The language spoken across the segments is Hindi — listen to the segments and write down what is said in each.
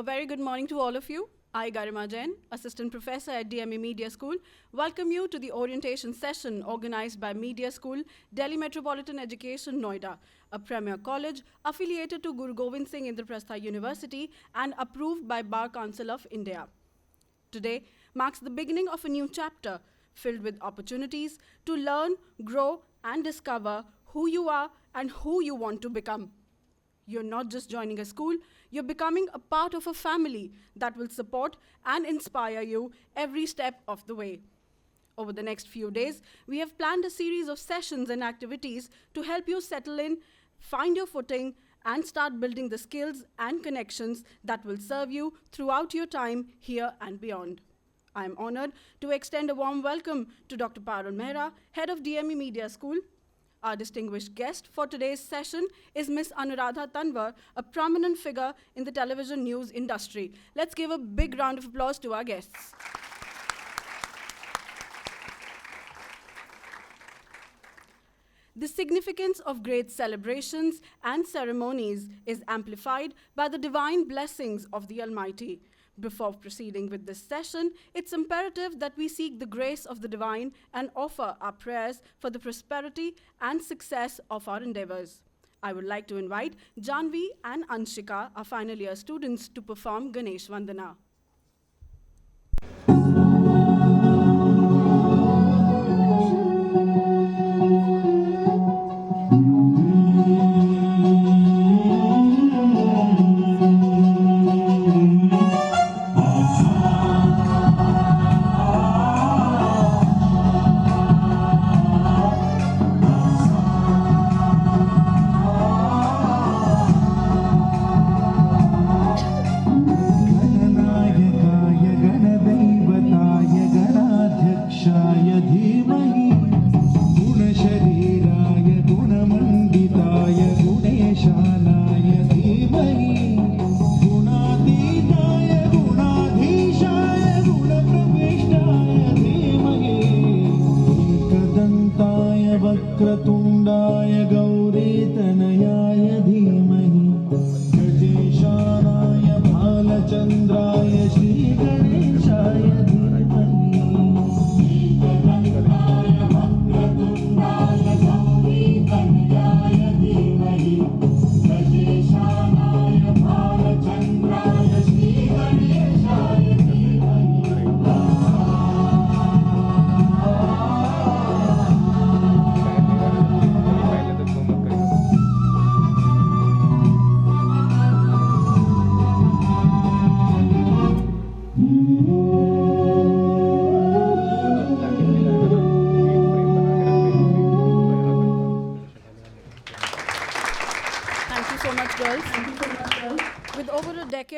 A very good morning to all of you. I, Garima Jain, Assistant Professor at DME Media School, welcome you to the orientation session organized by Media School, Delhi Metropolitan Education, Noida, a premier college affiliated to Guru Gobind Singh Indraprastha University and approved by Bar Council of India. Today marks the beginning of a new chapter filled with opportunities to learn, grow, and discover who you are and who you want to become. You're not just joining a school, you're becoming a part of a family that will support and inspire you every step of the way. Over the next few days, we have planned a series of sessions and activities to help you settle in, find your footing, and start building the skills and connections that will serve you throughout your time here and beyond. I am honored to extend a warm welcome to Dr. Parul Mehra, Head of DME Media School. Our distinguished guest for today's session is Ms. Anuradha Tanwar, a prominent figure in the television news industry. Let's give a big round of applause to our guests. The significance of great celebrations and ceremonies is amplified by the divine blessings of the Almighty. Before proceeding with this session, it's imperative that we seek the grace of the divine and offer our prayers for the prosperity and success of our endeavors. I would like to invite Janvi and Anshika, our final year students, to perform Ganesh Vandana.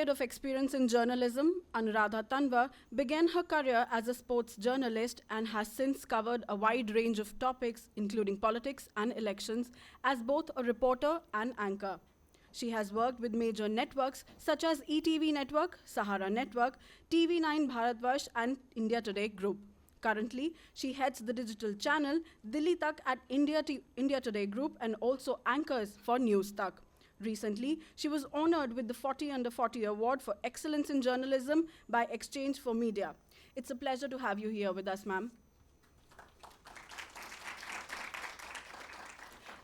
Of experience in journalism, Anuradha Tanwar began her career as a sports journalist and has since covered a wide range of topics, including politics and elections, as both a reporter and anchor. She has worked with major networks such as ETV Network, Sahara Network, TV9 Bharatvarsh, and India Today Group. Currently, she heads the digital channel Delhi Tak at India Today Group and also anchors for News Tak. Recently, she was honored with the 40 Under 40 Award for Excellence in Journalism by Exchange for Media. It's a pleasure to have you here with us, ma'am.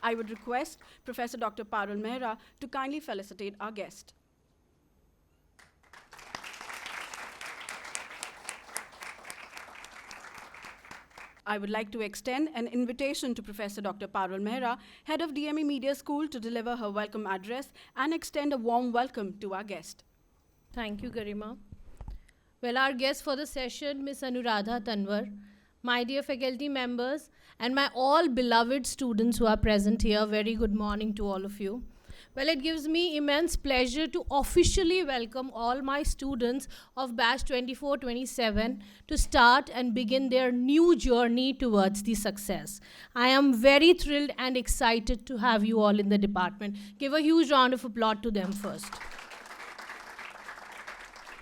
I would request Professor Dr. Parul Mehra to kindly felicitate our guest. I would like to extend an invitation to Professor Dr. Parul Mehra, Head of DME Media School, to deliver her welcome address and extend a warm welcome to our guest. Thank you, Garima. Well, our guest for the session, Ms. Anuradha Tanwar, my dear faculty members, and my all beloved students who are present here, very good morning to all of you. Well, it gives me immense pleasure to officially welcome all my students of batch 24-27 to start and begin their new journey towards the success. I am very thrilled and excited to have you all in the department. Give a huge round of applause to them first.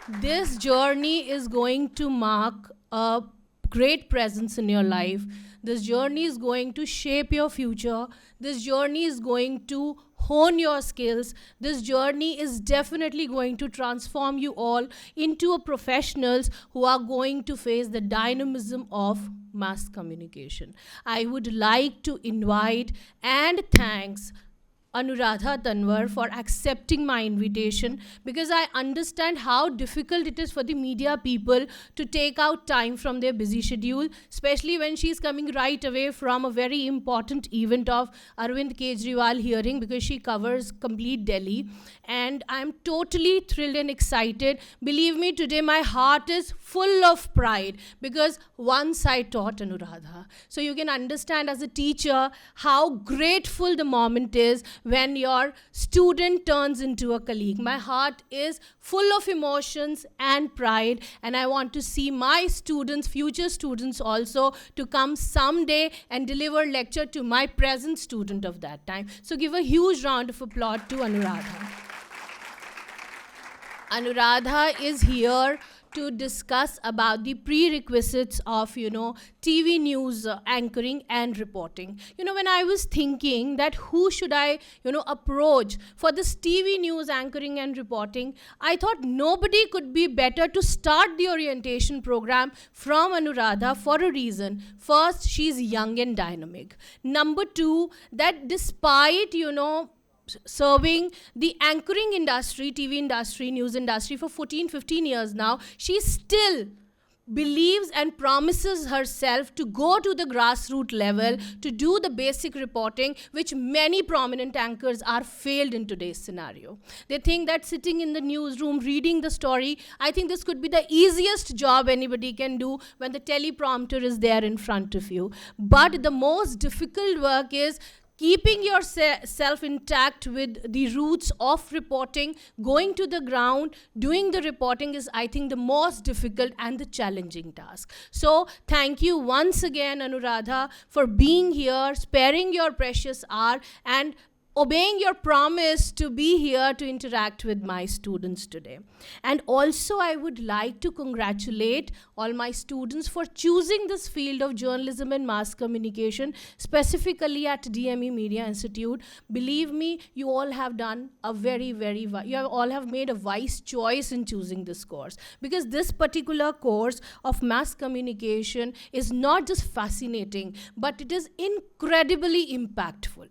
This journey is going to mark a great presence in your life. This journey is going to shape your future. This journey is going to hone your skills. This journey is definitely going to transform you all into a professionals who are going to face the dynamism of mass communication. I would like to invite and thanks Anuradha Tanwar for accepting my invitation, because I understand how difficult it is for the media people to take out time from their busy schedule, especially when she's coming right away from a very important event of Arvind Kejriwal hearing, because she covers complete Delhi. And I'm totally thrilled and excited. Believe me, today my heart is full of pride because once I taught Anuradha. So you can understand as a teacher how grateful the moment is when your student turns into a colleague. My heart is full of emotions and pride, and I want to see my students, future students also, to come someday and deliver lecture to my present student of that time. So give a huge round of applause to Anuradha. Anuradha is here to discuss about the prerequisites of, TV news anchoring and reporting. When I was thinking that who should I, approach for this TV news anchoring and reporting, I thought nobody could be better to start the orientation program from Anuradha for a reason. First, she's young and dynamic. Number two, that despite, serving the anchoring industry, TV industry, news industry for 14, 15 years now, she still believes and promises herself to go to the grassroots level to do the basic reporting, which many prominent anchors are failed in today's scenario. They think that sitting in the newsroom, reading the story, I think this could be the easiest job anybody can do when the teleprompter is there in front of you. But the most difficult work is keeping yourself intact with the roots of reporting, going to the ground, doing the reporting is, I think, the most difficult and the challenging task. So thank you once again, Anuradha, for being here, sparing your precious hour, and obeying your promise to be here to interact with my students today. And also, I would like to congratulate all my students for choosing this field of journalism and mass communication, specifically at DME Media Institute. Believe me, you all have done a all have made a wise choice in choosing this course, because this particular course of mass communication is not just fascinating, but it is incredibly impactful.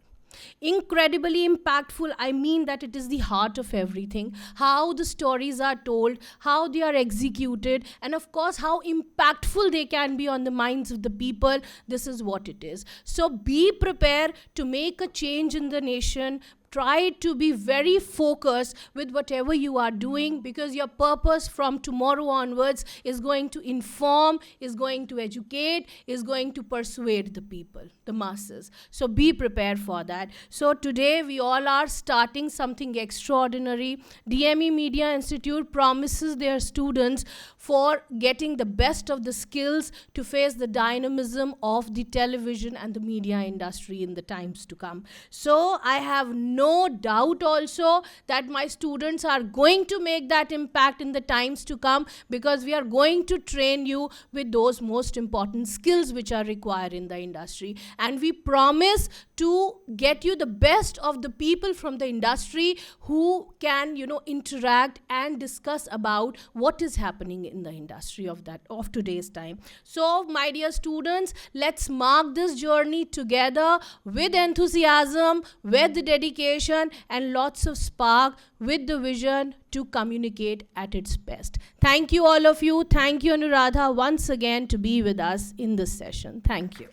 Incredibly impactful, I mean that it is the heart of everything. How the stories are told, how they are executed, and of course how impactful they can be on the minds of the people. This is what it is. So be prepared to make a change in the nation. Try to be very focused with whatever you are doing, because your purpose from tomorrow onwards is going to inform, is going to educate, is going to persuade the people, the masses. So be prepared for that. So today we all are starting something extraordinary. DME Media Institute promises their students for getting the best of the skills to face the dynamism of the television and the media industry in the times to come. So I have no doubt also that my students are going to make that impact in the times to come, because we are going to train you with those most important skills which are required in the industry. And we promise to get you the best of the people from the industry who can, interact and discuss about what is happening in the industry of today's time. So, my dear students, let's mark this journey together with enthusiasm, with dedication, and lots of spark, with the vision to communicate at its best. Thank you, all of you. Thank you, Anuradha, once again to be with us in this session. Thank you.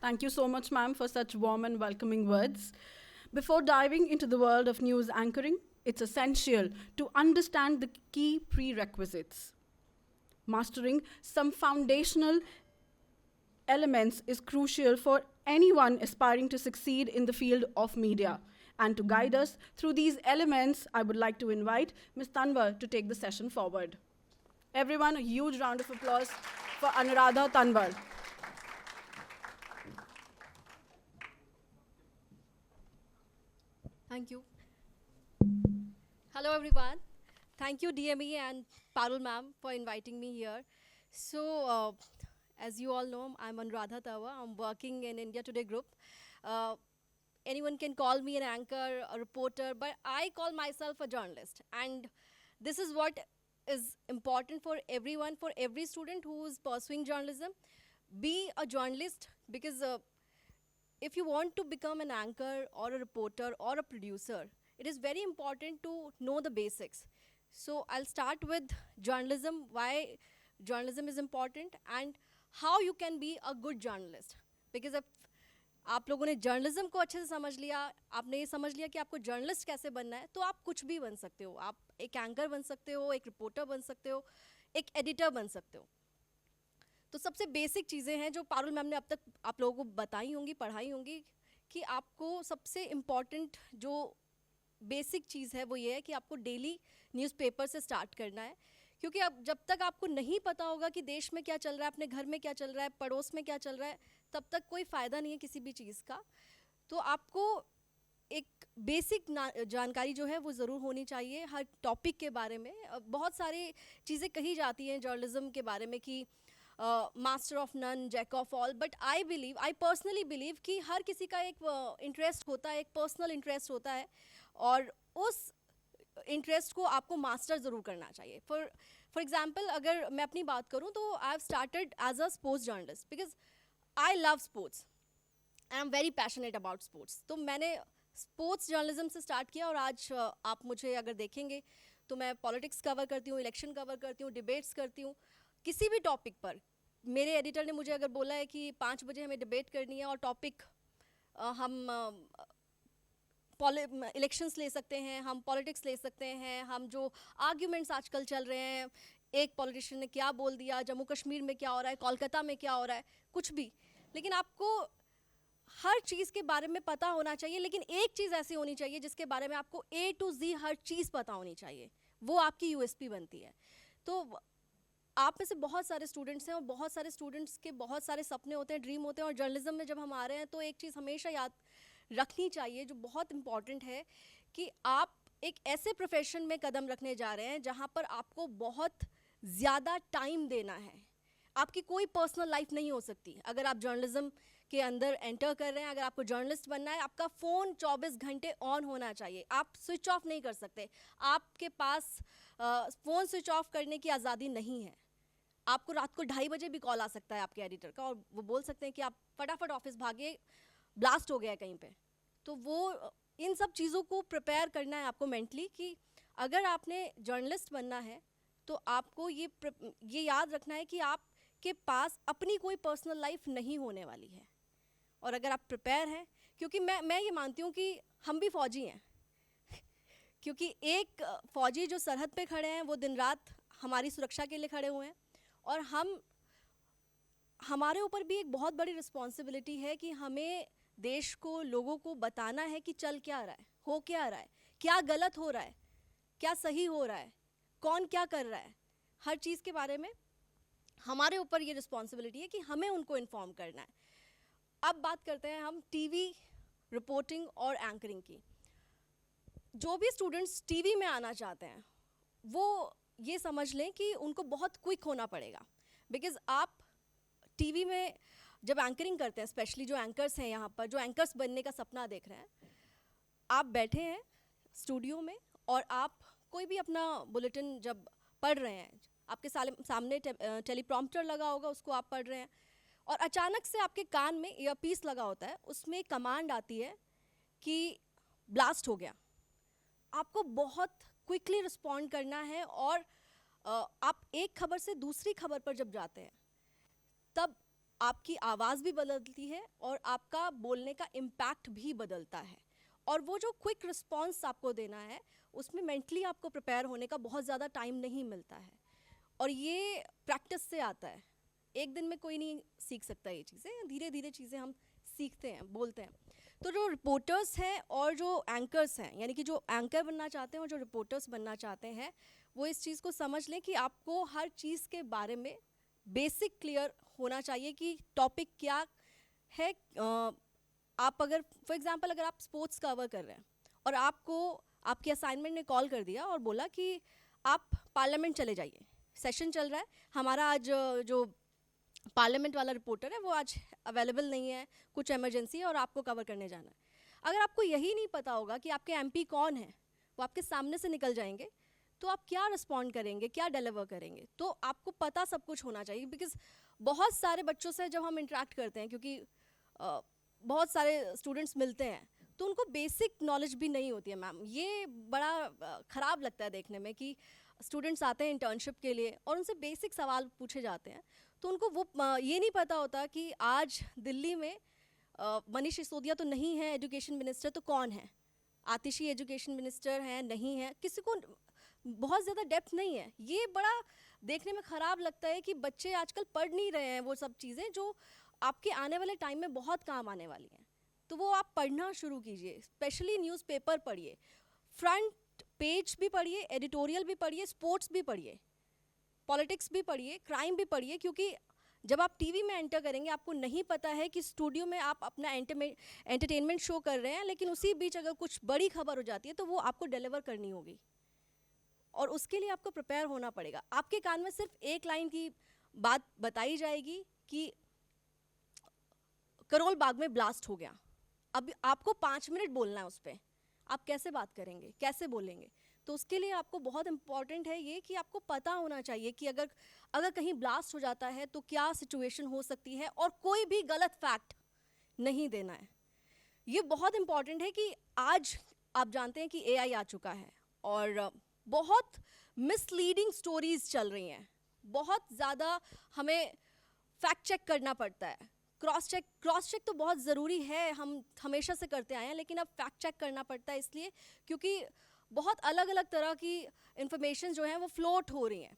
Thank you so much, ma'am, for such warm and welcoming words. Before diving into the world of news anchoring, it's essential to understand the key prerequisites. Mastering some foundational elements is crucial for anyone aspiring to succeed in the field of media. And to guide us through these elements, I would like to invite Ms. Tanwar to take the session forward. Everyone, a huge round of applause for Anuradha Tanwar. Thank you. Hello, everyone. Thank you, DME and Parul ma'am, for inviting me here. So, As you all know, I'm Anuradha Tawa. I'm working in India Today Group. Anyone can call me an anchor, a reporter, but I call myself a journalist. And this is what is important for everyone, for every student who is pursuing journalism. Be a journalist, because if you want to become an anchor or a reporter or a producer, it is very important to know the basics. So I'll start with journalism, why journalism is important, and how you can be a good journalist. Because if आप लोगों ने जर्नलिज्म को अच्छे से समझ लिया, आपने ये समझ लिया कि आपको जर्नलिस्ट कैसे बनना है, तो आप कुछ भी बन सकते हो. आप एक एंकर बन सकते हो, एक रिपोर्टर बन सकते हो, एक एडिटर बन सकते हो. तो सबसे बेसिक चीज़ें हैं जो पारुल मैम ने अब तक आप लोगों को बताई होंगी, पढ़ाई होंगी, कि आपको सबसे इम्पॉर्टेंट जो बेसिक चीज़ है वो ये है कि आपको डेली न्यूज़पेपर से स्टार्ट करना है. क्योंकि अब जब तक आपको नहीं पता होगा कि देश में क्या चल रहा है, अपने घर में क्या चल रहा है, पड़ोस में क्या चल रहा है, तब तक कोई फ़ायदा नहीं है किसी भी चीज़ का. तो आपको एक बेसिक जानकारी जो है वो ज़रूर होनी चाहिए हर टॉपिक के बारे में. बहुत सारी चीज़ें कही जाती हैं जर्नलिज्म के बारे में कि master of none, jack of all, but I personally believe कि हर किसी का एक इंटरेस्ट होता है, एक पर्सनल इंटरेस्ट होता है, और उस इंटरेस्ट को आपको मास्टर ज़रूर करना चाहिए. फॉर एग्जाम्पल अगर मैं अपनी बात करूँ तो I have started as a sports journalist because I love sports and I am very passionate about sports. तो मैंने स्पोर्ट्स जर्नलिज्म से स्टार्ट किया, और आज आप मुझे अगर देखेंगे तो मैं पॉलिटिक्स कवर करती हूँ, इलेक्शन कवर करती हूँ, डिबेट्स करती हूँ. किसी भी टॉपिक पर मेरे एडिटर ने मुझे अगर बोला है कि 5 बजे हमें डिबेट करनी है और टॉपिक हम इलेक्शंस ले सकते हैं, हम पॉलिटिक्स ले सकते हैं, हम जो आर्ग्यूमेंट्स आजकल चल रहे हैं, एक पॉलिटिशियन ने क्या बोल दिया, जम्मू कश्मीर में क्या हो रहा है, कोलकाता में क्या हो रहा है, कुछ भी. लेकिन आपको हर चीज़ के बारे में पता होना चाहिए, लेकिन एक चीज़ ऐसी होनी चाहिए जिसके बारे में आपको A to Z हर चीज़ पता होनी चाहिए. वो आपकी USP बनती है. तो आप में से बहुत सारे स्टूडेंट्स हैं, और बहुत सारे स्टूडेंट्स के बहुत सारे सपने होते हैं, ड्रीम होते हैं, और जर्नलिज्म में जब हम आ रहे हैं तो एक चीज़ हमेशा याद रखनी चाहिए जो बहुत इम्पॉर्टेंट है, कि आप एक ऐसे प्रोफेशन में कदम रखने जा रहे हैं जहाँ पर आपको बहुत ज़्यादा टाइम देना है. आपकी कोई पर्सनल लाइफ नहीं हो सकती. अगर आप जर्नलिज्म के अंदर एंटर कर रहे हैं, अगर आपको जर्नलिस्ट बनना है, आपका फ़ोन 24 घंटे ऑन होना चाहिए. आप स्विच ऑफ नहीं कर सकते. आपके पास फ़ोन स्विच ऑफ करने की आज़ादी नहीं है. आपको रात को 2:30 बजे भी कॉल आ सकता है आपके एडिटर का, और वो बोल सकते हैं कि आप फटाफट ऑफिस भागे, ब्लास्ट हो गया है कहीं पे. तो वो इन सब चीज़ों को प्रिपेयर करना है आपको मेंटली, कि अगर आपने जर्नलिस्ट बनना है तो आपको ये याद रखना है कि आपके पास अपनी कोई पर्सनल लाइफ नहीं होने वाली है. और अगर आप प्रिपेयर हैं, क्योंकि मैं ये मानती हूँ कि हम भी फ़ौजी हैं क्योंकि एक फ़ौजी जो सरहद पे खड़े हैं वो दिन रात हमारी सुरक्षा के लिए खड़े हुए हैं, और हमारे ऊपर भी एक बहुत बड़ी रिस्पॉन्सिबिलिटी है कि हमें देश को, लोगों को बताना है कि चल क्या रहा है, हो क्या रहा है, क्या गलत हो रहा है, क्या सही हो रहा है, कौन क्या कर रहा है. हर चीज़ के बारे में हमारे ऊपर ये रिस्पॉन्सिबिलिटी है कि हमें उनको इन्फॉर्म करना है. अब बात करते हैं हम टीवी रिपोर्टिंग और एंकरिंग की. जो भी स्टूडेंट्स टीवी में आना चाहते हैं वो ये समझ लें कि उनको बहुत क्विक होना पड़ेगा. बिकॉज़ आप टीवी में जब एंकरिंग करते हैं, स्पेशली जो एंकर्स हैं यहाँ पर, जो एंकर्स बनने का सपना देख रहे हैं, आप बैठे हैं स्टूडियो में और आप कोई भी अपना बुलेटिन जब पढ़ रहे हैं, आपके सामने टेलीप्रॉम्प्टर लगा होगा, उसको आप पढ़ रहे हैं, और अचानक से आपके कान में ईयरपीस लगा होता है, उसमें कमांड आती है कि ब्लास्ट हो गया. आपको बहुत क्विकली रिस्पॉन्ड करना है, और आप एक खबर से दूसरी खबर पर जब जाते हैं तब आपकी आवाज़ भी बदलती है और आपका बोलने का इम्पैक्ट भी बदलता है. और वो जो क्विक रिस्पॉन्स आपको देना है उसमें मेंटली आपको प्रिपेयर होने का बहुत ज़्यादा टाइम नहीं मिलता है, और ये प्रैक्टिस से आता है. एक दिन में कोई नहीं सीख सकता ये चीज़ें, धीरे धीरे चीज़ें हम सीखते हैं, बोलते हैं. तो जो रिपोर्टर्स हैं और जो एंकर्स हैं, यानी कि जो एंकर बनना चाहते हैं और जो रिपोर्टर्स बनना चाहते हैं, वो इस चीज़ को समझ लें कि आपको हर चीज़ के बारे में बेसिक क्लियर होना चाहिए कि टॉपिक क्या है. आप अगर फॉर एग्जांपल अगर आप स्पोर्ट्स कवर कर रहे हैं और आपको आपकी असाइनमेंट ने कॉल कर दिया और बोला कि आप पार्लियामेंट चले जाइए, सेशन चल रहा है, हमारा आज जो पार्लियामेंट वाला रिपोर्टर है वो आज अवेलेबल नहीं है, कुछ इमरजेंसी है और आपको कवर करने जाना है। अगर आपको यही नहीं पता होगा कि आपके एमपी कौन है, वो आपके सामने से निकल जाएंगे, तो आप क्या रिस्पॉन्ड करेंगे, क्या डिलीवर करेंगे? तो आपको पता सब कुछ होना चाहिए। बिकॉज बहुत सारे बच्चों से जब हम इंटरेक्ट करते हैं, क्योंकि बहुत सारे स्टूडेंट्स मिलते हैं, तो उनको बेसिक नॉलेज भी नहीं होती है मैम। ये बड़ा ख़राब लगता है देखने में कि स्टूडेंट्स आते हैं इंटर्नशिप के लिए और उनसे बेसिक सवाल पूछे जाते हैं, तो उनको वो ये नहीं पता होता कि आज दिल्ली में मनीष सिसोदिया तो नहीं है एजुकेशन मिनिस्टर, तो कौन है? आतिशी एजुकेशन मिनिस्टर हैं, नहीं है, किसी को बहुत ज़्यादा डेप्थ नहीं है। ये बड़ा देखने में ख़राब लगता है कि बच्चे आजकल पढ़ नहीं रहे हैं वो सब चीज़ें जो आपके आने वाले टाइम में बहुत काम आने वाली हैं। तो वो आप पढ़ना शुरू कीजिए, स्पेशली न्यूज़पेपर पढ़िए, फ्रंट पेज भी पढ़िए, एडिटोरियल भी पढ़िए, स्पोर्ट्स भी पढ़िए, पॉलिटिक्स भी पढ़िए, क्राइम भी पढ़िए। क्योंकि जब आप टीवी में एंटर करेंगे, आपको नहीं पता है कि स्टूडियो में आप अपना एंटरटेनमेंट शो कर रहे हैं, लेकिन उसी बीच अगर कुछ बड़ी खबर हो जाती है तो वो आपको डिलीवर करनी होगी, और उसके लिए आपको प्रिपेयर होना पड़ेगा। आपके कान में सिर्फ एक लाइन की बात बताई जाएगी कि करोल बाग में ब्लास्ट हो गया, अब आपको 5 मिनट बोलना है उस पर, आप कैसे बात करेंगे, कैसे बोलेंगे? तो उसके लिए आपको बहुत इंपॉर्टेंट है ये कि आपको पता होना चाहिए कि अगर कहीं ब्लास्ट हो जाता है तो क्या सिचुएशन हो सकती है, और कोई भी गलत फैक्ट नहीं देना है। ये बहुत इंपॉर्टेंट है कि आज आप जानते हैं कि एआई आ चुका है और बहुत मिसलीडिंग स्टोरीज चल रही हैं, बहुत ज़्यादा हमें फैक्ट चेक करना पड़ता है। क्रॉस चेक तो बहुत ज़रूरी है, हम हमेशा से करते आए हैं, लेकिन अब फैक्ट चेक करना पड़ता है इसलिए क्योंकि बहुत अलग अलग तरह की इंफॉर्मेशन जो है वो फ्लोट हो रही हैं।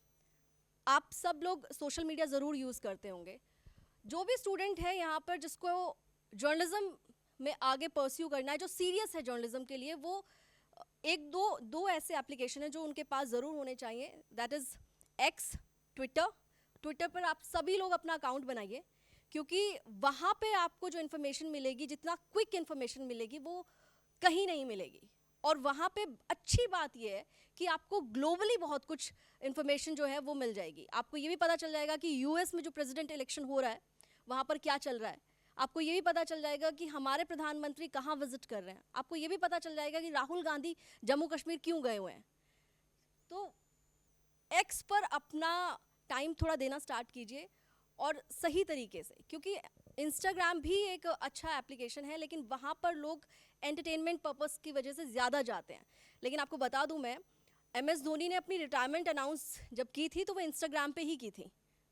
आप सब लोग सोशल मीडिया ज़रूर यूज़ करते होंगे। जो भी स्टूडेंट है यहाँ पर जिसको जर्नलिज्म में आगे परस्यू करना है, जो सीरियस है जर्नलिज्म के लिए, वो एक दो ऐसे एप्लीकेशन हैं जो उनके पास ज़रूर होने चाहिए। दैट इज़ एक्स, ट्विटर पर आप सभी लोग अपना अकाउंट बनाइए, क्योंकि वहाँ पे आपको जो इन्फॉर्मेशन मिलेगी, जितना क्विक इन्फॉर्मेशन मिलेगी वो कहीं नहीं मिलेगी। और वहाँ पे अच्छी बात ये है कि आपको ग्लोबली बहुत कुछ इन्फॉर्मेशन जो है वो मिल जाएगी। आपको ये भी पता चल जाएगा कि यूएस में जो प्रेसिडेंट इलेक्शन हो रहा है वहाँ पर क्या चल रहा है। आपको ये भी पता चल जाएगा कि हमारे प्रधानमंत्री कहाँ विजिट कर रहे हैं। आपको ये भी पता चल जाएगा कि राहुल गांधी जम्मू कश्मीर क्यों गए हुए हैं। तो एक्स पर अपना टाइम थोड़ा देना स्टार्ट कीजिए और सही तरीके से, क्योंकि इंस्टाग्राम भी एक अच्छा एप्लीकेशन है, लेकिन वहाँ पर लोग एंटरटेनमेंट पर्पस की वजह से ज़्यादा जाते हैं। लेकिन आपको बता दूं मैं, MS धोनी ने अपनी रिटायरमेंट अनाउंस जब की थी तो वो इंस्टाग्राम पे ही की थी,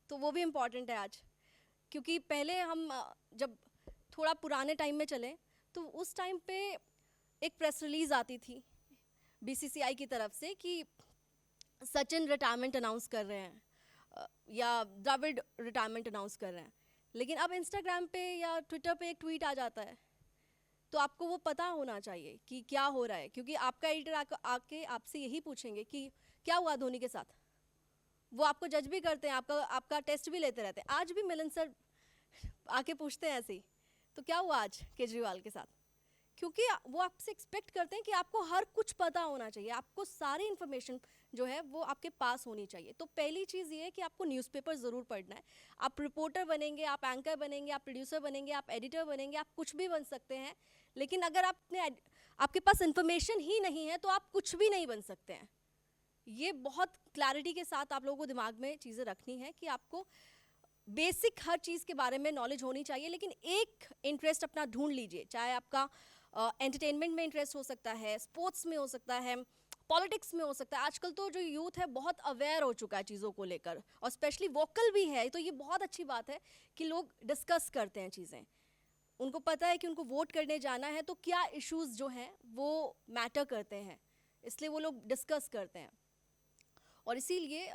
तो वो भी इम्पॉर्टेंट है आज। क्योंकि पहले हम जब थोड़ा पुराने टाइम में चलें तो उस टाइम पे एक प्रेस रिलीज़ आती थी BCCI की तरफ से कि सचिन रिटायरमेंट अनाउंस कर रहे हैं या द्रविड़ रिटायरमेंट अनाउंस कर रहे हैं। लेकिन अब इंस्टाग्राम पे या ट्विटर पे एक ट्वीट आ जाता है, तो आपको वो पता होना चाहिए कि क्या हो रहा है, क्योंकि आपका एडिटर आके आपसे यही पूछेंगे कि क्या हुआ धोनी के साथ। वो आपको जज भी करते हैं, आपका टेस्ट भी लेते रहते हैं। आज भी मिलन सर आके पूछते हैं ऐसे ही, तो क्या हुआ आज केजरीवाल के साथ, क्योंकि वो आपसे एक्सपेक्ट करते हैं कि आपको हर कुछ पता होना चाहिए, आपको सारी इन्फॉर्मेशन जो है वो आपके पास होनी चाहिए। तो पहली चीज़ ये है कि आपको न्यूज़पेपर ज़रूर पढ़ना है। आप रिपोर्टर बनेंगे, आप एंकर बनेंगे, आप प्रोड्यूसर बनेंगे, आप एडिटर बनेंगे, आप कुछ भी बन सकते हैं, लेकिन अगर आपके पास इन्फॉर्मेशन ही नहीं है तो आप कुछ भी नहीं बन सकते हैं। ये बहुत क्लैरिटी के साथ आप लोगों को दिमाग में चीज़ें रखनी है कि आपको बेसिक हर चीज़ के बारे में नॉलेज होनी चाहिए, लेकिन एक इंटरेस्ट अपना ढूंढ लीजिए। चाहे आपका एंटरटेनमेंट में इंटरेस्ट हो सकता है, स्पोर्ट्स में हो सकता है, पॉलिटिक्स में हो सकता है। आजकल तो जो यूथ है बहुत अवेयर हो चुका है चीज़ों को लेकर, और स्पेशली वोकल भी है। तो ये बहुत अच्छी बात है कि लोग डिस्कस करते हैं चीज़ें, उनको पता है कि उनको वोट करने जाना है तो क्या इश्यूज़ जो हैं वो मैटर करते हैं, इसलिए वो लोग डिस्कस करते हैं। और इसीलिए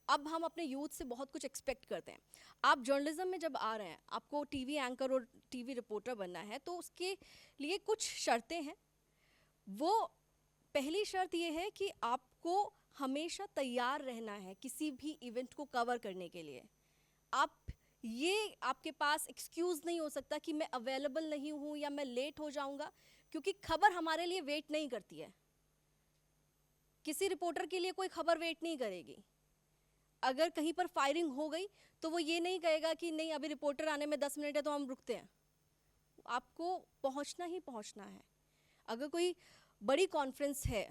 अब हम अपने यूथ से बहुत कुछ एक्सपेक्ट करते हैं। आप जर्नलिज्म में जब आ रहे हैं, आपको टीवी एंकर और टीवी रिपोर्टर बनना है, तो उसके लिए कुछ शर्तें हैं। वो पहली शर्त ये है कि आपको हमेशा तैयार रहना है किसी भी इवेंट को कवर करने के लिए। आपके पास एक्सक्यूज़ नहीं हो सकता कि मैं अवेलेबल नहीं हूँ या मैं लेट हो जाऊँगा, क्योंकि खबर हमारे लिए वेट नहीं करती है। किसी रिपोर्टर के लिए कोई खबर वेट नहीं करेगी। अगर कहीं पर फायरिंग हो गई तो वो ये नहीं कहेगा कि नहीं अभी रिपोर्टर आने में 10 मिनट है तो हम रुकते हैं। आपको पहुंचना ही पहुंचना है। अगर कोई बड़ी कॉन्फ्रेंस है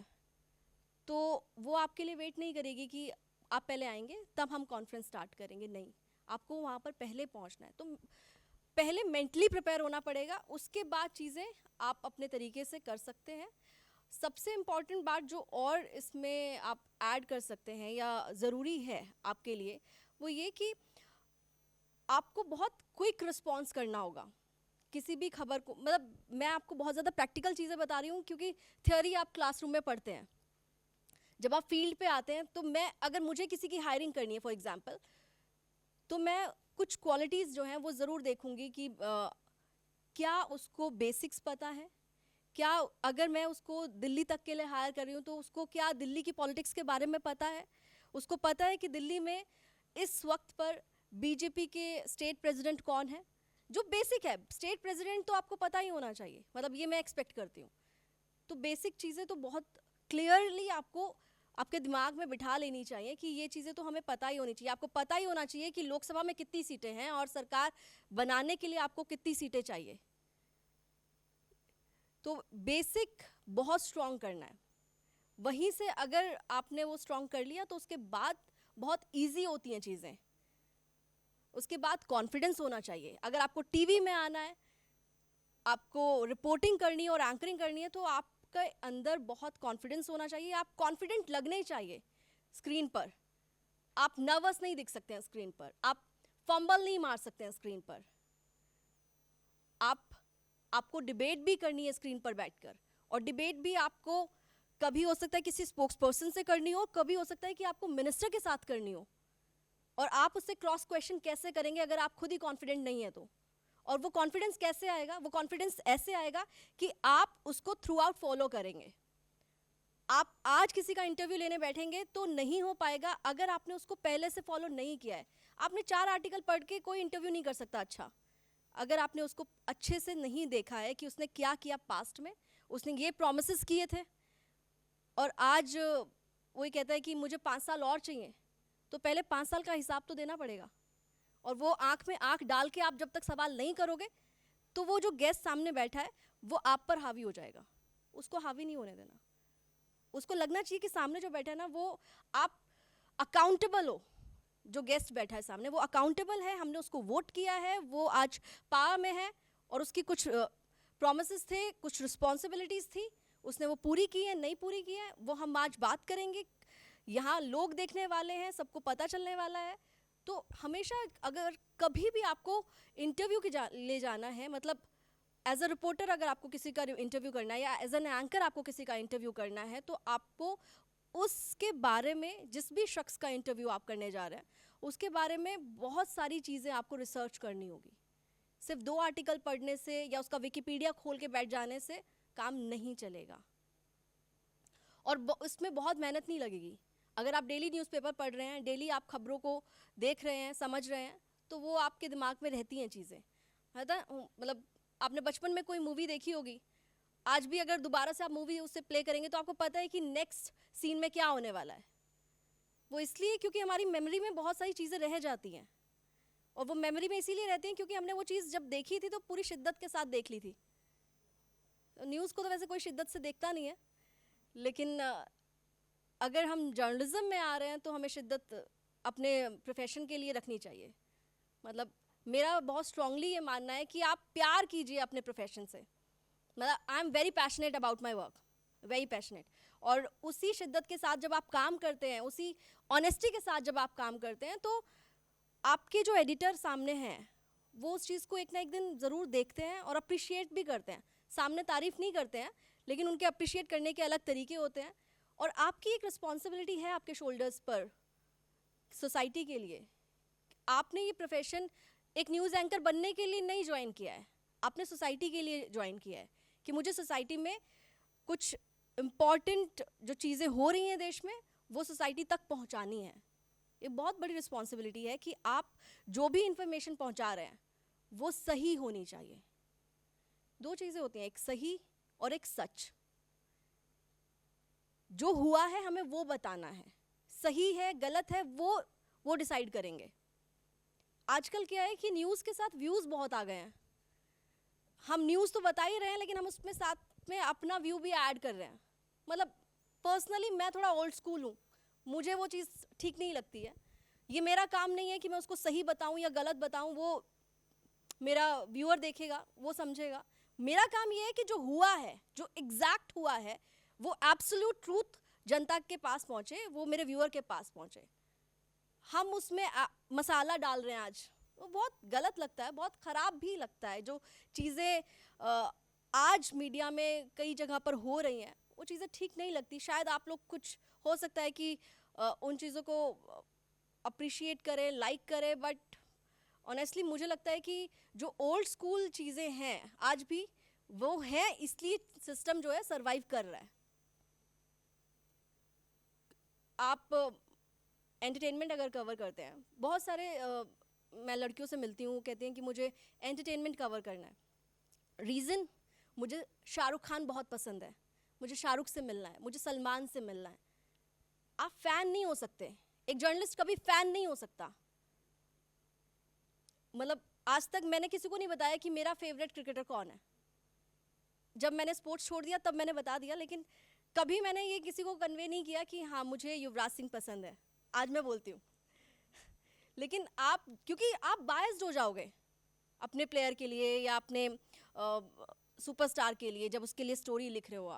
तो वो आपके लिए वेट नहीं करेगी कि आप पहले आएंगे तब हम कॉन्फ्रेंस स्टार्ट करेंगे, नहीं, आपको वहाँ पर पहले पहुँचना है। तो पहले मेंटली प्रिपेयर होना पड़ेगा, उसके बाद चीज़ें आप अपने तरीके से कर सकते हैं। सबसे इम्पॉर्टेंट बात जो और इसमें आप ऐड कर सकते हैं या ज़रूरी है आपके लिए, वो ये कि आपको बहुत क्विक रिस्पॉन्स करना होगा किसी भी खबर को। मतलब मैं आपको बहुत ज़्यादा प्रैक्टिकल चीज़ें बता रही हूँ क्योंकि थ्योरी आप क्लासरूम में पढ़ते हैं, जब आप फील्ड पे आते हैं तो मैं अगर मुझे किसी की हायरिंग करनी है फॉर एग्जांपल, तो मैं कुछ क्वालिटीज़ जो हैं वो ज़रूर देखूंगी कि क्या उसको बेसिक्स पता है, क्या अगर मैं उसको दिल्ली तक के लिए हायर कर रही हूँ तो उसको क्या दिल्ली की पॉलिटिक्स के बारे में पता है, उसको पता है कि दिल्ली में इस वक्त पर बीजेपी के स्टेट प्रेसिडेंट कौन है। जो बेसिक है, स्टेट प्रेसिडेंट तो आपको पता ही होना चाहिए, मतलब ये मैं एक्सपेक्ट करती हूँ। तो बेसिक चीज़ें तो बहुत क्लियरली आपको आपके दिमाग में बिठा लेनी चाहिए कि ये चीज़ें तो हमें पता ही होनी चाहिए। आपको पता ही होना चाहिए कि लोकसभा में कितनी सीटें हैं और सरकार बनाने के लिए आपको कितनी सीटें चाहिए। तो बेसिक बहुत स्ट्रॉन्ग करना है। वहीं से अगर आपने वो स्ट्रॉन्ग कर लिया तो उसके बाद बहुत इजी होती हैं चीज़ें। उसके बाद कॉन्फिडेंस होना चाहिए। अगर आपको टीवी में आना है, आपको रिपोर्टिंग करनी है और एंकरिंग करनी है, तो आपके अंदर बहुत कॉन्फिडेंस होना चाहिए। आप कॉन्फिडेंट लगने चाहिए स्क्रीन पर। आप नर्वस नहीं दिख सकते हैं स्क्रीन पर, आप फंबल नहीं मार सकते हैं स्क्रीन पर। आपको डिबेट भी करनी है स्क्रीन पर बैठकर, और डिबेट भी आपको कभी हो सकता है किसी स्पोक्स पर्सन से करनी हो, कभी हो सकता है कि आपको मिनिस्टर के साथ करनी हो। और आप उससे क्रॉस क्वेश्चन कैसे करेंगे अगर आप खुद ही कॉन्फिडेंट नहीं है तो? और वो कॉन्फिडेंस कैसे आएगा? वो कॉन्फिडेंस ऐसे आएगा कि आप उसको थ्रू आउट फॉलो करेंगे। आप आज किसी का इंटरव्यू लेने बैठेंगे तो नहीं हो पाएगा अगर आपने उसको पहले से फॉलो नहीं किया है। आपने 4 आर्टिकल पढ़ के कोई इंटरव्यू नहीं कर सकता अच्छा, अगर आपने उसको अच्छे से नहीं देखा है कि उसने क्या किया पास्ट में, उसने ये प्रॉमिसेस किए थे और आज वही कहता है कि मुझे 5 साल और चाहिए, तो पहले 5 साल का हिसाब तो देना पड़ेगा। और वो आंख में आंख डाल के आप जब तक सवाल नहीं करोगे तो वो जो गेस्ट सामने बैठा है वो आप पर हावी हो जाएगा। उसको हावी नहीं होने देना। उसको लगना चाहिए कि सामने जो बैठा है ना, वो आप अकाउंटेबल हो। जो गेस्ट बैठा है सामने वो अकाउंटेबल है, हमने उसको वोट किया है, वो आज पावर में है और उसकी कुछ प्रॉमिसेस थे, कुछ रिस्पॉन्सिबिलिटीज़ थी, उसने वो पूरी की है, नहीं पूरी की है, वो हम आज बात करेंगे। यहाँ लोग देखने वाले हैं, सबको पता चलने वाला है। तो हमेशा अगर कभी भी आपको इंटरव्यू ले जाना है, मतलब एज अ रिपोर्टर अगर आपको किसी का इंटरव्यू करना है या एज एन एंकर आपको किसी का इंटरव्यू करना है, तो आपको उसके बारे में, जिस भी शख्स का इंटरव्यू आप करने जा रहे हैं, उसके बारे में बहुत सारी चीज़ें आपको रिसर्च करनी होगी। सिर्फ 2 आर्टिकल पढ़ने से या उसका विकिपीडिया खोल के बैठ जाने से काम नहीं चलेगा। और इसमें बहुत मेहनत नहीं लगेगी। अगर आप डेली न्यूज़पेपर पढ़ रहे हैं, डेली आप खबरों को देख रहे हैं, समझ रहे हैं, तो वो आपके दिमाग में रहती हैं चीज़ें, है ना। मतलब आपने बचपन में कोई मूवी देखी होगी, आज भी अगर दोबारा से आप मूवी उससे प्ले करेंगे तो आपको पता है कि नेक्स्ट सीन में क्या होने वाला है। वो इसलिए क्योंकि हमारी मेमोरी में बहुत सारी चीज़ें रह जाती हैं, और वो मेमोरी में इसीलिए रहती हैं क्योंकि हमने वो चीज़ जब देखी थी तो पूरी शिद्दत के साथ देख ली थी। न्यूज़ को तो वैसे कोई शिद्दत से देखता नहीं है, लेकिन अगर हम जर्नलिज्म में आ रहे हैं तो हमें शिद्दत अपने प्रोफेशन के लिए रखनी चाहिए। मतलब मेरा बहुत स्ट्रांगली ये मानना है कि आप प्यार कीजिए अपने प्रोफेशन से। मतलब आई am very passionate about my work, very passionate. और उसी शिद्दत के साथ जब आप काम करते हैं, उसी ऑनेस्टी के साथ जब आप काम करते हैं, तो आपके जो एडिटर सामने हैं वो उस चीज़ को एक ना एक दिन ज़रूर देखते हैं और अप्रिशिएट भी करते हैं। सामने तारीफ़ नहीं करते हैं, लेकिन उनके अप्रिशिएट करने के अलग तरीके होते हैं। और आपकी एक रिस्पॉन्सिबिलिटी है आपके शोल्डर्स पर सोसाइटी के लिए। आपने ये प्रोफेशन एक न्यूज़ एंकर बनने के लिए नहीं ज्वाइन किया है, आपने सोसाइटी के लिए ज्वाइन किया है कि मुझे सोसाइटी में कुछ इम्पॉर्टेंट जो चीज़ें हो रही हैं देश में वो सोसाइटी तक पहुंचानी है। ये बहुत बड़ी रिस्पॉन्सिबिलिटी है कि आप जो भी इंफॉर्मेशन पहुंचा रहे हैं वो सही होनी चाहिए। 2 चीज़ें होती हैं, एक सही और एक सच। जो हुआ है हमें वो बताना है, सही है गलत है वो वो डिसाइड करेंगे। आजकल क्या है कि न्यूज़ के साथ व्यूज़ बहुत आ गए हैं। हम न्यूज़ तो बता ही रहे हैं, लेकिन हम उसमें साथ में अपना व्यू भी ऐड कर रहे हैं। मतलब पर्सनली मैं थोड़ा ओल्ड स्कूल हूँ, मुझे वो चीज़ ठीक नहीं लगती है। ये मेरा काम नहीं है कि मैं उसको सही बताऊँ या गलत बताऊँ, वो मेरा व्यूअर देखेगा, वो समझेगा। मेरा काम ये है कि जो हुआ है, जो एग्जैक्ट हुआ है, वो एब्सोल्यूट ट्रूथ जनता के पास पहुँचे, वो मेरे व्यूअर के पास पहुँचे। हम उसमें मसाला डाल रहे हैं आज, वो बहुत गलत लगता है, बहुत ख़राब भी लगता है। जो चीज़ें आज मीडिया में कई जगह पर हो रही हैं, वो चीज़ें ठीक नहीं लगती। शायद आप लोग कुछ हो सकता है कि उन चीज़ों को अप्रिशिएट करें, लाइक करें, बट ऑनेस्टली मुझे लगता है कि जो ओल्ड स्कूल चीज़ें हैं आज भी वो हैं, इसलिए सिस्टम जो है सरवाइव कर रहा है। आप एंटरटेनमेंट अगर कवर करते हैं, बहुत सारे मैं लड़कियों से मिलती हूँ, कहती हैं कि मुझे एंटरटेनमेंट कवर करना है। रीज़न, मुझे शाहरुख खान बहुत पसंद है, मुझे शाहरुख से मिलना है, मुझे सलमान से मिलना है। आप फ़ैन नहीं हो सकते, एक जर्नलिस्ट कभी फ़ैन नहीं हो सकता। मतलब आज तक मैंने किसी को नहीं बताया कि मेरा फेवरेट क्रिकेटर कौन है। जब मैंने स्पोर्ट्स छोड़ दिया तब मैंने बता दिया, लेकिन कभी मैंने ये किसी को कन्वे नहीं किया कि हाँ मुझे युवराज सिंह पसंद है। आज मैं बोलती हूँ लेकिन आप, क्योंकि आप बायस्ड हो जाओगे अपने प्लेयर के लिए या अपने सुपरस्टार के लिए, जब उसके लिए स्टोरी लिख रहे हो।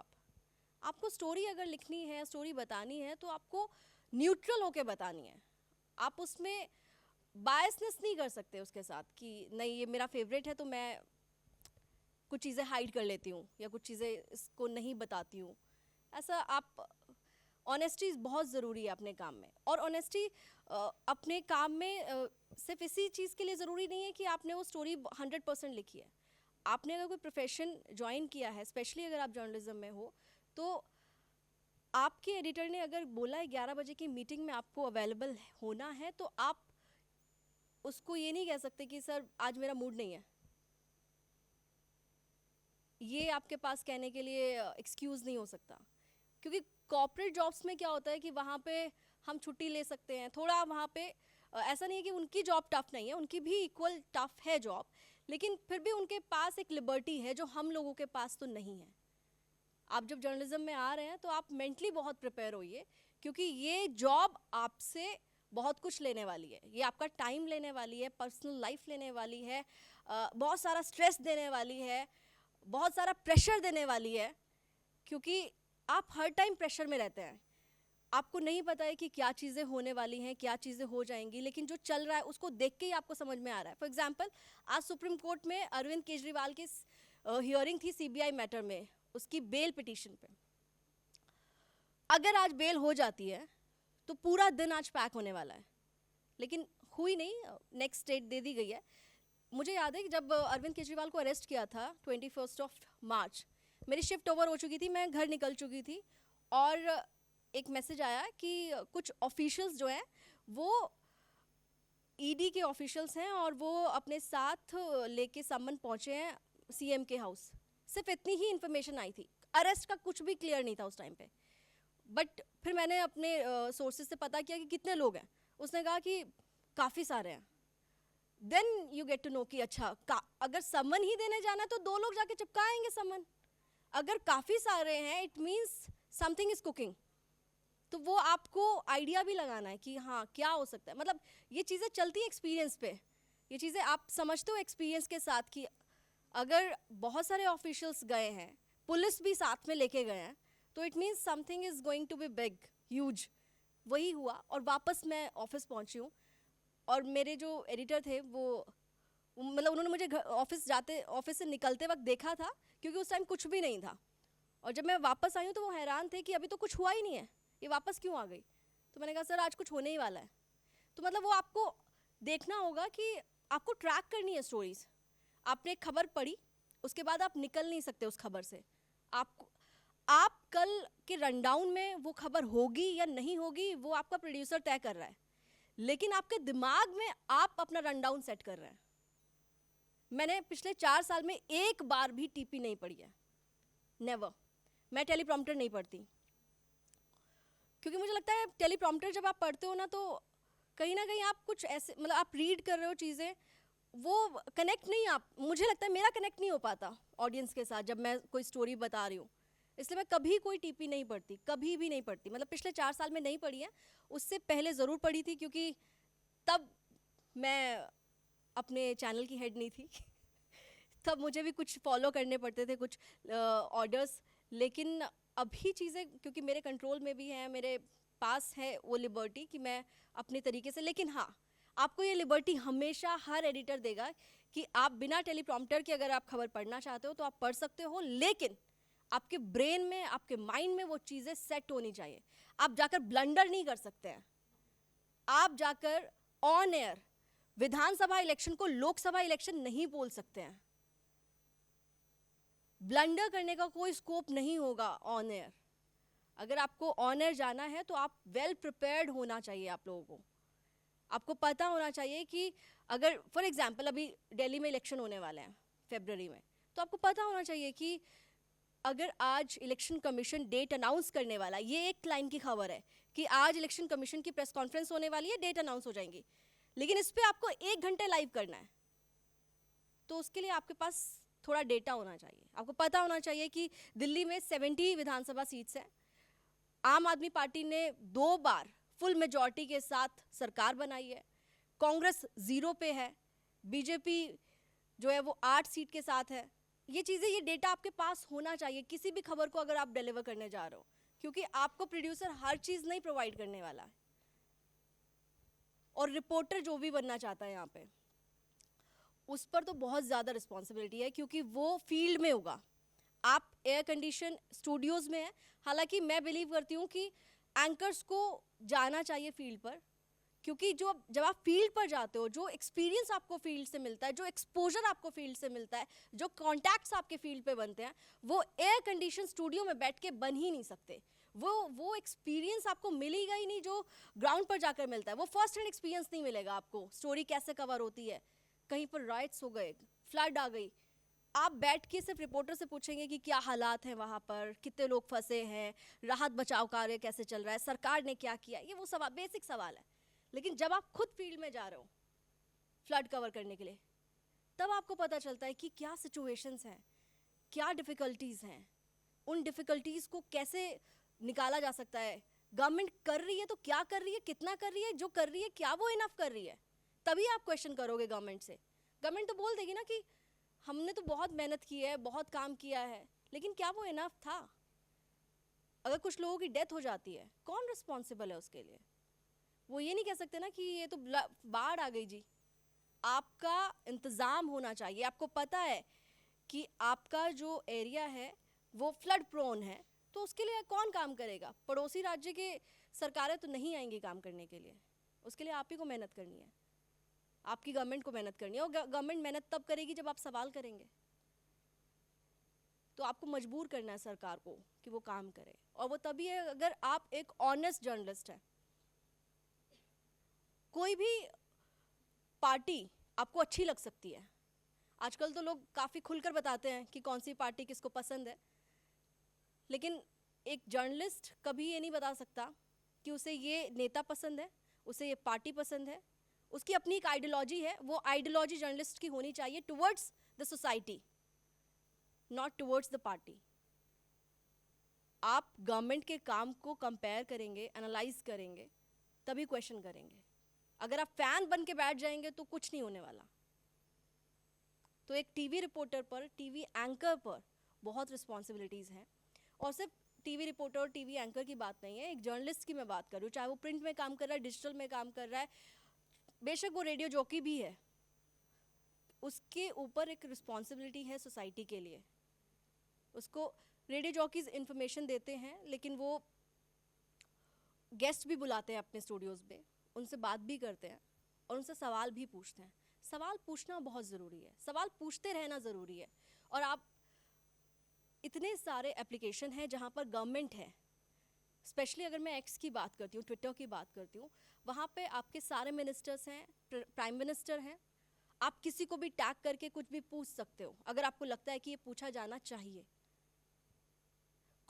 आपको स्टोरी अगर लिखनी है, स्टोरी बतानी है, तो आपको न्यूट्रल होके बतानी है। आप उसमें बायसनेस नहीं कर सकते उसके साथ कि नहीं ये मेरा फेवरेट है तो मैं कुछ चीज़ें हाइड कर लेती हूँ या कुछ चीज़ें इसको नहीं बताती हूँ। ऐसा आप, ऑनेस्टी बहुत ज़रूरी है अपने काम में। और ऑनेस्टी अपने काम में सिर्फ इसी चीज़ के लिए ज़रूरी नहीं है कि आपने वो स्टोरी 100% लिखी है। आपने अगर कोई प्रोफेशन ज्वाइन किया है, स्पेशली अगर आप जर्नलिज्म में हो, तो आपके एडिटर ने अगर बोला है 11 बजे की मीटिंग में आपको अवेलेबल होना है, तो आप उसको ये नहीं कह सकते कि सर आज मेरा मूड नहीं है। ये आपके पास कहने के लिए एक्सक्यूज़ नहीं हो सकता। क्योंकि कॉर्पोरेट जॉब्स में क्या होता है कि वहाँ पे हम छुट्टी ले सकते हैं थोड़ा। वहाँ पे ऐसा नहीं है कि उनकी जॉब टफ नहीं है, उनकी भी इक्वल टफ है जॉब, लेकिन फिर भी उनके पास एक लिबर्टी है जो हम लोगों के पास तो नहीं है। आप जब जर्नलिज्म में आ रहे हैं तो आप मेंटली बहुत प्रिपेयर होइए, क्योंकि ये जॉब आपसे बहुत कुछ लेने वाली है। ये आपका टाइम लेने वाली है, पर्सनल लाइफ लेने वाली है, बहुत सारा स्ट्रेस देने वाली है, बहुत सारा प्रेशर देने वाली है, क्योंकि आप हर टाइम प्रेशर में रहते हैं। आपको नहीं पता है कि क्या चीज़ें होने वाली हैं, क्या चीज़ें हो जाएंगी, लेकिन जो चल रहा है उसको देख के ही आपको समझ में आ रहा है। फॉर एग्जांपल, आज सुप्रीम कोर्ट में अरविंद केजरीवाल की हियरिंग थी सीबीआई मैटर में, उसकी बेल पिटीशन पे। अगर आज बेल हो जाती है तो पूरा दिन आज पैक होने वाला है, लेकिन हुई नहीं, नेक्स्ट डेट दे दी गई है। मुझे याद है कि जब अरविंद केजरीवाल को अरेस्ट किया था 21 मार्च, मेरी शिफ्ट ओवर हो चुकी थी, मैं घर निकल चुकी थी, और एक मैसेज आया कि कुछ ऑफिशियल्स जो हैं वो ईडी के ऑफिशियल्स हैं और वो अपने साथ लेके समन पहुंचे हैं सीएम के हाउस। सिर्फ इतनी ही इन्फॉर्मेशन आई थी, अरेस्ट का कुछ भी क्लियर नहीं था उस टाइम पे। बट फिर मैंने अपने सोर्सेज से पता किया कि कितने लोग हैं, उसने कहा कि काफ़ी सारे हैं। Then you get to know कि अच्छा, अगर समन ही देने जाना है तो 2 लोग जाके चिपकाएंगे समन। अगर काफ़ी सारे हैं it means something is cooking. तो वो आपको आइडिया भी लगाना है कि हाँ क्या हो सकता है। मतलब ये चीज़ें चलती हैं एक्सपीरियंस पे, ये चीज़ें आप समझते हो एक्सपीरियंस के साथ कि अगर बहुत सारे ऑफिशियल्स गए हैं, पुलिस भी साथ में लेके गए हैं, तो it means something is going to be big, huge. वही हुआ, और वापस मैं ऑफिस पहुंची हूँ, और मेरे जो एडिटर थे वो मतलब उन्होंने मुझे ऑफिस से निकलते वक्त देखा था, क्योंकि उस टाइम कुछ भी नहीं था। और जब मैं वापस आई हूँ तो वो हैरान थे कि अभी तो कुछ हुआ ही नहीं है, ये वापस क्यों आ गई। तो मैंने कहा सर आज कुछ होने ही वाला है। तो मतलब वो आपको देखना होगा कि आपको ट्रैक करनी है स्टोरीज़। आपने एक खबर पढ़ी, उसके बाद आप निकल नहीं सकते उस खबर से। आप कल के रनडाउन में वो खबर होगी या नहीं होगी वो आपका प्रोड्यूसर तय कर रहा है, लेकिन आपके दिमाग में आप अपना रनडाउन सेट कर रहे हैं। मैंने पिछले 4 साल में एक बार भी टीपी नहीं पढ़ी है, नेवर। मैं टेलीप्रॉम्प्टर नहीं पढ़ती, क्योंकि मुझे लगता है टेलीप्रॉम्प्टर जब आप पढ़ते हो ना, तो कहीं ना कहीं आप कुछ ऐसे मतलब आप रीड कर रहे हो चीज़ें, वो कनेक्ट नहीं, आप मुझे लगता है मेरा कनेक्ट नहीं हो पाता ऑडियंस के साथ जब मैं कोई स्टोरी बता रही हूँ। इसलिए मैं कभी कोई टीपी नहीं पढ़ती, कभी भी नहीं पढ़ती। मतलब पिछले 4 साल में नहीं पढ़ी है, उससे पहले ज़रूर पढ़ी थी, क्योंकि तब मैं अपने चैनल की हेड नहीं थी तब मुझे भी कुछ फॉलो करने पड़ते थे, कुछ ऑर्डर्स। लेकिन अभी चीज़ें क्योंकि मेरे कंट्रोल में भी हैं, मेरे पास है वो लिबर्टी कि मैं अपने तरीके से, लेकिन हाँ, आपको ये लिबर्टी हमेशा हर एडिटर देगा कि आप बिना टेलीप्रॉम्प्टर के अगर आप खबर पढ़ना चाहते हो तो आप पढ़ सकते हो, लेकिन आपके ब्रेन में, आपके माइंड में वो चीज़ें सेट होनी चाहिए। आप जाकर ब्लंडर नहीं कर सकते हैं। आप जाकर ऑन एयर विधानसभा इलेक्शन को लोकसभा इलेक्शन नहीं बोल सकते हैं। ब्लंडर करने का कोई स्कोप नहीं होगा ऑन एयर। अगर आपको ऑन एयर जाना है तो आप वेल प्रिपेयर्ड होना चाहिए। आप लोगों को आपको पता होना चाहिए कि अगर फॉर एग्जांपल अभी दिल्ली में इलेक्शन होने वाले हैं फरवरी में, तो आपको पता होना चाहिए कि अगर आज इलेक्शन कमीशन डेट अनाउंस करने वाला है, ये एक लाइन की खबर है कि आज इलेक्शन कमीशन की प्रेस कॉन्फ्रेंस होने वाली है, डेट अनाउंस हो जाएंगी, लेकिन इस पर आपको 1 घंटे लाइव करना है, तो उसके लिए आपके पास थोड़ा डेटा होना चाहिए। आपको पता होना चाहिए कि दिल्ली में 70 विधानसभा सीट्स हैं। आम आदमी पार्टी ने 2 बार फुल मेजॉरिटी के साथ सरकार बनाई है। कांग्रेस 0 पे है, बीजेपी जो है वो 8 सीट के साथ है। ये चीज़ें, ये डेटा आपके पास होना चाहिए किसी भी खबर को अगर आप डिलीवर करने जा रहे हो, क्योंकि आपको प्रोड्यूसर हर चीज़ नहीं प्रोवाइड करने वाला है। और रिपोर्टर जो भी बनना चाहता है यहाँ पे, उस पर तो बहुत ज़्यादा रिस्पॉन्सिबिलिटी है, क्योंकि वो फील्ड में होगा। आप एयर कंडीशन स्टूडियोज़ में हैं। हालांकि मैं बिलीव करती हूँ कि एंकर्स को जाना चाहिए फील्ड पर, क्योंकि जब आप फील्ड पर जाते हो, जो एक्सपीरियंस आपको फील्ड से मिलता है, जो एक्सपोजर आपको फील्ड से मिलता है, जो कॉन्टैक्ट्स आपके फील्ड पे बनते हैं, वो एयर कंडीशन स्टूडियो में बैठ के बन ही नहीं सकते। वो एक्सपीरियंस आपको मिलेगा ही नहीं जो ग्राउंड पर जाकर मिलता है। वो फर्स्ट हैंड एक्सपीरियंस नहीं मिलेगा आपको। स्टोरी कैसे कवर होती है, कहीं पर राइट्स हो गए, फ्लड आ गई, आप बैठ के सिर्फ रिपोर्टर से पूछेंगे कि क्या हालात हैं वहाँ पर, कितने लोग फंसे हैं, राहत बचाव कार्य कैसे चल रहा है, सरकार ने क्या किया, ये वो सवाल, बेसिक सवाल है। लेकिन जब आप खुद फील्ड में जा रहे हो फ्लड कवर करने के लिए, तब आपको पता चलता है कि क्या सिचुएशंस हैं, क्या डिफ़िकल्टीज़ हैं, उन डिफ़िकल्टीज़ को कैसे निकाला जा सकता है। गवर्नमेंट कर रही है तो क्या कर रही है, कितना कर रही है, जो कर रही है क्या वो इनफ कर रही है, तभी आप क्वेश्चन करोगे गवर्नमेंट से। गवर्नमेंट तो बोल देगी ना कि हमने तो बहुत मेहनत की है, बहुत काम किया है, लेकिन क्या वो इनफ था? अगर कुछ लोगों की डेथ हो जाती है, कौन रिस्पॉन्सिबल है उसके लिए? वो ये नहीं कह सकते ना कि ये तो बाढ़ आ गई जी। आपका इंतज़ाम होना चाहिए। आपको पता है कि आपका जो एरिया है वो फ्लड प्रोन है, तो उसके लिए कौन काम करेगा? पड़ोसी राज्य के सरकारें तो नहीं आएंगी काम करने के लिए। उसके लिए आप ही को मेहनत करनी है, आपकी गवर्नमेंट को मेहनत करनी है। और गवर्नमेंट मेहनत तब करेगी जब आप सवाल करेंगे। तो आपको मजबूर करना है सरकार को कि वो काम करे, और वो तभी है अगर आप एक ऑनेस्ट जर्नलिस्ट हैं। कोई भी पार्टी आपको अच्छी लग सकती है। आजकल तो लोग काफ़ी खुलकर बताते हैं कि कौन सी पार्टी किसको पसंद है, लेकिन एक जर्नलिस्ट कभी ये नहीं बता सकता कि उसे ये नेता पसंद है, उसे ये पार्टी पसंद है। उसकी अपनी एक आइडियोलॉजी है, वो आइडियोलॉजी जर्नलिस्ट की होनी चाहिए towards the society, not towards the party. आप गवर्नमेंट के काम को कंपेयर करेंगे, एनालाइज करेंगे, तभी क्वेश्चन करेंगे। अगर आप फैन बन के बैठ जाएंगे तो कुछ नहीं होने वाला। तो एक टीवी रिपोर्टर पर, टीवी एंकर पर बहुत रिस्पॉन्सिबिलिटीज़ हैं। और सिर्फ टीवी रिपोर्टर और टीवी एंकर की बात नहीं है, एक जर्नलिस्ट की मैं बात कर रही हूँ, चाहे वो प्रिंट में काम कर रहा है, डिजिटल में काम कर रहा है, बेशक वो रेडियो जॉकी भी है, उसके ऊपर एक रिस्पॉन्सिबिलिटी है सोसाइटी के लिए। उसको रेडियो जॉकीज इन्फॉर्मेशन देते हैं, लेकिन वो गेस्ट भी बुलाते हैं अपने स्टूडियोज़ में, उनसे बात भी करते हैं और उनसे सवाल भी पूछते हैं। सवाल पूछना बहुत ज़रूरी है, सवाल पूछते रहना ज़रूरी है। और आप इतने सारे एप्लीकेशन हैं जहाँ पर गवर्नमेंट है, स्पेशली अगर मैं एक्स की बात करती हूँ, ट्विटर की बात करती हूँ, वहाँ पे आपके सारे मिनिस्टर्स हैं, प्राइम मिनिस्टर हैं। आप किसी को भी टैग करके कुछ भी पूछ सकते हो अगर आपको लगता है कि ये पूछा जाना चाहिए।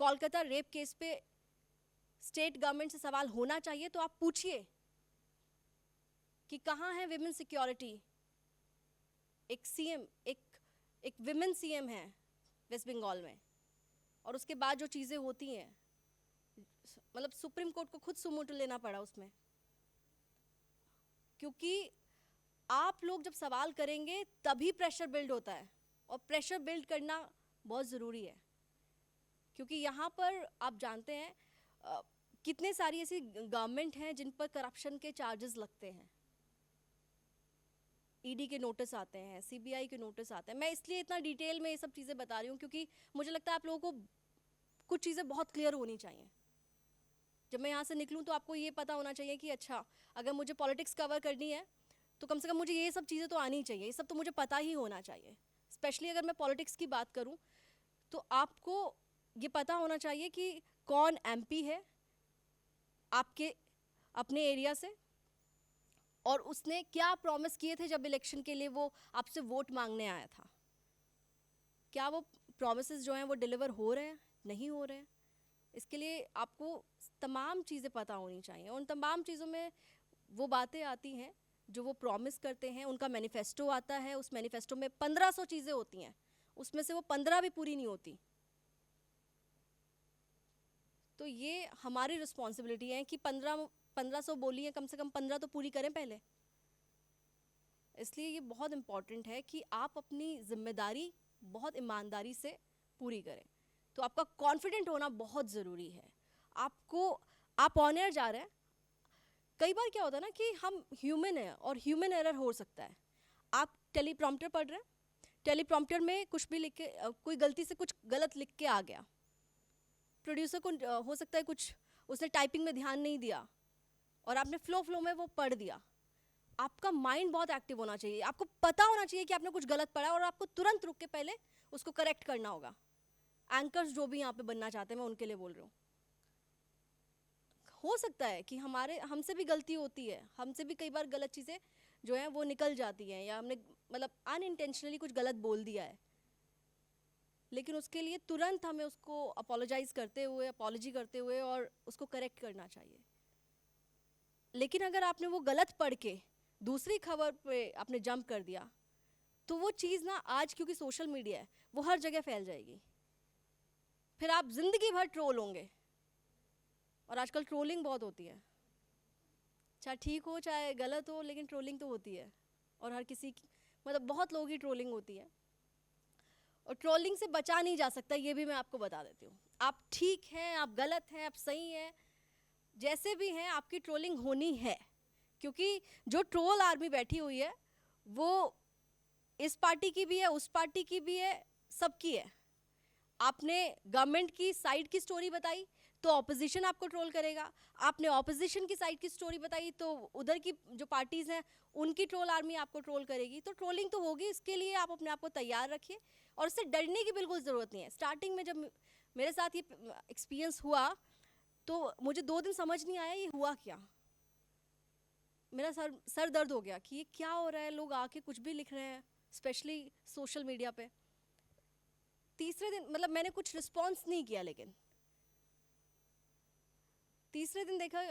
कोलकाता रेप केस पे स्टेट गवर्नमेंट से सवाल होना चाहिए तो आप पूछिए। कि कहाँ है विमेन सिक्योरिटी। एक सीएम, एक विमेन सीएम है वेस्ट बंगाल में, और उसके बाद जो चीज़ें होती हैं, मतलब सुप्रीम कोर्ट को खुद सुमोटो लेना पड़ा उसमें, क्योंकि आप लोग जब सवाल करेंगे तभी प्रेशर बिल्ड होता है, और प्रेशर बिल्ड करना बहुत ज़रूरी है। क्योंकि यहाँ पर आप जानते हैं कितने सारी ऐसी गवर्नमेंट हैं जिन पर करप्शन के चार्जेस लगते हैं, ईडी के नोटिस आते हैं, सीबीआई के नोटिस आते हैं। मैं इसलिए इतना डिटेल में ये सब चीज़ें बता रही हूँ क्योंकि मुझे लगता है आप लोगों को कुछ चीज़ें बहुत क्लियर होनी चाहिए। जब मैं यहाँ से निकलूँ तो आपको ये पता होना चाहिए कि अच्छा, अगर मुझे पॉलिटिक्स कवर करनी है तो कम से कम मुझे ये सब चीज़ें तो आनी चाहिए, ये सब तो मुझे पता ही होना चाहिए। स्पेशली अगर मैं पॉलिटिक्स की बात करूँ तो आपको ये पता होना चाहिए कि कौन एमपी है आपके अपने एरिया से, और उसने क्या प्रॉमिस किए थे जब इलेक्शन के लिए वो आपसे वोट मांगने आया था। क्या वो प्रॉमिसेस जो हैं वो डिलीवर हो रहे हैं, नहीं हो रहे हैं। इसके लिए आपको तमाम चीज़ें पता होनी चाहिए। उन तमाम चीज़ों में वो बातें आती हैं जो वो प्रॉमिस करते हैं, उनका मैनिफेस्टो आता है, उस मैनिफेस्टो में 1500 चीज़ें होती हैं, उसमें से वो 15 भी पूरी नहीं होती। तो ये हमारी रिस्पॉन्सिबिलिटी है कि 1500 बोली है, कम से कम 15 तो पूरी करें पहले। इसलिए ये बहुत इम्पॉर्टेंट है कि आप अपनी जिम्मेदारी बहुत ईमानदारी से पूरी करें। तो आपका कॉन्फिडेंट होना बहुत ज़रूरी है। आप ऑन एयर जा रहे हैं, कई बार क्या होता है ना कि हम ह्यूमन हैं और ह्यूमन एरर हो सकता है। आप टेलीप्रॉम्प्टर पढ़ रहे हैं, टेलीप्रॉम्प्टर में कुछ भी लिख के कोई गलती से कुछ गलत लिख के आ गया, प्रोड्यूसर को हो सकता है कुछ उसने टाइपिंग में ध्यान नहीं दिया और आपने फ्लो में वो पढ़ दिया। आपका माइंड बहुत एक्टिव होना चाहिए, आपको पता होना चाहिए कि आपने कुछ गलत पढ़ा और आपको तुरंत रुक के पहले उसको करेक्ट करना होगा। एंकर्स जो भी यहाँ पे बनना चाहते हैं, मैं उनके लिए बोल रही हूँ। हो सकता है कि हमसे भी गलती होती है, हमसे भी कई बार गलत चीज़ें जो हैं वो निकल जाती हैं, या हमने मतलब अनइंटेंशनली कुछ गलत बोल दिया है, लेकिन उसके लिए तुरंत हमें उसको अपॉलोजी करते हुए और उसको करेक्ट करना चाहिए। लेकिन अगर आपने वो गलत पढ़ के दूसरी खबर पे आपने जंप कर दिया तो वो चीज़ ना आज क्योंकि सोशल मीडिया है वो हर जगह फैल जाएगी, फिर आप ज़िंदगी भर ट्रोल होंगे। और आजकल ट्रोलिंग बहुत होती है, चाहे ठीक हो चाहे गलत हो, लेकिन ट्रोलिंग तो होती है। और हर किसी की मतलब बहुत लोगों की ट्रोलिंग होती है, और ट्रोलिंग से बचा नहीं जा सकता, ये भी मैं आपको बता देती हूँ। आप ठीक हैं, आप गलत हैं, आप सही हैं, जैसे भी हैं, आपकी ट्रोलिंग होनी है। क्योंकि जो ट्रोल आर्मी बैठी हुई है वो इस पार्टी की भी है, उस पार्टी की भी है, सबकी है। आपने गवर्नमेंट की साइड की स्टोरी बताई तो ऑपोजिशन आपको ट्रोल करेगा, आपने ऑपोजिशन की साइड की स्टोरी बताई तो उधर की जो पार्टीज़ हैं उनकी ट्रोल आर्मी आपको ट्रोल करेगी। तो ट्रोलिंग तो होगी, इसके लिए आप अपने आप को तैयार रखिए और इससे डरने की बिल्कुल ज़रूरत नहीं है। स्टार्टिंग में जब मेरे साथ ये एक्सपीरियंस हुआ तो मुझे 2 दिन समझ नहीं आया ये हुआ क्या। मेरा सर दर्द हो गया कि ये क्या हो रहा है, लोग आके कुछ भी लिख रहे हैं, स्पेशली सोशल मीडिया पे। तीसरे दिन मतलब मैंने कुछ रिस्पॉन्स नहीं किया, लेकिन तीसरे दिन देखा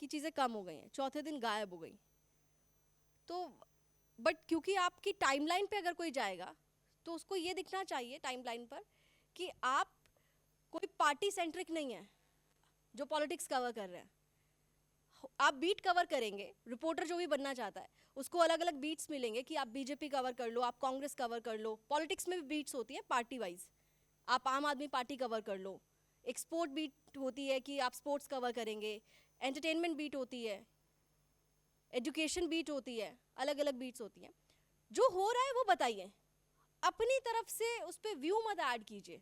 कि चीज़ें कम हो गई हैं, चौथे दिन गायब हो गई। तो बट क्योंकि आपकी टाइमलाइन पे अगर कोई जाएगा तो उसको ये दिखना चाहिए टाइमलाइन पर कि आप कोई पार्टी सेंट्रिक नहीं है जो पॉलिटिक्स कवर कर रहे हैं। आप बीट कवर करेंगे, रिपोर्टर जो भी बनना चाहता है उसको अलग अलग बीट्स मिलेंगे कि आप बीजेपी कवर कर लो, आप कांग्रेस कवर कर लो। पॉलिटिक्स में भी बीट्स होती हैं पार्टी वाइज, आप आम आदमी पार्टी कवर कर लो। एक स्पोर्ट बीट होती है कि आप स्पोर्ट्स कवर करेंगे, एंटरटेनमेंट बीट होती है, एजुकेशन बीट होती है, अलग अलग बीट्स होती हैं। जो हो रहा है वो बताइए, अपनी तरफ से उस पर व्यू मत ऐड कीजिए।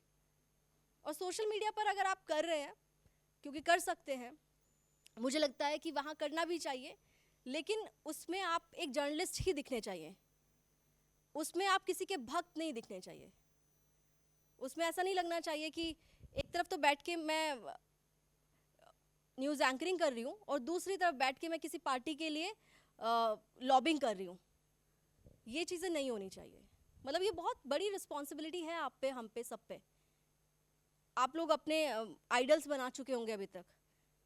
और सोशल मीडिया पर अगर आप कर रहे हैं, क्योंकि कर सकते हैं, मुझे लगता है कि वहाँ करना भी चाहिए, लेकिन उसमें आप एक जर्नलिस्ट ही दिखने चाहिए, उसमें आप किसी के भक्त नहीं दिखने चाहिए। उसमें ऐसा नहीं लगना चाहिए कि एक तरफ तो बैठ के मैं न्यूज़ एंकरिंग कर रही हूँ और दूसरी तरफ बैठ के मैं किसी पार्टी के लिए लॉबिंग कर रही हूँ। ये चीज़ें नहीं होनी चाहिए। मतलब ये बहुत बड़ी रिस्पॉन्सिबिलिटी है आप पे, हम पे, सब पे। आप लोग अपने आइडल्स बना चुके होंगे अभी तक,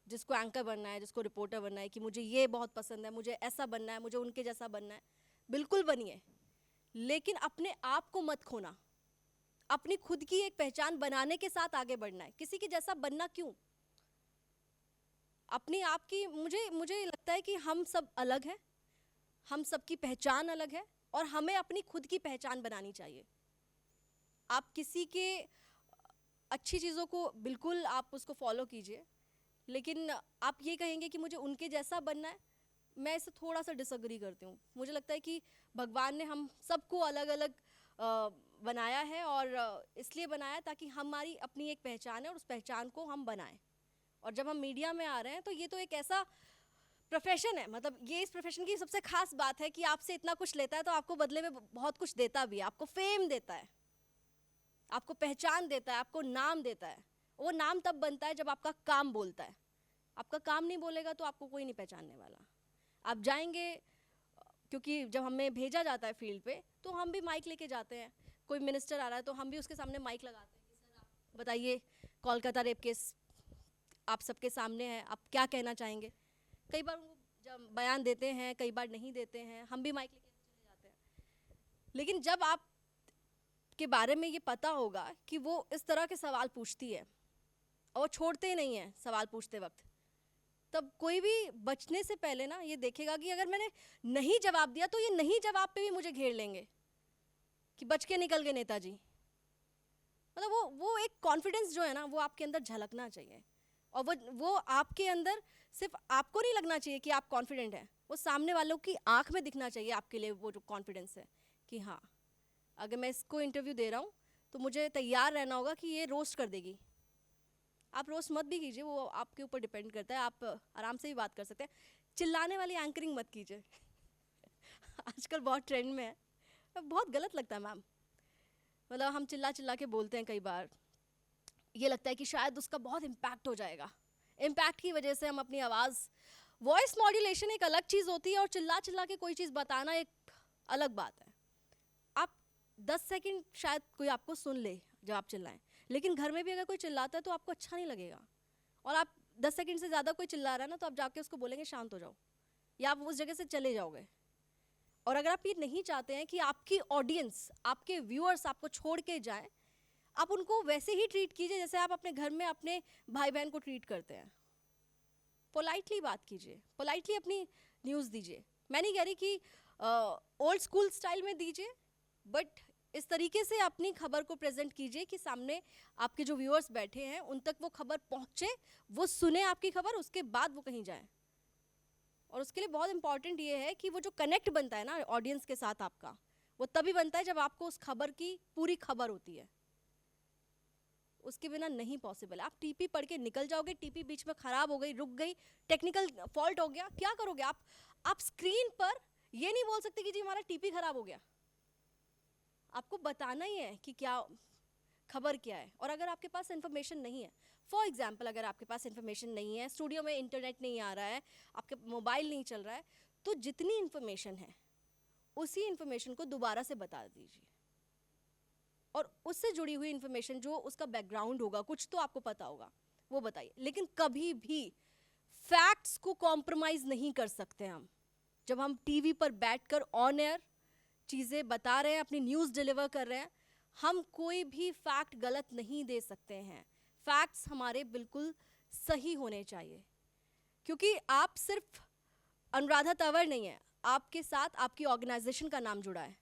जिसको एंकर बनना है, जिसको रिपोर्टर बनना है कि मुझे ये बहुत पसंद है, मुझे ऐसा बनना है, मुझे उनके जैसा बनना है, बिल्कुल बनिए, लेकिन अपने आप को मत खोना। अपनी खुद की एक पहचान बनाने के साथ आगे बढ़ना है। किसी के जैसा बनना क्यों? अपनी आप की, मुझे लगता है कि हम सब अलग हैं, हम सबकी पहचान अलग है और हमें अपनी खुद की पहचान बनानी चाहिए। आप किसी के अच्छी चीज़ों को बिल्कुल आप उसको फॉलो कीजिए, लेकिन आप ये कहेंगे कि मुझे उनके जैसा बनना है, मैं इसे थोड़ा सा डिसएग्री करती हूँ। मुझे लगता है कि भगवान ने हम सबको अलग अलग बनाया है और इसलिए बनाया ताकि हमारी अपनी एक पहचान है और उस पहचान को हम बनाएं। और जब हम मीडिया में आ रहे हैं तो ये तो एक ऐसा प्रोफेशन है, मतलब ये इस प्रोफेशन की सबसे खास बात है कि आपसे इतना कुछ लेता है तो आपको बदले में बहुत कुछ देता भी है। आपको फेम देता है, आपको पहचान देता है, आपको नाम देता है। वो नाम तब बनता है जब आपका काम बोलता है। आपका काम नहीं बोलेगा तो आपको कोई नहीं पहचानने वाला। आप जाएंगे, क्योंकि जब हमें भेजा जाता है फील्ड पे तो हम भी माइक लेके जाते हैं। कोई मिनिस्टर आ रहा है तो हम भी उसके सामने माइक लगाते हैं कि सर आप बताइए, कोलकाता रेप केस आप सबके सामने है, आप क्या कहना चाहेंगे। कई बार वो जब बयान देते हैं, कई बार नहीं देते हैं, हम भी माइक लेके चले जाते हैं। लेकिन जब आप के बारे में ये पता होगा कि वो इस तरह के सवाल पूछती है और वो छोड़ते ही नहीं है सवाल पूछते वक्त, तब कोई भी बचने से पहले ना ये देखेगा कि अगर मैंने नहीं जवाब दिया तो ये नहीं जवाब पे भी मुझे घेर लेंगे कि बच के निकल गए नेताजी। मतलब वो एक कॉन्फिडेंस जो है ना, वो आपके अंदर झलकना चाहिए। और वो आपके अंदर सिर्फ आपको नहीं लगना चाहिए कि आप कॉन्फिडेंट हैं, वो सामने वालों की आंख में दिखना चाहिए आपके लिए वो जो कॉन्फिडेंस है कि हाँ, अगर मैं इसको इंटरव्यू दे रहा हूँ तो मुझे तैयार रहना होगा कि ये रोस्ट कर देगी। आप रोस्ट मत भी कीजिए, वो आपके ऊपर डिपेंड करता है, आप आराम से भी बात कर सकते हैं। चिल्लाने वाली एंकरिंग मत कीजिए आजकल बहुत ट्रेंड में है, बहुत गलत लगता है मैम। मतलब हम चिल्ला चिल्ला के बोलते हैं, कई बार ये लगता है कि शायद उसका बहुत इम्पैक्ट हो जाएगा। इम्पैक्ट की वजह से हम अपनी आवाज़, वॉइस मॉड्यूलेशन एक अलग चीज़ होती है और चिल्ला चिल्ला के कोई चीज़ बताना एक अलग बात है। आप 10 सेकंड शायद कोई आपको सुन ले जब आप चिल्लाएं, लेकिन घर में भी अगर कोई चिल्लाता है तो आपको अच्छा नहीं लगेगा। और आप 10 सेकंड से ज़्यादा कोई चिल्ला रहा है ना, तो आप जाके उसको बोलेंगे शांत हो जाओ, या आप उस जगह से चले जाओगे। और अगर आप ये नहीं चाहते हैं कि आपकी ऑडियंस, आपके व्यूअर्स आपको छोड़ के जाएं, आप उनको वैसे ही ट्रीट कीजिए जैसे आप अपने घर में अपने भाई बहन को ट्रीट करते हैं। पोलाइटली बात कीजिए, पोलाइटली अपनी न्यूज़ दीजिए। मैं नहीं कह रही कि ओल्ड स्कूल स्टाइल में दीजिए, बट इस तरीके से अपनी खबर को प्रेजेंट कीजिए कि सामने आपके जो व्यूअर्स बैठे हैं उन तक वो खबर पहुंचे, वो सुने आपकी खबर, उसके बाद वो कहीं जाए। और उसके लिए बहुत इंपॉर्टेंट ये है कि वो जो कनेक्ट बनता है ना ऑडियंस के साथ आपका, वो तभी बनता है जब आपको उस खबर की पूरी खबर होती है। उसके बिना नहीं पॉसिबल। आप टीपी पढ़ के निकल जाओगे, टीपी बीच में ख़राब हो गई, रुक गई, टेक्निकल फॉल्ट हो गया, क्या करोगे आप स्क्रीन पर ये नहीं बोल सकते कि जी हमारा टीपी ख़राब हो गया। आपको बताना ही है कि क्या खबर क्या है। और अगर आपके पास इन्फॉर्मेशन नहीं है, फॉर एग्जाम्पल अगर आपके पास इन्फॉर्मेशन नहीं है, स्टूडियो में इंटरनेट नहीं आ रहा है, आपके मोबाइल नहीं चल रहा है, तो जितनी इन्फॉर्मेशन है उसी इन्फॉर्मेशन को दोबारा से बता दीजिए। और उससे जुड़ी हुई इन्फॉर्मेशन जो उसका बैकग्राउंड होगा, कुछ तो आपको पता होगा, वो बताइए। लेकिन कभी भी फैक्ट्स को कॉम्प्रोमाइज़ नहीं कर सकते हम। जब हम टीवी पर बैठकर ऑन एयर चीज़ें बता रहे हैं, अपनी न्यूज़ डिलीवर कर रहे हैं, हम कोई भी फैक्ट गलत नहीं दे सकते हैं। फैक्ट्स हमारे बिल्कुल सही होने चाहिए, क्योंकि आप सिर्फ अनुराधा तंवर नहीं है, आपके साथ आपकी ऑर्गेनाइजेशन का नाम जुड़ा है।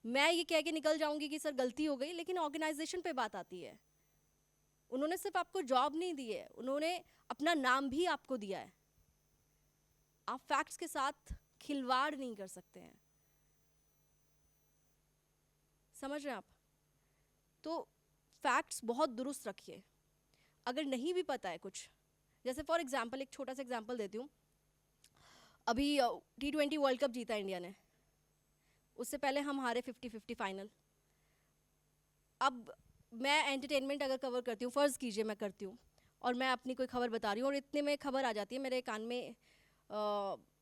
मैं ये कह के निकल जाऊंगी कि सर गलती हो गई, लेकिन ऑर्गेनाइजेशन पे बात आती है। उन्होंने सिर्फ आपको जॉब नहीं दी है, उन्होंने अपना नाम भी आपको दिया है। आप फैक्ट्स के साथ खिलवाड़ नहीं कर सकते हैं, समझ रहे हैं आप? तो फैक्ट्स बहुत दुरुस्त रखिए। अगर नहीं भी पता है कुछ, जैसे फॉर एग्जांपल एक छोटा सा एग्जांपल देती हूँ। अभी T20 वर्ल्ड कप जीता इंडिया ने, उससे पहले हम हारे 50-50 फाइनल। अब मैं एंटरटेनमेंट अगर कवर करती हूँ, फ़र्ज़ कीजिए मैं करती हूँ, और मैं अपनी कोई खबर बता रही हूँ और इतने में खबर आ जाती है मेरे कान में,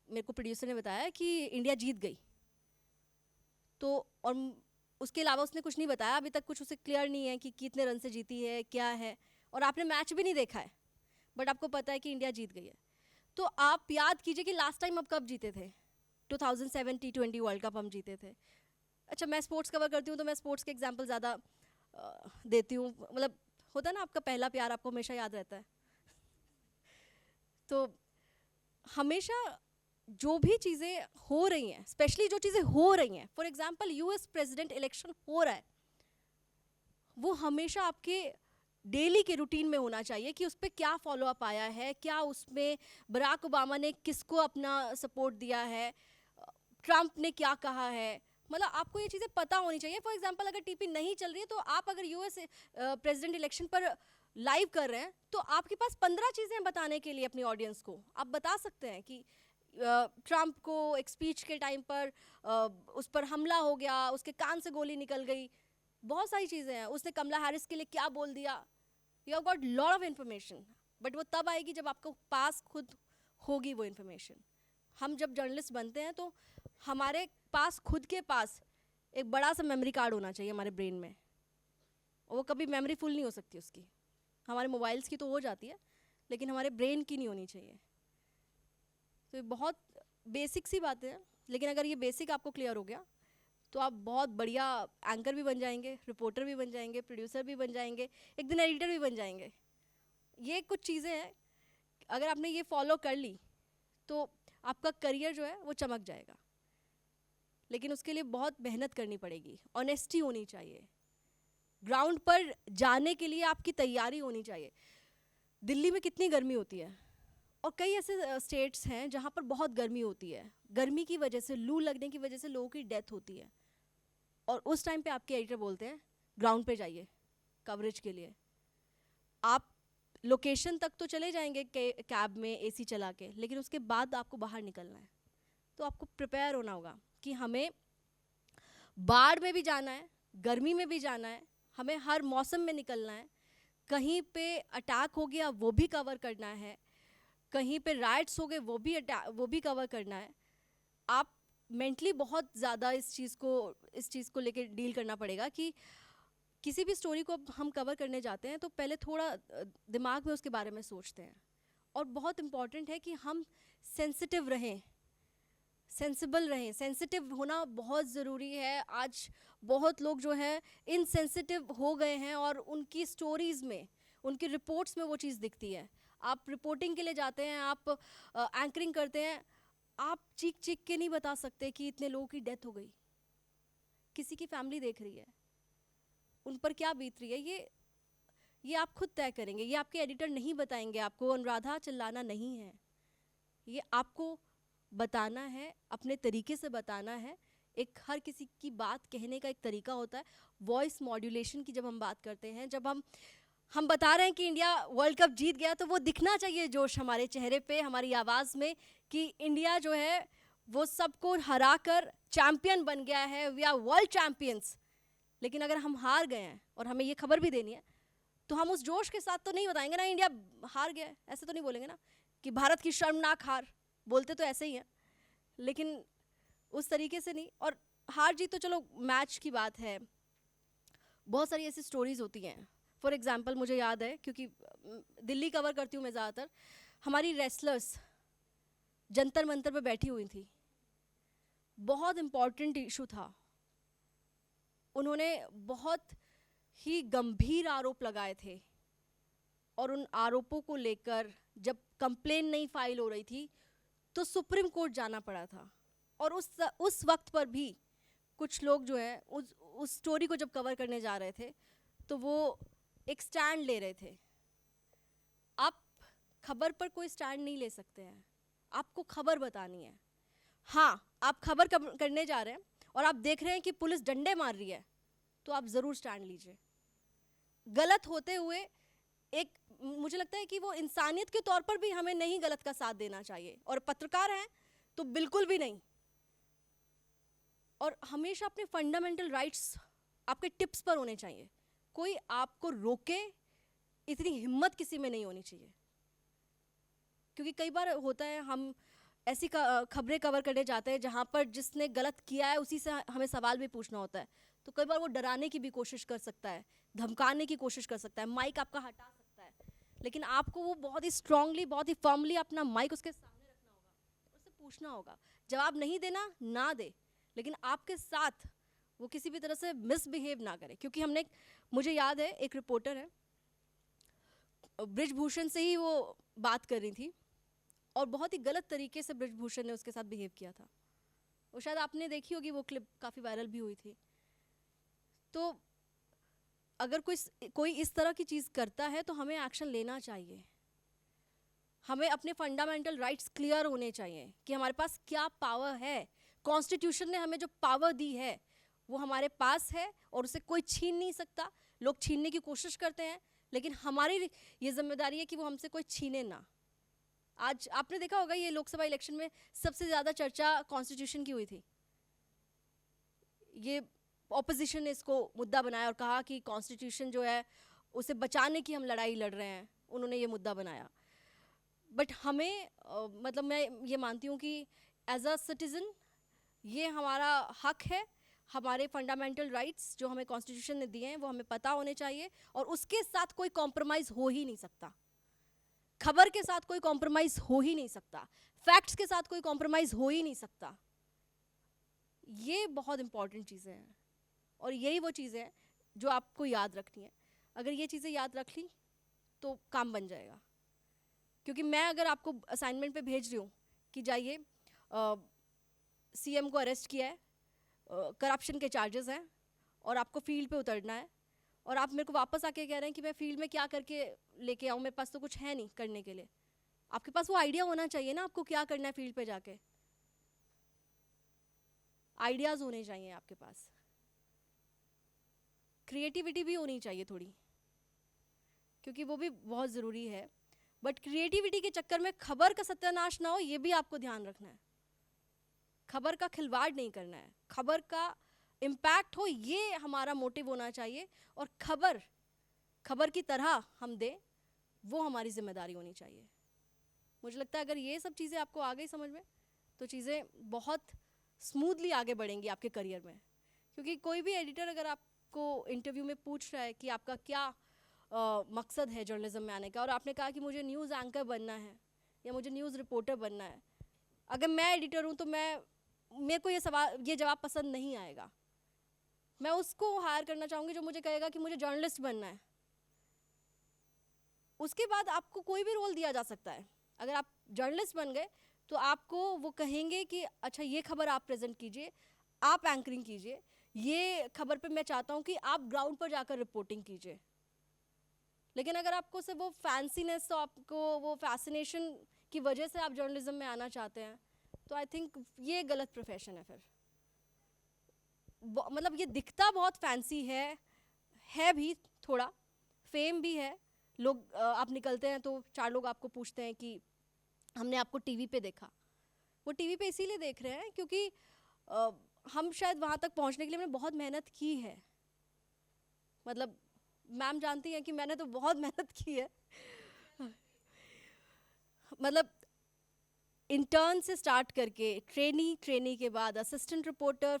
मेरे को प्रोड्यूसर ने बताया कि इंडिया जीत गई, तो और उसके अलावा उसने कुछ नहीं बताया अभी तक, कुछ उसे क्लियर नहीं है कि कितने रन से जीती है, क्या है, और आपने मैच भी नहीं देखा है, बट आपको पता है कि इंडिया जीत गई है। तो आप याद कीजिए कि लास्ट टाइम आप कब जीते थे। 2007 T20 वर्ल्ड कप हम जीते थे। अच्छा, मैं स्पोर्ट्स कवर करती हूँ तो मैं स्पोर्ट्स के एग्जाम्पल ज़्यादा देती हूँ, मतलब होता है ना आपका पहला प्यार आपको हमेशा याद रहता है। तो हमेशा जो भी चीज़ें हो रही हैं, स्पेशली जो चीज़ें हो रही हैं, for example US president election हो रहा है, वो हमेशा आपके डेली के रूटीन में होना चाहिए कि उस पर क्या फॉलो अप आया है, क्या उसमें बराक ओबामा ने किसको अपना सपोर्ट दिया है, ट्रंप ने क्या कहा है, मतलब आपको ये चीज़ें पता होनी चाहिए। फॉर एग्जांपल अगर टीपी नहीं चल रही है तो आप अगर यूएस प्रेसिडेंट इलेक्शन पर लाइव कर रहे हैं तो आपके पास 15 चीज़ें बताने के लिए अपनी ऑडियंस को आप बता सकते हैं कि ट्रंप को एक स्पीच के टाइम पर उस पर हमला हो गया, उसके कान से गोली निकल गई, बहुत सारी चीज़ें हैं, उसने कमला हैरिस के लिए क्या बोल दिया। You have got lot of information, but वो तब आएगी जब आपको पास खुद होगी वो इन्फॉर्मेशन। हम जब जर्नलिस्ट बनते हैं तो हमारे पास खुद के पास एक बड़ा सा मेमोरी कार्ड होना चाहिए हमारे ब्रेन में, और वो कभी मेमोरी फुल नहीं हो सकती उसकी। हमारे मोबाइल्स की तो हो जाती है लेकिन हमारे ब्रेन की नहीं होनी चाहिए। तो ये बहुत बेसिक सी बातें हैं, लेकिन अगर ये बेसिक आपको क्लियर हो गया तो आप बहुत बढ़िया एंकर भी बन जाएंगे, रिपोर्टर भी बन जाएंगे, प्रोड्यूसर भी बन जाएंगे, एक दिन एडिटर भी बन जाएंगे। ये कुछ चीज़ें हैं, अगर आपने ये फॉलो कर ली तो आपका करियर जो है वो चमक जाएगा, लेकिन उसके लिए बहुत मेहनत करनी पड़ेगी, ऑनेस्टी होनी चाहिए, ग्राउंड पर जाने के लिए आपकी तैयारी होनी चाहिए। दिल्ली में कितनी गर्मी होती है, और कई ऐसे स्टेट्स हैं जहाँ पर बहुत गर्मी होती है, गर्मी की वजह से, लू लगने की वजह से लोगों की डेथ होती है, और उस टाइम पे आपके एडिटर बोलते हैं ग्राउंड पे जाइए कवरेज के लिए। आप लोकेशन तक तो चले जाएंगे कैब में एसी चला के, लेकिन उसके बाद आपको बाहर निकलना है, तो आपको प्रिपेयर होना होगा कि हमें बाढ़ में भी जाना है, गर्मी में भी जाना है, हमें हर मौसम में निकलना है, कहीं पे अटैक हो गया वो भी कवर करना है, कहीं पे राइट्स हो गए वो भी कवर करना है। आप मेंटली बहुत ज़्यादा इस चीज़ को लेके डील करना पड़ेगा कि किसी भी स्टोरी को हम कवर करने जाते हैं तो पहले थोड़ा दिमाग में उसके बारे में सोचते हैं, और बहुत इम्पॉर्टेंट है कि हम सेंसिटिव रहें, सेंसिबल रहें। सेंसिटिव होना बहुत ज़रूरी है। आज बहुत लोग जो हैं इनसेंसिटिव हो गए हैं, और उनकी स्टोरीज़ में, उनकी रिपोर्ट्स में वो चीज़ दिखती है। आप रिपोर्टिंग के लिए जाते हैं, आप एंकरिंग करते हैं, आप चीख चीख के नहीं बता सकते कि इतने लोगों की डेथ हो गई, किसी की फैमिली देख रही है, उन पर क्या बीत रही है, ये आप खुद तय करेंगे, ये आपके एडिटर नहीं बताएंगे आपको। अनुराधा चिल्लाना नहीं है, ये आपको बताना है, अपने तरीके से बताना है। एक हर किसी की बात कहने का एक तरीका होता है। वॉइस मॉड्यूलेशन की जब हम बात करते हैं, जब हम बता रहे हैं कि इंडिया वर्ल्ड कप जीत गया, तो वो दिखना चाहिए जोश हमारे चेहरे पे, हमारी आवाज़ में, कि इंडिया जो है वो सबको हरा कर चैम्पियन बन गया है, वी आर वर्ल्ड चैम्पियंस। लेकिन अगर हम हार गए हैं और हमें ये खबर भी देनी है, तो हम उस जोश के साथ तो नहीं बताएंगे ना इंडिया हार गया है, ऐसे तो नहीं बोलेंगे ना कि भारत की शर्मनाक हार, बोलते तो ऐसे ही हैं लेकिन उस तरीके से नहीं। और हार जीत तो चलो मैच की बात है, बहुत सारी ऐसी स्टोरीज़ होती हैं। फॉर एग्जांपल मुझे याद है, क्योंकि दिल्ली कवर करती हूँ मैं ज़्यादातर, हमारी रेसलर्स जंतर मंतर पे बैठी हुई थी, बहुत इम्पॉर्टेंट इशू था, उन्होंने बहुत ही गंभीर आरोप लगाए थे, और उन आरोपों को लेकर जब कंप्लेन नहीं फाइल हो रही थी तो सुप्रीम कोर्ट जाना पड़ा था। और उस वक्त पर भी कुछ लोग जो है उस स्टोरी को जब कवर करने जा रहे थे तो वो एक स्टैंड ले रहे थे। आप खबर पर कोई स्टैंड नहीं ले सकते हैं, आपको खबर बतानी है। हाँ, आप खबर करने जा रहे हैं और आप देख रहे हैं कि पुलिस डंडे मार रही है, तो आप ज़रूर स्टैंड लीजिए। गलत होते हुए मुझे लगता है कि वो इंसानियत के तौर पर भी हमें नहीं गलत का साथ देना चाहिए, और पत्रकार हैं तो बिल्कुल भी नहीं। और हमेशा अपने फंडामेंटल राइट्स आपके टिप्स पर होने चाहिए, कोई आपको रोके इतनी हिम्मत किसी में नहीं होनी चाहिए। क्योंकि कई बार होता है हम ऐसी खबरें कवर करने जाते हैं जहाँ पर जिसने गलत किया है उसी से हमें सवाल भी पूछना होता है, तो कई बार वो डराने की भी कोशिश कर सकता है, धमकाने की कोशिश कर सकता है, माइक आपका हटा सकता है। लेकिन आपको वो बहुत ही स्ट्रांगली, बहुत ही फर्मली अपना माइक उसके सामने रखना होगा, उससे पूछना होगा। जवाब नहीं देना, ना दे, लेकिन आपके साथ वो किसी भी तरह से मिसबिहेव ना करे। क्योंकि मुझे याद है एक रिपोर्टर है, ब्रिजभूषण से ही वो बात कर रही थी और बहुत ही गलत तरीके से ब्रिजभूषण ने उसके साथ बिहेव किया था। वो शायद आपने देखी होगी, वो क्लिप काफ़ी वायरल भी हुई थी। तो अगर कोई इस तरह की चीज़ करता है तो हमें एक्शन लेना चाहिए। हमें अपने फंडामेंटल राइट्स क्लियर होने चाहिए कि हमारे पास क्या पावर है। कॉन्स्टिट्यूशन ने हमें जो पावर दी है वो हमारे पास है और उसे कोई छीन नहीं सकता। लोग छीनने की कोशिश करते हैं, लेकिन हमारी ये जिम्मेदारी है कि वो हमसे कोई छीने ना। आज आपने देखा होगा ये लोकसभा इलेक्शन में सबसे ज़्यादा चर्चा कॉन्स्टिट्यूशन की हुई थी। ये ऑपोजिशन ने इसको मुद्दा बनाया और कहा कि कॉन्स्टिट्यूशन जो है उसे बचाने की हम लड़ाई लड़ रहे हैं, उन्होंने ये मुद्दा बनाया। बट हमें मतलब मैं ये मानती हूँ कि एज अ सिटीज़न ये हमारा हक है। हमारे फंडामेंटल राइट्स जो हमें कॉन्स्टिट्यूशन ने दिए हैं वो हमें पता होने चाहिए और उसके साथ कोई कॉम्प्रोमाइज़ हो ही नहीं सकता। खबर के साथ कोई कॉम्प्रोमाइज़ हो ही नहीं सकता, फैक्ट्स के साथ कोई कॉम्प्रोमाइज़ हो ही नहीं सकता। ये बहुत इंपॉर्टेंट चीज़ें हैं और यही वो चीज़ें हैं जो आपको याद रखनी है। अगर ये चीज़ें याद रख ली तो काम बन जाएगा। क्योंकि मैं अगर आपको असाइनमेंट पे भेज रही हूँ कि जाइए सीएम को अरेस्ट किया है, करप्शन के चार्जेस हैं और आपको फील्ड पे उतरना है, और आप मेरे को वापस आके कह रहे हैं कि मैं फील्ड में क्या करके लेके आऊँ, मेरे पास तो कुछ है नहीं करने के लिए। आपके पास वो आइडिया होना चाहिए ना, आपको क्या करना है फील्ड पे जाके। आइडियाज़ होने चाहिए आपके पास, क्रिएटिविटी भी होनी चाहिए थोड़ी, क्योंकि वो भी बहुत ज़रूरी है। बट क्रिएटिविटी के चक्कर में खबर का सत्यानाश ना हो, ये भी आपको ध्यान रखना है। खबर का खिलवाड़ नहीं करना है, खबर का इम्पैक्ट हो ये हमारा मोटिव होना चाहिए, और खबर की तरह हम दें वो हमारी जिम्मेदारी होनी चाहिए। मुझे लगता है अगर ये सब चीज़ें आपको आ गई समझ में तो चीज़ें बहुत स्मूथली आगे बढ़ेंगी आपके करियर में। क्योंकि कोई भी एडिटर अगर आपको इंटरव्यू में पूछ रहा है कि आपका क्या मकसद है जर्नलिज्म में आने का, और आपने कहा कि मुझे न्यूज़ एंकर बनना है या मुझे न्यूज़ रिपोर्टर बनना है, अगर मैं एडिटर हूँ तो मेरे को ये जवाब पसंद नहीं आएगा। मैं उसको हायर करना चाहूँगी जो मुझे कहेगा कि मुझे जर्नलिस्ट बनना है। उसके बाद आपको कोई भी रोल दिया जा सकता है। अगर आप जर्नलिस्ट बन गए तो आपको वो कहेंगे कि अच्छा ये खबर आप प्रेजेंट कीजिए, आप एंकरिंग कीजिए, ये खबर पे मैं चाहता हूँ कि आप ग्राउंड पर जाकर रिपोर्टिंग कीजिए। लेकिन अगर आपको सिर्फ वो फैंसीनेस, तो आपको वो फैसिनेशन की वजह से आप जर्नलिज्म में आना चाहते हैं, तो आई थिंक ये गलत प्रोफेशन है। फिर मतलब ये दिखता बहुत फैंसी है भी, थोड़ा फेम भी है। लोग आप निकलते हैं तो 4 लोग आपको पूछते हैं कि हमने आपको टीवी पे देखा। वो टीवी पे इसीलिए देख रहे हैं क्योंकि हम शायद वहाँ तक पहुँचने के लिए हमने बहुत मेहनत की है। मतलब मैम जानती हैं कि मैंने तो बहुत मेहनत की है। मतलब इंटर्न से स्टार्ट करके ट्रेनी के बाद असिस्टेंट रिपोर्टर,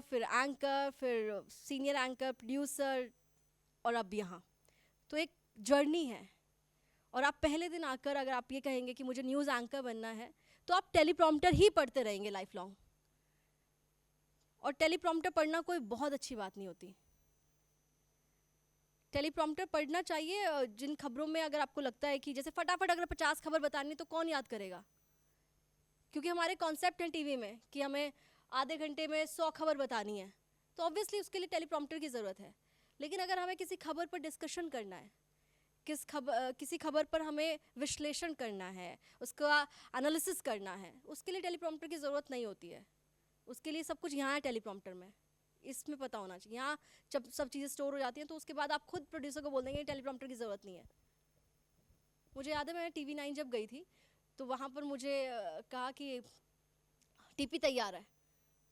फिर एंकर, फिर सीनियर एंकर, प्रोड्यूसर, और अब यहाँ। तो एक जर्नी है। और आप पहले दिन आकर अगर आप ये कहेंगे कि मुझे न्यूज़ एंकर बनना है, तो आप टेलीप्रॉम्प्टर ही पढ़ते रहेंगे लाइफ लॉन्ग। और टेलीप्रॉम्प्टर पढ़ना कोई बहुत अच्छी बात नहीं होती। टेलीप्रॉम्प्टर पढ़ना चाहिए जिन खबरों में अगर आपको लगता है कि जैसे फटाफट अगर 50 खबर बतानी है तो कौन याद करेगा। क्योंकि हमारे कॉन्सेप्ट हैं टीवी में कि हमें आधे घंटे में 100 खबर बतानी है, तो ऑब्वियसली उसके लिए टेलीप्रॉम्प्टर की ज़रूरत है। लेकिन अगर हमें किसी खबर पर डिस्कशन करना है, किसी खबर पर हमें विश्लेषण करना है, उसका एनालिसिस करना है, उसके लिए टेलीप्रॉम्प्टर की ज़रूरत नहीं होती है। उसके लिए सब कुछ यहाँ है टेलीप्रॉम्प्टर में, इसमें पता होना चाहिए। यहाँ जब सब चीज़ें स्टोर हो जाती हैं तो उसके बाद आप खुद प्रोड्यूसर को बोल देंगे टेलीप्रॉम्प्टर की ज़रूरत नहीं है। मुझे याद है मैं TV9 जब गई थी तो वहाँ पर मुझे कहा कि टीपी तैयार है,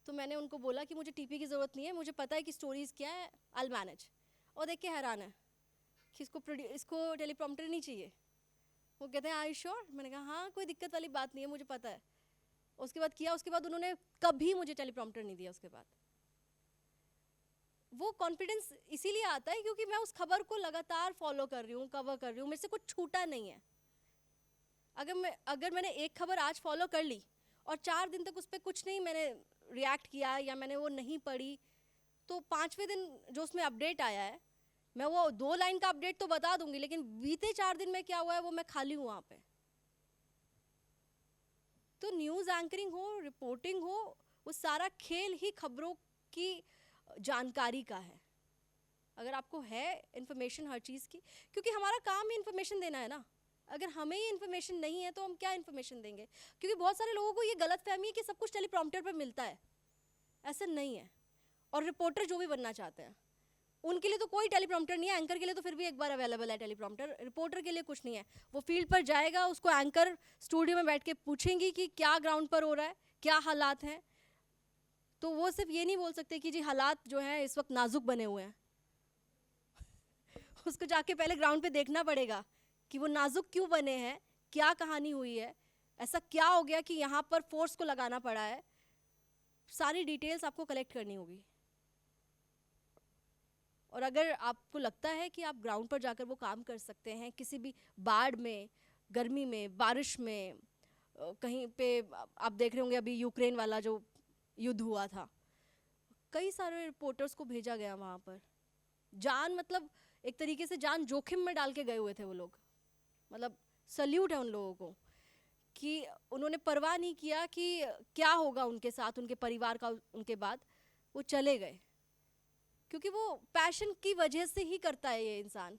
तो मैंने उनको बोला कि मुझे टीपी की ज़रूरत नहीं है, मुझे पता है कि स्टोरीज़ क्या है, आई मैनेज। और देख के हैरान है कि इसको टेलीप्रॉम्प्टर नहीं चाहिए। वो कहते हैं आई श्योर? मैंने कहा हाँ, कोई दिक्कत वाली बात नहीं है, मुझे पता है। उसके बाद किया, उसके बाद उन्होंने कभी मुझे टेलीप्रॉम्प्टर नहीं दिया। उसके बाद वो कॉन्फिडेंस इसीलिए आता है क्योंकि मैं उस खबर को लगातार फॉलो कर रही हूँ, कवर कर रही हूँ, मेरे से कुछ छूटा नहीं है। अगर मैंने एक खबर आज फॉलो कर ली और 4 दिन तक उस पर कुछ नहीं मैंने रिएक्ट किया या मैंने वो नहीं पढ़ी, तो 5वें दिन जो उसमें अपडेट आया है, मैं वो 2 लाइन का अपडेट तो बता दूंगी, लेकिन बीते 4 दिन में क्या हुआ है वो मैं खाली हूँ वहाँ पे। तो न्यूज़ एंकरिंग हो, रिपोर्टिंग हो, वो सारा खेल ही खबरों की जानकारी का है। अगर आपको है इन्फॉर्मेशन हर चीज़ की, क्योंकि हमारा काम ही इन्फॉर्मेशन देना है ना। अगर हमें ही इन्फॉर्मेशन नहीं है तो हम क्या इन्फॉर्मेशन देंगे? क्योंकि बहुत सारे लोगों को ये गलत फहमी है कि सब कुछ टेलीप्रॉम्प्टर पर मिलता है। ऐसा नहीं है। और रिपोर्टर जो भी बनना चाहते हैं उनके लिए तो कोई टेलीप्रॉम्प्टर नहीं है। एंकर के लिए तो फिर भी एक बार अवेलेबल है टेलीप्रॉम्प्टर, रिपोर्टर के लिए कुछ नहीं है। वो फील्ड पर जाएगा, उसको एंकर स्टूडियो में बैठ के पूछेंगी कि क्या ग्राउंड पर हो रहा है, क्या हालात हैं। तो वो सिर्फ ये नहीं बोल सकते कि जी हालात जो हैं इस वक्त नाजुक बने हुए हैं। उसको जाके पहले ग्राउंड पे देखना पड़ेगा कि वो नाजुक क्यों बने हैं, क्या कहानी हुई है, ऐसा क्या हो गया कि यहाँ पर फोर्स को लगाना पड़ा है। सारी डिटेल्स आपको कलेक्ट करनी होगी। और अगर आपको लगता है कि आप ग्राउंड पर जाकर वो काम कर सकते हैं, किसी भी बाढ़ में, गर्मी में, बारिश में, कहीं पे आप देख रहे होंगे अभी यूक्रेन वाला जो युद्ध हुआ था, कई सारे रिपोर्टर्स को भेजा गया वहाँ पर। जान मतलब एक तरीके से जान जोखिम में डाल के गए हुए थे वो लोग। मतलब सल्यूट है उन लोगों को कि उन्होंने परवाह नहीं किया कि क्या होगा उनके साथ, उनके परिवार का उनके बाद। वो चले गए क्योंकि वो पैशन की वजह से ही करता है ये इंसान।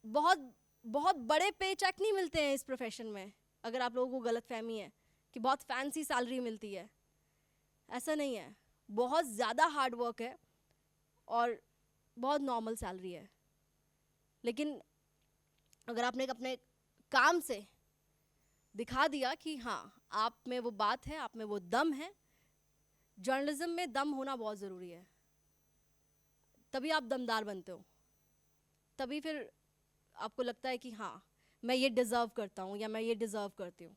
बहुत बहुत बड़े पे चेक नहीं मिलते हैं इस प्रोफेशन में। अगर आप लोगों को गलत फहमी है कि बहुत फैंसी सैलरी मिलती है, ऐसा नहीं है। बहुत ज़्यादा हार्ड वर्क है और बहुत नॉर्मल सैलरी है। लेकिन अगर आपने अपने काम से दिखा दिया कि हाँ आप में वो बात है, आप में वो दम है। जर्नलिज्म में दम होना बहुत ज़रूरी है, तभी आप दमदार बनते हो। तभी फिर आपको लगता है कि हाँ मैं ये डिज़र्व करता हूँ या मैं ये डिज़र्व करती हूँ।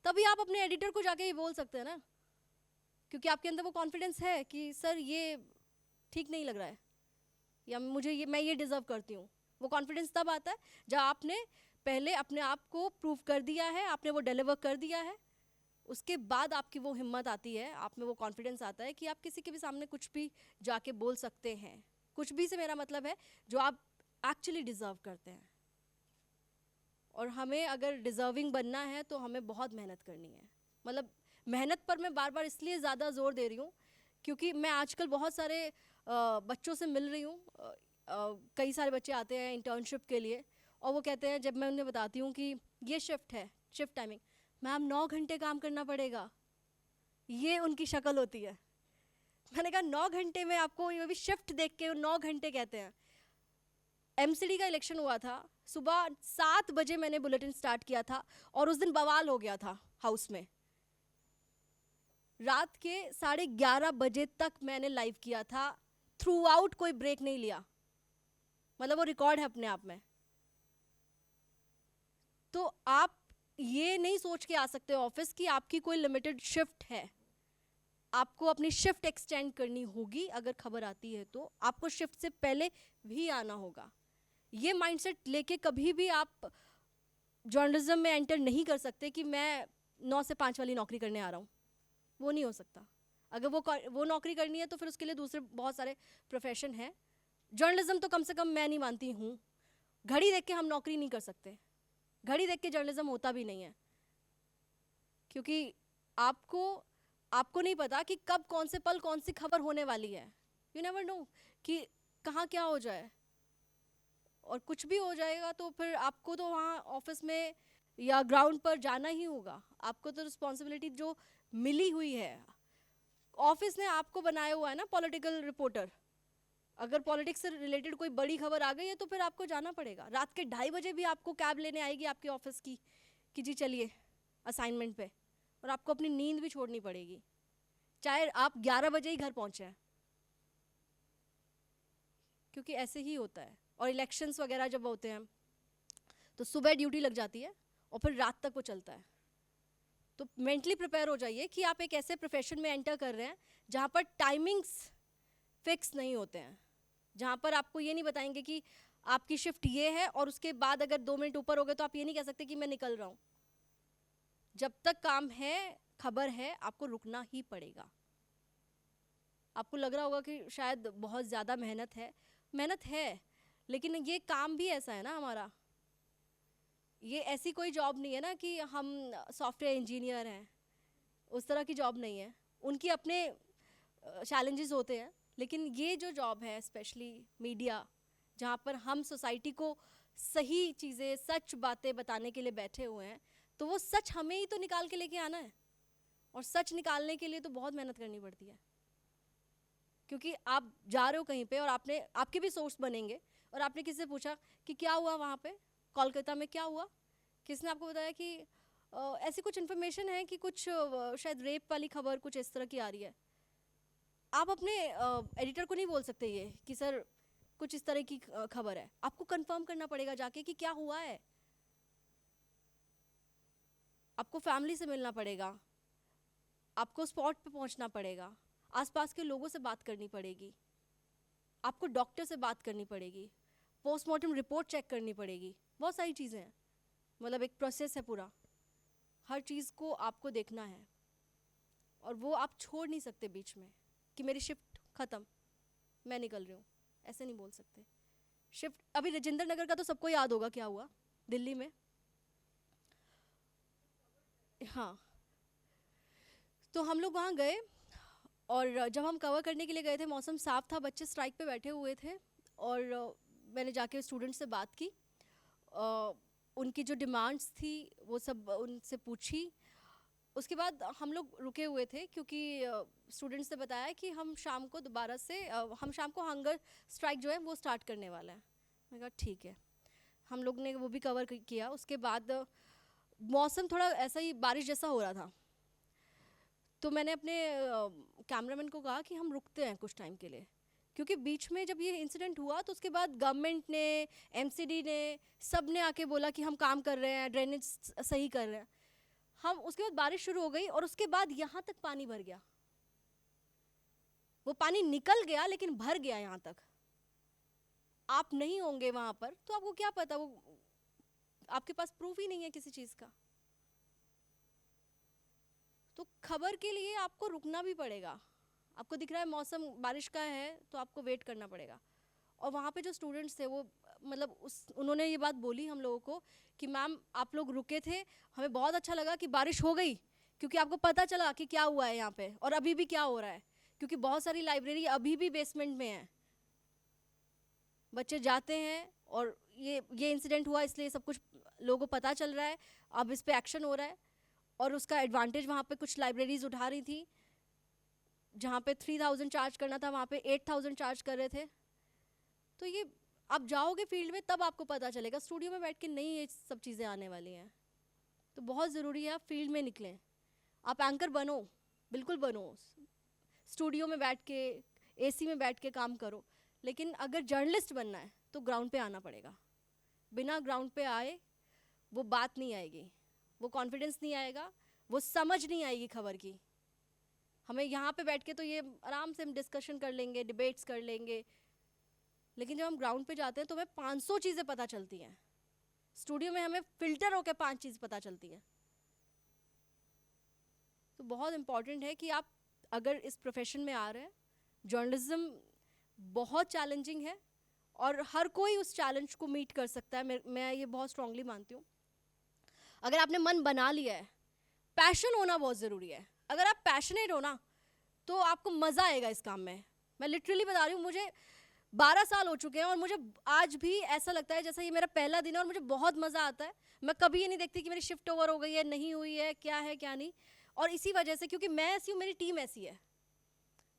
तभी आप अपने एडिटर को जाके ये बोल सकते हैं ना, क्योंकि आपके अंदर वो कॉन्फिडेंस है कि सर ये ठीक नहीं लग रहा है या मुझे मैं ये डिज़र्व करती हूँ। वो कॉन्फिडेंस तब आता है जब आपने पहले अपने आप को प्रूव कर दिया है, आपने वो डिलीवर कर दिया है। उसके बाद आपकी वो हिम्मत आती है, आप में वो कॉन्फिडेंस आता है कि आप किसी के भी सामने कुछ भी जाके बोल सकते हैं। कुछ भी से मेरा मतलब है जो आप एक्चुअली डिज़र्व करते हैं। और हमें अगर डिज़र्विंग बनना है तो हमें बहुत मेहनत करनी है। मतलब मेहनत पर मैं बार बार इसलिए ज़्यादा ज़ोर दे रही हूँ क्योंकि मैं आजकल बहुत सारे बच्चों से मिल रही हूँ। कई सारे बच्चे आते हैं इंटर्नशिप के लिए और वो कहते हैं, जब मैं उन्हें बताती हूँ कि ये शिफ्ट है, शिफ्ट टाइमिंग, मैम 9 घंटे काम करना पड़ेगा, ये उनकी शक्ल होती है। मैंने कहा 9 घंटे में आपको ये भी शिफ्ट देख के 9 घंटे कहते हैं। एमसीडी का इलेक्शन हुआ था, सुबह 7 बजे मैंने बुलेटिन स्टार्ट किया था और उस दिन बवाल हो गया था हाउस में। रात के 11:30 बजे तक मैंने लाइव किया था, थ्रू आउट कोई ब्रेक नहीं लिया। मतलब वो रिकॉर्ड है अपने आप में। तो आप ये नहीं सोच के आ सकते ऑफिस कि आपकी कोई लिमिटेड शिफ्ट है। आपको अपनी शिफ्ट एक्सटेंड करनी होगी। अगर खबर आती है तो आपको शिफ्ट से पहले भी आना होगा। ये माइंडसेट लेके कभी भी आप जर्नलिज्म में एंटर नहीं कर सकते कि मैं 9 से 5 वाली नौकरी करने आ रहा हूँ। वो नहीं हो सकता। अगर वो नौकरी करनी है तो फिर उसके लिए दूसरे बहुत सारे प्रोफेशन हैं। जर्नलिज्म तो कम से कम मैं नहीं मानती हूँ। घड़ी देख के हम नौकरी नहीं कर सकते। घड़ी देख के जर्नलिज्म होता भी नहीं है, क्योंकि आपको नहीं पता कि कब कौन से पल कौन सी खबर होने वाली है। यू नेवर नो कि कहाँ क्या हो जाए, और कुछ भी हो जाएगा तो फिर आपको तो वहाँ ऑफिस में या ग्राउंड पर जाना ही होगा। आपको तो रिस्पॉन्सिबिलिटी जो मिली हुई है, ऑफिस ने आपको बनाया हुआ है ना पॉलिटिकल रिपोर्टर। अगर पॉलिटिक्स से रिलेटेड कोई बड़ी खबर आ गई है तो फिर आपको जाना पड़ेगा। रात के 2:30 बजे भी आपको कैब लेने आएगी आपके ऑफिस की कि जी चलिए असाइनमेंट पे, और आपको अपनी नींद भी छोड़नी पड़ेगी, चाहे आप 11 बजे ही घर पहुँचे हैं, क्योंकि ऐसे ही होता है। और इलेक्शंस वगैरह जब होते हैं तो सुबह ड्यूटी लग जाती है और फिर रात तक वो चलता है। तो मेंटली प्रिपेयर हो जाइए कि आप एक ऐसे प्रोफेशन में एंटर कर रहे हैं जहाँ पर टाइमिंग्स फिक्स नहीं होते हैं, जहाँ पर आपको ये नहीं बताएंगे कि आपकी शिफ्ट ये है और उसके बाद अगर 2 मिनट ऊपर हो गए तो आप ये नहीं कह सकते कि मैं निकल रहा हूँ। जब तक काम है, खबर है, आपको रुकना ही पड़ेगा। आपको लग रहा होगा कि शायद बहुत ज़्यादा मेहनत है, लेकिन ये काम भी ऐसा है ना हमारा, ये ऐसी कोई जॉब नहीं है ना कि हम सॉफ्टवेयर इंजीनियर हैं, उस तरह की जॉब नहीं है। उनकी अपने चैलेंजेस होते हैं, लेकिन ये जो जॉब है स्पेशली मीडिया, जहाँ पर हम सोसाइटी को सही चीज़ें, सच बातें बताने के लिए बैठे हुए हैं, तो वो सच हमें ही तो निकाल के लेके आना है, और सच निकालने के लिए तो बहुत मेहनत करनी पड़ती है। क्योंकि आप जा रहे हो कहीं पे और आपके भी सोर्स बनेंगे, और आपने किसी से पूछा कि क्या हुआ वहाँ पे कोलकाता में, क्या हुआ, किसने आपको बताया कि ऐसी कुछ इन्फॉर्मेशन है कि कुछ शायद रेप वाली खबर कुछ इस तरह की आ रही है। आप अपने एडिटर को नहीं बोल सकते ये कि सर कुछ इस तरह की खबर है, आपको कंफर्म करना पड़ेगा जाके कि क्या हुआ है। आपको फैमिली से मिलना पड़ेगा, आपको स्पॉट पे पहुंचना पड़ेगा, आसपास के लोगों से बात करनी पड़ेगी, आपको डॉक्टर से बात करनी पड़ेगी, पोस्टमार्टम रिपोर्ट चेक करनी पड़ेगी, बहुत सारी चीज़ें हैं। मतलब एक प्रोसेस है पूरा, हर चीज़ को आपको देखना है, और वो आप छोड़ नहीं सकते बीच में कि मेरी शिफ्ट ख़त्म, मैं निकल रही हूँ, ऐसे नहीं बोल सकते। शिफ्ट अभी राजेंद्र नगर का तो सबको याद होगा क्या हुआ दिल्ली में। हाँ, तो हम लोग वहाँ गए, और जब हम कवर करने के लिए गए थे मौसम साफ़ था, बच्चे स्ट्राइक पे बैठे हुए थे, और मैंने जाके स्टूडेंट से बात की, उनकी जो डिमांड्स थी वो सब उनसे पूछी। उसके बाद हम लोग रुके हुए थे क्योंकि स्टूडेंट्स ने बताया कि हम शाम को दोबारा से हम शाम को हंगर स्ट्राइक जो है वो स्टार्ट करने वाला है। मैंने कहा ठीक है, हम लोग ने वो भी कवर किया। उसके बाद मौसम थोड़ा ऐसा ही बारिश जैसा हो रहा था, तो मैंने अपने कैमरामैन को कहा कि हम रुकते हैं कुछ टाइम के लिए, क्योंकि बीच में जब ये इंसिडेंट हुआ तो उसके बाद गवर्नमेंट ने, एमसीडी ने, सब ने आके बोला कि हम काम कर रहे हैं, ड्रेनेज सही कर रहे हैं। हम उसके बाद बारिश शुरू हो गई और उसके बाद यहाँ तक पानी भर गया। वो पानी निकल गया लेकिन भर गया यहाँ तक। आप नहीं होंगे वहाँ पर तो आपको क्या पता, वो आपके पास प्रूफ ही नहीं है किसी चीज़ का। तो खबर के लिए आपको रुकना भी पड़ेगा। आपको दिख रहा है मौसम बारिश का है तो आपको वेट करना पड़ेगा। और वहाँ पे जो स्टूडेंट्स थे वो मतलब उन्होंने ये बात बोली हम लोगों को कि मैम आप लोग रुके थे, हमें बहुत अच्छा लगा कि बारिश हो गई, क्योंकि आपको पता चला कि क्या हुआ है यहाँ पे और अभी भी क्या हो रहा है, क्योंकि बहुत सारी लाइब्रेरी अभी भी बेसमेंट में है। बच्चे जाते हैं और ये इंसिडेंट हुआ इसलिए सब कुछ लोगों को पता चल रहा है, अब इस पर एक्शन हो रहा है। और उसका एडवांटेज वहाँ पे कुछ लाइब्रेरीज उठा रही थी, जहाँ पे 3000 चार्ज करना था वहाँ पे 8000 चार्ज कर रहे थे। तो ये आप जाओगे फील्ड में तब आपको पता चलेगा, स्टूडियो में बैठ के नहीं ये सब चीज़ें आने वाली हैं। तो बहुत ज़रूरी है आप फील्ड में निकलें, आप एंकर बनो, बिल्कुल बनो, स्टूडियो में बैठ के एसी में बैठ के काम करो, लेकिन अगर जर्नलिस्ट बनना है तो ग्राउंड पे आना पड़ेगा। बिना ग्राउंड पे आए वो बात नहीं आएगी, वो कॉन्फिडेंस नहीं आएगा, वो समझ नहीं आएगी खबर की। हमें यहाँ पे बैठ के तो ये आराम से हम डिस्कशन कर लेंगे, डिबेट्स कर लेंगे, लेकिन जब हम ग्राउंड पे जाते हैं तो हमें 500 चीज़ें पता चलती हैं। स्टूडियो में हमें फिल्टर होकर 5 चीज़ पता चलती है। तो बहुत इम्पॉर्टेंट है कि आप अगर इस प्रोफेशन में आ रहे हैं, जर्नलिज्म बहुत चैलेंजिंग है और हर कोई उस चैलेंज को मीट कर सकता है। मैं ये बहुत स्ट्रांगली मानती हूँ। अगर आपने मन बना लिया है, पैशन होना बहुत ज़रूरी है। अगर आप पैशनेट हो ना तो आपको मज़ा आएगा इस काम में। मैं लिटरली बता रही हूँ, मुझे 12 साल हो चुके हैं और मुझे आज भी ऐसा लगता है जैसा ये मेरा पहला दिन है और मुझे बहुत मज़ा आता है। मैं कभी ये नहीं देखती कि मेरी शिफ्ट ओवर हो गई है, नहीं हुई है, क्या नहीं। और इसी वजह से, क्योंकि मैं ऐसी हूँ, मेरी टीम ऐसी है,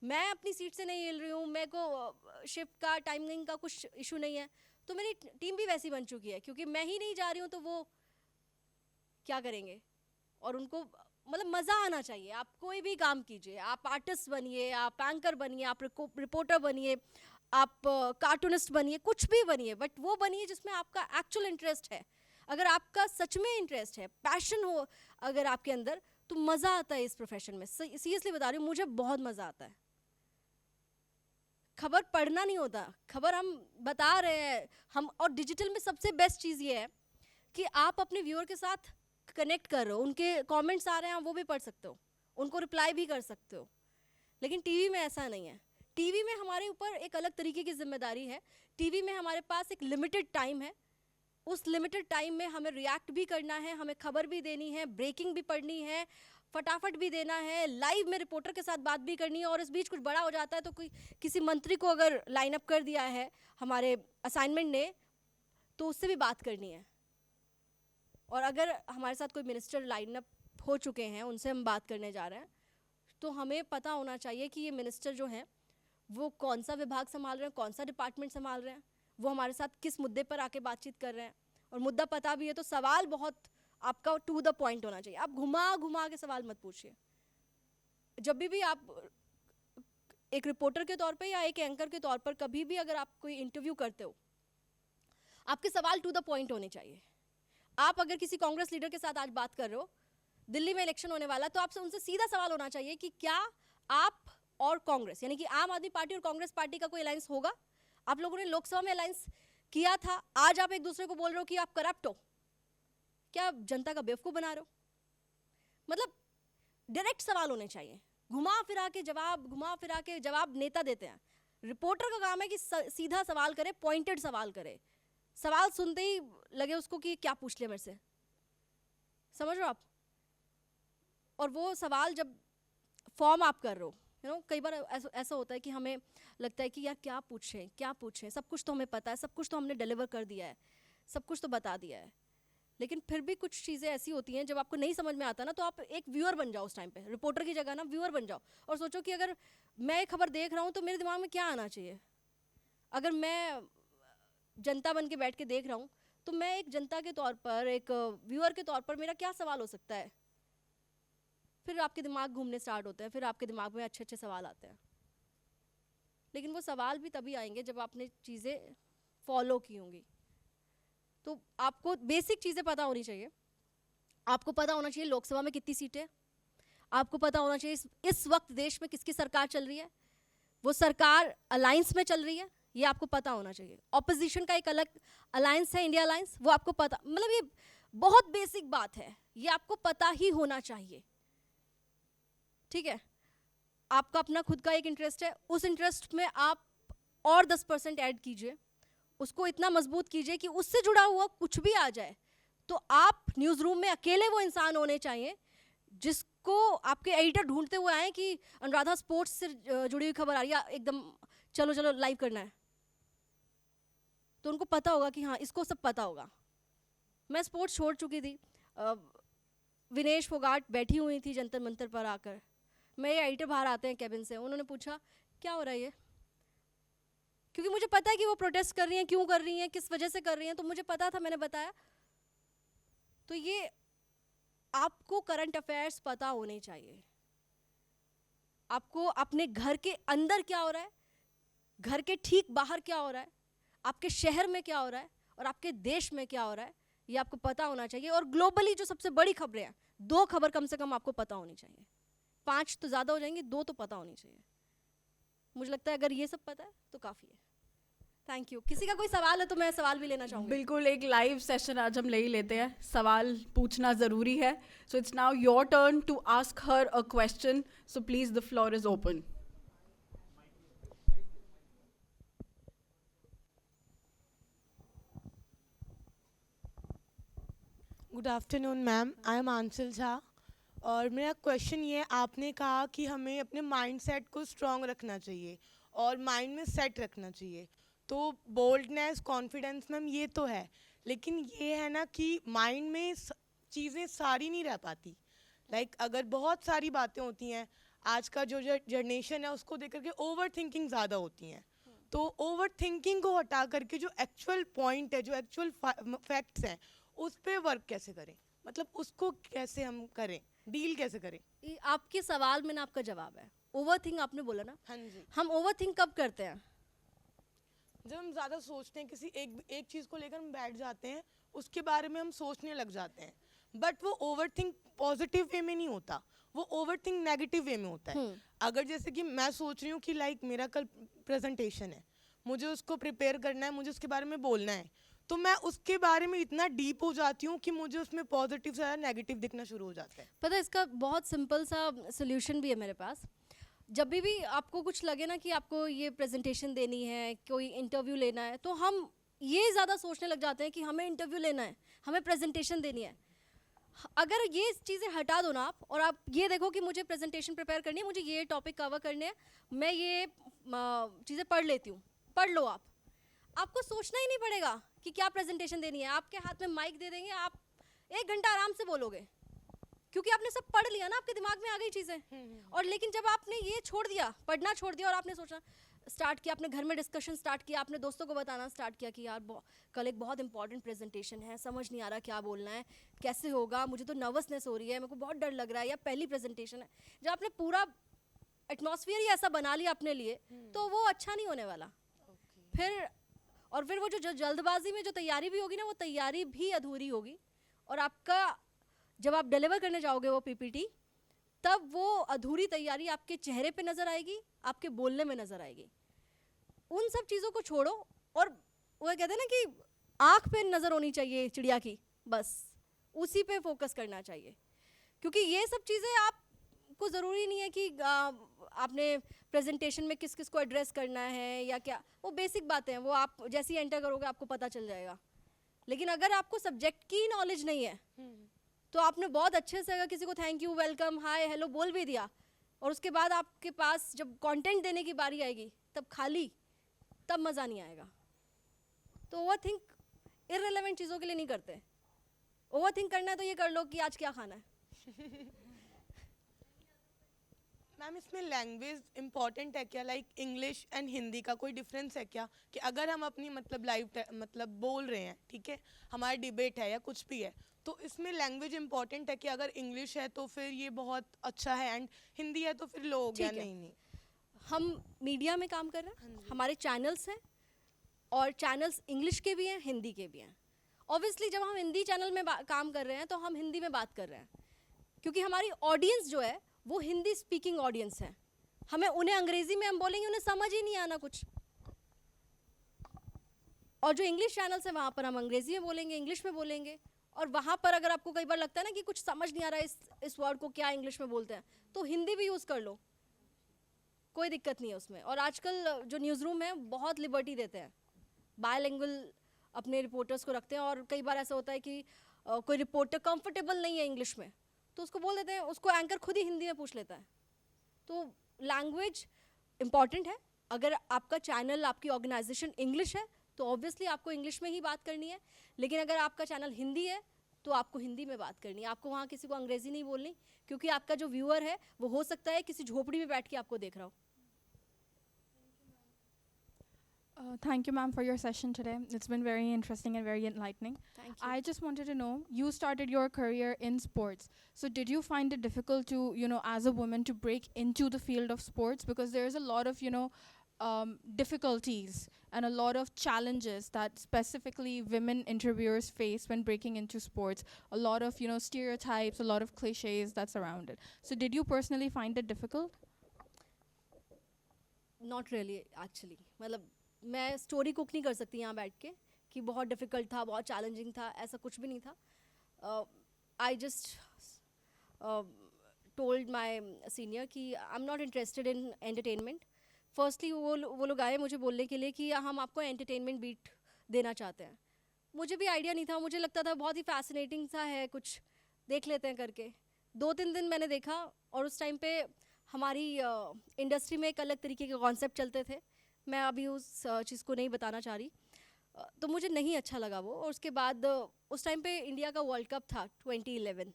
मैं अपनी सीट से नहीं हिल रही हूँ, मेरे को शिफ्ट का टाइमिंग का कुछ इशू नहीं है, तो मेरी टीम भी वैसी बन चुकी है। क्योंकि मैं ही नहीं जा रही हूँ तो वो क्या करेंगे, और उनको मतलब मज़ा आना चाहिए। आप कोई भी काम कीजिए, आप आर्टिस्ट बनिए, आप एंकर बनिए, आप रिपोर्टर बनिए, आप कार्टूनिस्ट बनिए, कुछ भी बनिए, बट वो बनिए जिसमें आपका एक्चुअल इंटरेस्ट है। अगर आपका सच में इंटरेस्ट है, पैशन हो अगर आपके अंदर, तो मज़ा आता है इस प्रोफेशन में। सीरियसली बता रही हूँ, मुझे बहुत मज़ा आता है। खबर पढ़ना नहीं होता, खबर हम बता रहे हैं हम। और डिजिटल में सबसे बेस्ट चीज़ ये है कि आप अपने व्यूअर के साथ कनेक्ट कर रहे हो, उनके कमेंट्स आ रहे हैं, आप वो भी पढ़ सकते हो, उनको रिप्लाई भी कर सकते हो। लेकिन टीवी में ऐसा नहीं है। टीवी में हमारे ऊपर एक अलग तरीके की जिम्मेदारी है। टीवी में हमारे पास एक लिमिटेड टाइम है, उस लिमिटेड टाइम में हमें रिएक्ट भी करना है, हमें खबर भी देनी है, ब्रेकिंग भी पढ़नी है, फटाफट भी देना है, लाइव में रिपोर्टर के साथ बात भी करनी है। और इस बीच कुछ बड़ा हो जाता है तो कोई किसी मंत्री को अगर लाइन अप कर दिया है हमारे असाइनमेंट ने, तो उससे भी बात करनी है। और अगर हमारे साथ कोई मिनिस्टर लाइन अप हो चुके हैं, उनसे हम बात करने जा रहे हैं, तो हमें पता होना चाहिए कि ये मिनिस्टर जो हैं वो कौन सा विभाग संभाल रहे हैं, कौन सा डिपार्टमेंट संभाल रहे हैं, वो हमारे साथ किस मुद्दे पर आके बातचीत कर रहे हैं। और मुद्दा पता भी है तो सवाल बहुत आपका टू द पॉइंट होना चाहिए। आप घुमा घुमा के सवाल मत पूछिए। जब भी आप एक रिपोर्टर के तौर पे या एक एंकर के तौर पर कभी भी अगर आप कोई इंटरव्यू करते हो, आपके सवाल टू द पॉइंट होने चाहिए। आप अगर किसी कांग्रेस लीडर के साथ आज बात कर रहे हो, दिल्ली में इलेक्शन होने वाला, तो आपसे उनसे सीधा सवाल होना चाहिए कि क्या आप और कांग्रेस यानी कि आम आदमी पार्टी और कांग्रेस पार्टी का कोई अलायंस होगा? आप लोगों ने लोकसभा में अलायंस किया था, आज आप एक दूसरे को बोल रहे हो कि आप करप्ट हो। क्या आप जनता का बेवकूफ बना रहे हो? मतलब डायरेक्ट सवाल होने चाहिए। घुमा फिरा के जवाब नेता देते हैं। रिपोर्टर का काम है कि सीधा सवाल करे, पॉइंटेड सवाल करे। सवाल सुनते ही लगे उसको कि क्या पूछ लिया मेरे से, समझ रहे हो आप? और वो सवाल जब फॉर्म आप कर रहे हो, कई बार ऐसा होता है कि हमें लगता है कि यार क्या पूछें, सब कुछ तो हमें पता है, सब कुछ तो हमने डिलीवर कर दिया है, सब कुछ तो बता दिया है। लेकिन फिर भी कुछ चीज़ें ऐसी होती हैं जब आपको नहीं समझ में आता ना, तो आप एक व्यूअर बन जाओ उस टाइम पे, रिपोर्टर की जगह ना व्यूअर बन जाओ और सोचो कि अगर मैं एक खबर देख रहा हूँ तो मेरे दिमाग में क्या आना चाहिए। अगर मैं जनता बन के बैठ के देख रहा हूँ तो मैं एक जनता के तौर पर, एक व्यूअर के तौर पर मेरा क्या सवाल हो सकता है। फिर आपके दिमाग घूमने स्टार्ट होते हैं, फिर आपके दिमाग में अच्छे अच्छे सवाल आते हैं। लेकिन वो सवाल भी तभी आएंगे जब आपने चीज़ें फॉलो की होंगी। तो आपको बेसिक चीज़ें पता होनी चाहिए। आपको पता होना चाहिए लोकसभा में कितनी सीटें, आपको पता होना चाहिए इस वक्त देश में किसकी सरकार चल रही है, वो सरकार अलायंस में चल रही है, ये आपको पता होना चाहिए। ऑपोजिशन का एक अलग अलायंस है, इंडिया अलायंस, वो आपको पता, मतलब ये बहुत बेसिक बात है, ये आपको पता ही होना चाहिए। ठीक है, आपका अपना खुद का एक इंटरेस्ट है, उस इंटरेस्ट में आप और 10% ऐड कीजिए, उसको इतना मजबूत कीजिए कि उससे जुड़ा हुआ कुछ भी आ जाए तो आप न्यूज़ रूम में अकेले वो इंसान होने चाहिए जिसको आपके एडिटर ढूंढते हुए आए कि अनुराधा स्पोर्ट्स से जुड़ी हुई खबर आ रही है, एकदम चलो लाइव करना है, तो उनको पता होगा कि हाँ इसको सब पता होगा। मैं स्पोर्ट्स छोड़ चुकी थी, विनेश फोगाट बैठी हुई थी जंतर मंतर पर आकर, मेरे एडिटर बाहर आते हैं कैबिन से, उन्होंने पूछा क्या हो रहा है ये, क्योंकि मुझे पता है कि वो प्रोटेस्ट कर रही हैं, क्यों कर रही हैं, किस वजह से कर रही हैं, तो मुझे पता था, मैंने बताया। तो ये आपको करंट अफेयर्स पता होने चाहिए। आपको अपने घर के अंदर क्या हो रहा है, घर के ठीक बाहर क्या हो रहा है, आपके शहर में क्या हो रहा है और आपके देश में क्या हो रहा है, ये आपको पता होना चाहिए। और ग्लोबली जो सबसे बड़ी खबरें हैं, 2 खबर कम से कम आपको पता होनी चाहिए, 5 तो ज़्यादा हो जाएंगे, 2 तो पता होनी चाहिए। मुझे लगता है अगर ये सब पता है तो काफ़ी है। Thank you. किसी का कोई सवाल है तो मैं सवाल भी लेना चाहूँगी। बिल्कुल, एक लाइव सेशन आज हम ले ही लेते हैं, सवाल पूछना ज़रूरी है। So it's now your turn to ask her a question, so please the floor is open. Good afternoon ma'am, I am Anchal Jha और मेरा क्वेश्चन ये है, आपने कहा कि हमें अपने माइंडसेट को स्ट्रॉन्ग रखना चाहिए और माइंड में सेट रखना चाहिए। तो बोल्डनेस, कॉन्फिडेंस मैम ये तो है, लेकिन ये है ना कि माइंड में चीज़ें सारी नहीं रह पाती। लाइक अगर बहुत सारी बातें होती हैं, आज का जो जनरेशन है उसको देख करके ओवर थिंकिंग ज़्यादा होती हैं। तो ओवर थिंकिंग को हटा करके जो एक्चुअल पॉइंट है, जो एक्चुअल फैक्ट्स हैं, उस पर वर्क कैसे करें, मतलब उसको कैसे हम करें, डील कैसे करें? आपके सवाल में ना आपका जवाब है। ओवरथिंक आपने बोला ना। हाँ जी। हम ओवरथिंक कब करते हैं? जब हम ज़्यादा सोचते हैं, किसी एक चीज़ को लेकर हम बैठ जाते हैं, उसके बारे में हम सोचने लग जाते हैं, बट वो ओवर थिंक पॉजिटिव वे में नहीं होता, वो ओवर थिंक नेगेटिव वे में होता है। अगर जैसे कि मैं सोच रही हूँ कि लाइक मेरा कल प्रेजेंटेशन है, मुझे उसको प्रिपेयर करना है, मुझे उसके बारे में बोलना है, तो मैं उसके बारे में इतना डीप हो जाती हूँ कि मुझे उसमें पॉजिटिव से ज़्यादा नेगेटिव दिखना शुरू हो जाता है। पता है इसका बहुत सिंपल सा सोल्यूशन भी है मेरे पास। जब भी आपको कुछ लगे ना कि आपको ये प्रेजेंटेशन देनी है, कोई इंटरव्यू लेना है, तो हम ये ज़्यादा सोचने लग जाते हैं कि हमें इंटरव्यू लेना है, हमें प्रेजेंटेशन देनी है। अगर ये चीज़ें हटा दो ना आप, और आप ये देखो कि मुझे प्रेजेंटेशन प्रिपेयर करनी है, मुझे ये टॉपिक कवर करने हैं, मैं ये चीज़ें पढ़ लेती हूँ, पढ़ लो आप। आपको सोचना ही नहीं पड़ेगा कि क्या प्रेजेंटेशन देनी है, आपके हाथ में माइक दे देंगे, आप 1 घंटा आराम से बोलोगे, क्योंकि आपने सब पढ़ लिया ना, आपके दिमाग में आ गई चीज़ें। और लेकिन जब आपने ये छोड़ दिया, पढ़ना छोड़ दिया, और आपने सोचना स्टार्ट किया, आपने घर में डिस्कशन स्टार्ट किया, आपने दोस्तों को बताना स्टार्ट किया कि यार कल एक बहुत इंपॉर्टेंट प्रेजेंटेशन है, समझ नहीं आ रहा क्या बोलना है, कैसे होगा, मुझे तो नर्वसनेस हो रही है, मेरे को बहुत डर लग रहा है, या पहली प्रेजेंटेशन है। जब आपने पूरा एटमॉस्फेयर ही ऐसा बना लिया अपने लिए, तो वो अच्छा नहीं होने वाला। फिर वो जो जल्दबाजी में जो तैयारी भी होगी ना, वो तैयारी भी अधूरी होगी, और आपका जब आप डिलीवर करने जाओगे वो पीपीटी, तब वो अधूरी तैयारी आपके चेहरे पे नज़र आएगी, आपके बोलने में नज़र आएगी। उन सब चीज़ों को छोड़ो, और वो कहते हैं ना कि आँख पे नज़र होनी चाहिए चिड़िया की, बस उसी पे फोकस करना चाहिए। क्योंकि ये सब चीज़ें आपको ज़रूरी नहीं है कि आपने प्रेजेंटेशन में किस किस को एड्रेस करना है या क्या, वो बेसिक बातें हैं, वो आप जैसे ही एंटर करोगे आपको पता चल जाएगा। लेकिन अगर आपको सब्जेक्ट की नॉलेज नहीं है, तो आपने बहुत अच्छे से अगर किसी को thank you, welcome, hi, hello बोल भी दिया, और उसके बाद आपके पास जब कंटेंट देने की बारी आएगी तब खाली, तब मज़ा नहीं आएगा। तो ओवर थिंक इररिलेवेंट चीज़ों के लिए नहीं करते। ओवर थिंक करना है तो ये कर लो कि आज क्या खाना है। मैम इसमें लैंग्वेज इंपॉर्टेंट है क्या, लाइक इंग्लिश एंड हिंदी का कोई डिफरेंस है क्या? कि अगर हम अपनी मतलब मतलब बोल रहे हैं, ठीक है, हमारा डिबेट है या कुछ भी है, तो इसमें लैंग्वेज इंपॉर्टेंट है कि अगर इंग्लिश है तो फिर ये बहुत अच्छा है एंड हिंदी है तो फिर लो हो गया? ठीक है। नहीं। हम मीडिया में काम कर रहे हैं, हमारे चैनल्स हैं, और चैनल्स इंग्लिश के भी हैं, हिंदी के भी हैं। ऑब्वियसली जब हम हिंदी चैनल में काम कर रहे हैं तो हम हिंदी में बात कर रहे हैं, क्योंकि हमारी ऑडियंस जो है वो हिंदी स्पीकिंग ऑडियंस है। हमें उन्हें अंग्रेज़ी में हम बोलेंगे, उन्हें समझ ही नहीं आना कुछ। और जो इंग्लिश चैनल्स है वहाँ पर हम अंग्रेज़ी में बोलेंगे, इंग्लिश में बोलेंगे, और वहाँ पर अगर आपको कई बार लगता है ना कि कुछ समझ नहीं आ रहा है इस वर्ड को क्या इंग्लिश में बोलते हैं, तो हिंदी भी यूज़ कर लो, कोई दिक्कत नहीं है उसमें। और आजकल जो न्यूज़ रूम है बहुत लिबर्टी देते हैं, बायलिंगुअल अपने रिपोर्टर्स को रखते हैं, और कई बार ऐसा होता है कि कोई रिपोर्टर कंफर्टेबल नहीं है इंग्लिश में, तो उसको बोल देते हैं, उसको एंकर खुद ही हिंदी में पूछ लेता है। तो लैंग्वेज इम्पॉर्टेंट है। अगर आपका चैनल, आपकी ऑर्गेनाइजेशन इंग्लिश है तो ऑब्वियसली आपको इंग्लिश में ही बात करनी है, लेकिन अगर आपका चैनल हिंदी है तो आपको हिंदी में बात करनी है। आपको वहाँ किसी को अंग्रेज़ी नहीं बोलनी, क्योंकि आपका जो व्यूअर है वो हो सकता है किसी झोपड़ी में बैठ के आपको देख रहा हो। Thank you, ma'am, for your session today. It's been very interesting and very enlightening. Thank you. I just wanted to know, you started your career in sports. So did you find it difficult to, as a woman to break into the field of sports? Because there's a lot of, difficulties and a lot of challenges that specifically women interviewers face when breaking into sports. A lot of, stereotypes, a lot of cliches that's around it. So did you personally find it difficult? Not really actually, मतलब मैं स्टोरी कुक नहीं कर सकती यहाँ बैठ के कि बहुत डिफ़िकल्ट था, बहुत चैलेंजिंग था, ऐसा कुछ भी नहीं था। I just told my senior कि I am not interested in entertainment. Firstly वो लोग आए मुझे बोलने के लिए कि हम आपको एंटरटेनमेंट बीट देना चाहते हैं। मुझे भी आइडिया नहीं था, मुझे लगता था बहुत ही फैसिनेटिंग सा है, कुछ देख लेते हैं करके। 2-3 दिन मैंने देखा, और उस टाइम पे हमारी इंडस्ट्री में एक अलग तरीके के कॉन्सेप्ट चलते थे, मैं अभी उस चीज़ को नहीं बताना चाह रही, तो मुझे नहीं अच्छा लगा वो। और उसके बाद उस टाइम पे इंडिया का वर्ल्ड कप था 2011,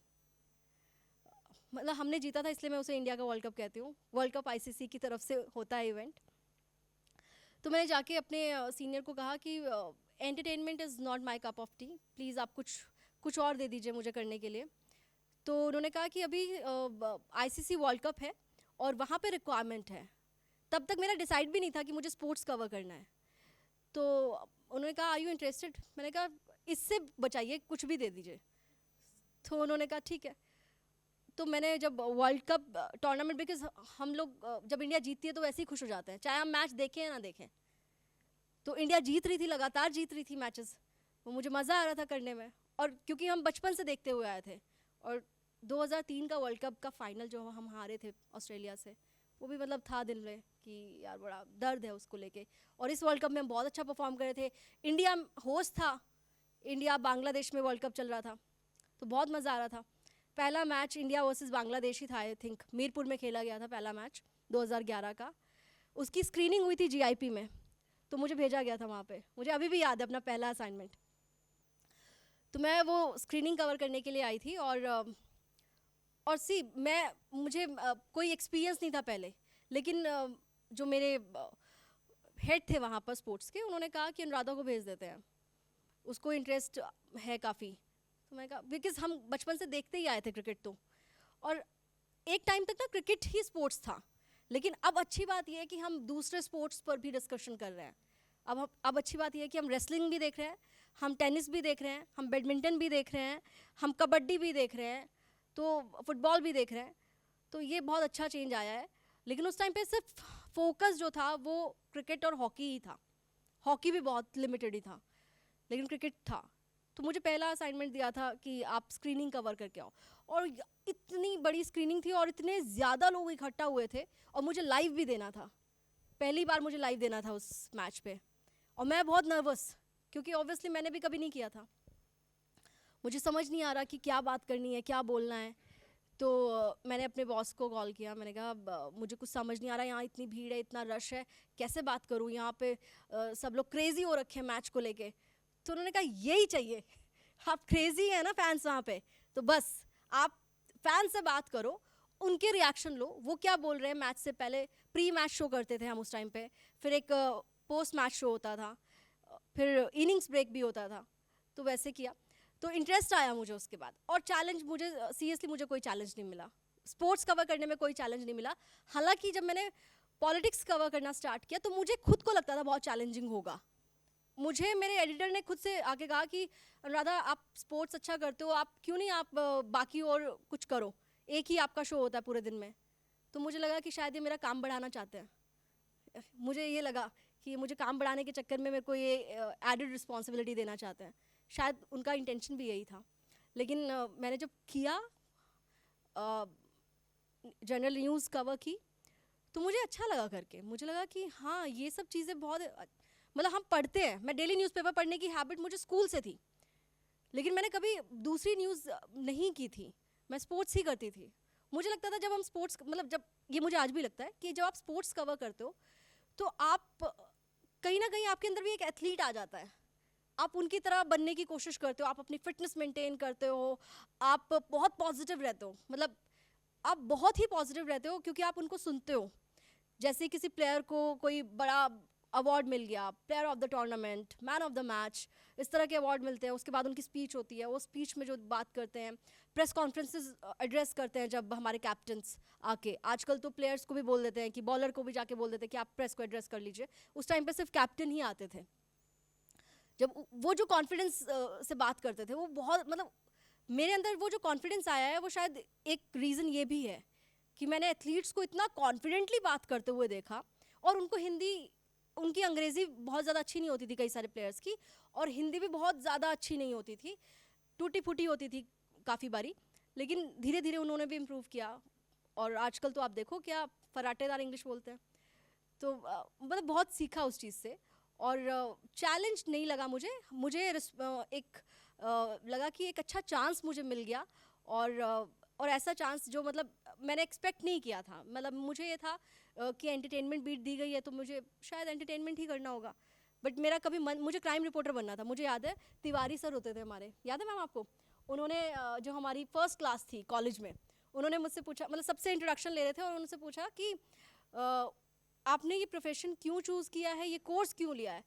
मतलब हमने जीता था, इसलिए मैं उसे इंडिया का वर्ल्ड कप कहती हूँ। वर्ल्ड कप आईसीसी की तरफ से होता है इवेंट। तो मैंने जाके अपने सीनियर को कहा कि entertainment is not my cup of T, please आप कुछ और दे दीजिए मुझे करने के लिए। तो उन्होंने कहा कि अभी आईसीसी वर्ल्ड कप है और वहाँ पे रिक्वायरमेंट है। तब तक मेरा डिसाइड भी नहीं था कि मुझे स्पोर्ट्स कवर करना है। तो उन्होंने कहा आर यू इंटरेस्टेड, मैंने कहा इससे बचाइए, कुछ भी दे दीजिए। तो उन्होंने कहा ठीक है। तो मैंने जब वर्ल्ड कप टूर्नामेंट, बिकॉज हम लोग जब इंडिया जीतती है तो वैसे ही खुश हो जाते हैं, चाहे हम मैच देखें या ना देखें। तो इंडिया जीत रही थी, लगातार जीत रही थी मैचेस, वो मुझे मज़ा आ रहा था करने में। और क्योंकि हम बचपन से देखते हुए आए थे, और 2003 का वर्ल्ड कप का फाइनल जो हम हारे थे ऑस्ट्रेलिया से, वो भी मतलब था दिल में कि यार बड़ा दर्द है उसको लेके। और इस वर्ल्ड कप में हम बहुत अच्छा परफॉर्म कर रहे थे, इंडिया होस्ट था, इंडिया बांग्लादेश में वर्ल्ड कप चल रहा था, तो बहुत मज़ा आ रहा था। पहला मैच इंडिया वर्सेस बांग्लादेश ही था, आई थिंक मीरपुर में खेला गया था पहला मैच 2011 का। उसकी स्क्रीनिंग हुई थी जीआईपी में, तो मुझे भेजा गया था वहाँ पे, मुझे अभी भी याद है अपना पहला असाइनमेंट। तो मैं वो स्क्रीनिंग कवर करने के लिए आई थी, और मुझे कोई एक्सपीरियंस नहीं था पहले, लेकिन जो मेरे हेड थे वहाँ पर स्पोर्ट्स के, उन्होंने कहा कि अनुराधा को भेज देते हैं, उसको इंटरेस्ट है काफ़ी। तो मैं कहा, बिकॉज हम बचपन से देखते ही आए थे क्रिकेट, तो और एक टाइम तक ना क्रिकेट ही स्पोर्ट्स था, लेकिन अब अच्छी बात यह है कि हम दूसरे स्पोर्ट्स पर भी डिस्कशन कर रहे हैं। अब अच्छी बात यह है कि हम रेसलिंग भी देख रहे हैं, हम टेनिस भी देख रहे हैं, हम बैडमिंटन भी देख रहे हैं, हम कबड्डी भी देख रहे हैं, तो फुटबॉल भी देख रहे हैं। तो ये बहुत अच्छा चेंज आया है। लेकिन उस टाइम पे सिर्फ फोकस जो था वो क्रिकेट और हॉकी ही था, हॉकी भी बहुत लिमिटेड ही था, लेकिन क्रिकेट था। तो मुझे पहला असाइनमेंट दिया था कि आप स्क्रीनिंग कवर करके आओ, और इतनी बड़ी स्क्रीनिंग थी और इतने ज़्यादा लोग इकट्ठा हुए थे, और मुझे लाइव भी देना था, पहली बार मुझे लाइव देना था उस मैच पे। और मैं बहुत नर्वस, क्योंकि ऑब्वियसली मैंने भी कभी नहीं किया था, मुझे समझ नहीं आ रहा कि क्या बात करनी है, क्या बोलना है। तो मैंने अपने बॉस को कॉल किया, मैंने कहा मुझे कुछ समझ नहीं आ रहा, यहाँ इतनी भीड़ है, इतना रश है, कैसे बात करूँ, यहाँ पे सब लोग क्रेज़ी हो रखे हैं मैच को लेके। तो उन्होंने कहा यही चाहिए, आप क्रेज़ी हैं ना फैंस वहाँ पे, तो बस आप फैन से बात करो, उनके रिएक्शन लो, वो क्या बोल रहे हैं मैच से पहले। प्री मैच शो करते थे हम उस टाइम पे, फिर एक पोस्ट मैच शो होता था, फिर इनिंग्स ब्रेक भी होता था, तो वैसे किया। तो इंटरेस्ट आया मुझे उसके बाद। और चैलेंज, मुझे सीरियसली मुझे कोई चैलेंज नहीं मिला, स्पोर्ट्स कवर करने में कोई चैलेंज नहीं मिला। हालांकि जब मैंने पॉलिटिक्स कवर करना स्टार्ट किया तो मुझे खुद को लगता था बहुत चैलेंजिंग होगा। मुझे मेरे एडिटर ने खुद से आके कहा कि अनुराधा आप स्पोर्ट्स अच्छा करते हो, आप क्यों नहीं आप बाकी और कुछ करो, एक ही आपका शो होता है पूरे दिन में। तो मुझे लगा कि शायद ये मेरा काम बढ़ाना चाहते हैं, मुझे ये लगा कि मुझे काम बढ़ाने के चक्कर में मेरे को ये एडेड रिस्पॉन्सिबिलिटी देना चाहते हैं, शायद उनका इंटेंशन भी यही था। लेकिन मैंने जब किया, जनरल न्यूज़ कवर की, तो मुझे अच्छा लगा करके, मुझे लगा कि हाँ ये सब चीज़ें बहुत, मतलब हम पढ़ते हैं, मैं डेली न्यूज़पेपर पढ़ने की हैबिट मुझे स्कूल से थी, लेकिन मैंने कभी दूसरी न्यूज़ नहीं की थी, मैं स्पोर्ट्स ही करती थी। मुझे लगता था जब हम स्पोर्ट्स, मतलब जब, ये मुझे आज भी लगता है कि जब आप स्पोर्ट्स कवर करते हो तो आप कहीं ना कहीं आपके अंदर भी एक एथलीट आ जाता है, आप उनकी तरह बनने की कोशिश करते हो, आप अपनी फिटनेस मेंटेन करते हो, आप बहुत पॉजिटिव रहते हो, मतलब आप बहुत ही पॉजिटिव रहते हो, क्योंकि आप उनको सुनते हो। जैसे किसी प्लेयर को कोई बड़ा अवार्ड मिल गया, player of the tournament, man of the match, इस तरह के अवार्ड मिलते हैं, उसके बाद उनकी स्पीच होती है, वो स्पीच में जो बात करते हैं, प्रेस कॉन्फ्रेंसेस एड्रेस करते हैं जब हमारे कैप्टन्स आके, आजकल तो प्लेयर्स को भी बोल देते हैं कि बॉलर को भी जाके बोल देते हैं कि आप प्रेस को एड्रेस कर लीजिए, उस टाइम पे सिर्फ कैप्टन ही आते थे। जब वो जो कॉन्फिडेंस से बात करते थे, वो बहुत, मतलब मेरे अंदर वो जो कॉन्फिडेंस आया है, वो शायद एक रीज़न ये भी है कि मैंने एथलीट्स को इतना कॉन्फिडेंटली बात करते हुए देखा, और उनको हिंदी, उनकी अंग्रेज़ी बहुत ज़्यादा अच्छी नहीं होती थी कई सारे प्लेयर्स की, और हिंदी भी बहुत ज़्यादा अच्छी नहीं होती थी, टूटी फूटी होती थी काफ़ी बारी, लेकिन धीरे धीरे उन्होंने भी इम्प्रूव किया, और आजकल तो आप देखो क्या फराटेदार इंग्लिश बोलते हैं। तो मतलब बहुत सीखा उस चीज़ से, और चैलेंज नहीं लगा मुझे एक लगा कि एक अच्छा चांस मुझे मिल गया, और ऐसा चांस जो मतलब मैंने एक्सपेक्ट नहीं किया था। मतलब मुझे ये था कि एंटरटेनमेंट बीट दी गई है तो मुझे शायद एंटरटेनमेंट ही करना होगा, बट मेरा कभी मुझे क्राइम रिपोर्टर बनना था। मुझे याद है तिवारी सर होते थे हमारे, याद है मैम आपको, उन्होंने जो हमारी फर्स्ट क्लास थी कॉलेज में, उन्होंने मुझसे पूछा, मतलब सबसे इंट्रोडक्शन ले रहे थे, और उनसे पूछा कि आपने ये प्रोफेशन क्यों चूज़ किया है, ये कोर्स क्यों लिया है।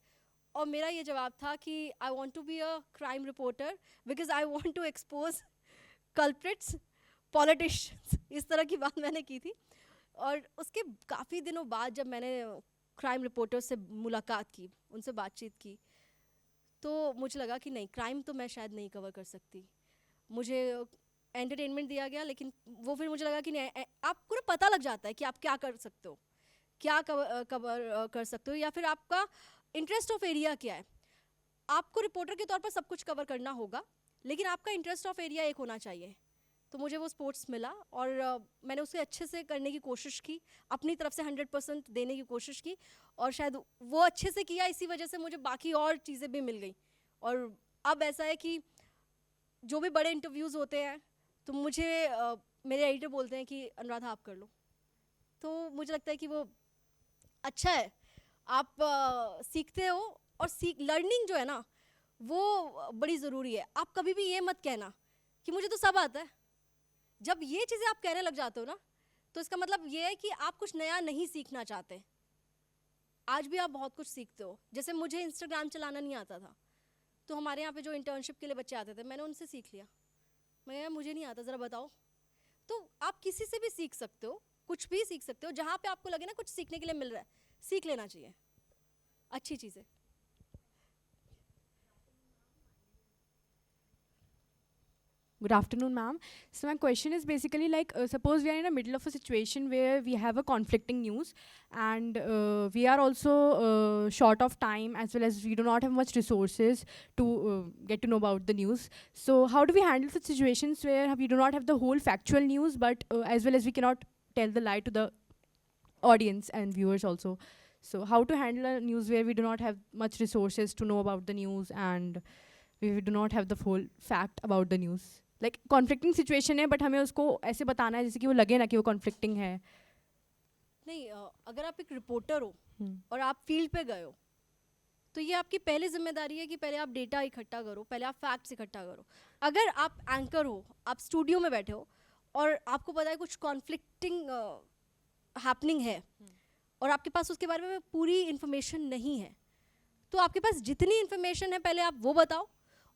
और मेरा ये जवाब था कि I want to be a crime reporter because I want to expose culprits, politicians, इस तरह की बात मैंने की थी। और उसके काफ़ी दिनों बाद जब मैंने क्राइम रिपोर्टर से मुलाकात की, उनसे बातचीत की, तो मुझे लगा कि नहीं, क्राइम तो मैं शायद नहीं कवर कर सकती, मुझे एंटरटेनमेंट दिया गया, लेकिन वो फिर मुझे लगा कि नहीं, आपको ना पता लग जाता है कि आप क्या कर सकते हो, क्या कवर कर सकते हो, या फिर आपका इंटरेस्ट ऑफ एरिया क्या है. आपको रिपोर्टर के तौर पर सब कुछ कवर करना होगा, लेकिन आपका इंटरेस्ट ऑफ एरिया एक होना चाहिए. तो मुझे वो स्पोर्ट्स मिला और मैंने उसे अच्छे से करने की कोशिश की, अपनी तरफ से 100% देने की कोशिश की, और शायद वो अच्छे से किया, इसी वजह से मुझे बाकी और चीज़ें भी मिल गई. और अब ऐसा है कि जो भी बड़े इंटरव्यूज़ होते हैं तो मुझे मेरे एडिटर बोलते हैं कि अनुराधा आप कर लो. तो मुझे लगता है कि वो अच्छा है, आप सीखते हो, और लर्निंग जो है ना वो बड़ी ज़रूरी है. आप कभी भी ये मत कहना कि मुझे तो सब आता है. जब ये चीज़ें आप कहने लग जाते हो ना, तो इसका मतलब ये है कि आप कुछ नया नहीं सीखना चाहते. आज भी आप बहुत कुछ सीखते हो. जैसे मुझे इंस्टाग्राम चलाना नहीं आता था, तो हमारे यहाँ पे जो इंटर्नशिप के लिए बच्चे आते थे, मैंने उनसे सीख लिया. मैं यार मुझे नहीं आता, ज़रा बताओ. तो आप किसी से भी सीख सकते हो, कुछ भी सीख सकते हो. जहाँ पे आपको लगे ना कुछ सीखने के लिए मिल रहा है, सीख लेना चाहिए. अच्छी चीज़ है. Good afternoon, ma'am. So my question is basically like, suppose we are in the middle of a situation where we have a conflicting news, and we are also short of time, as well as we do not have much resources to get to know about the news. So how do we handle such situations where we do not have the whole factual news, but as well as we cannot tell the lie to the audience and viewers also? So how to handle a news where we do not have much resources to know about the news, and we do not have the full fact about the news? Like conflicting situation है, बट हमें उसको ऐसे बताना है जैसे कि वो लगे ना कि वो कॉन्फ्लिक्टिंग है. नहीं, अगर आप एक रिपोर्टर हो और आप फील्ड पे गए हो, तो ये आपकी पहली जिम्मेदारी है कि पहले आप डेटा इकट्ठा करो, पहले आप फैक्ट्स इकट्ठा करो. अगर आप एंकर हो, आप स्टूडियो में बैठे हो और आपको पता है कुछ कॉन्फ्लिक्टिंग हैपनिंग है, और आपके पास उसके बारे में पूरी इन्फॉर्मेशन नहीं है, तो आपके पास जितनी इन्फॉर्मेशन है पहले आप वो बताओ,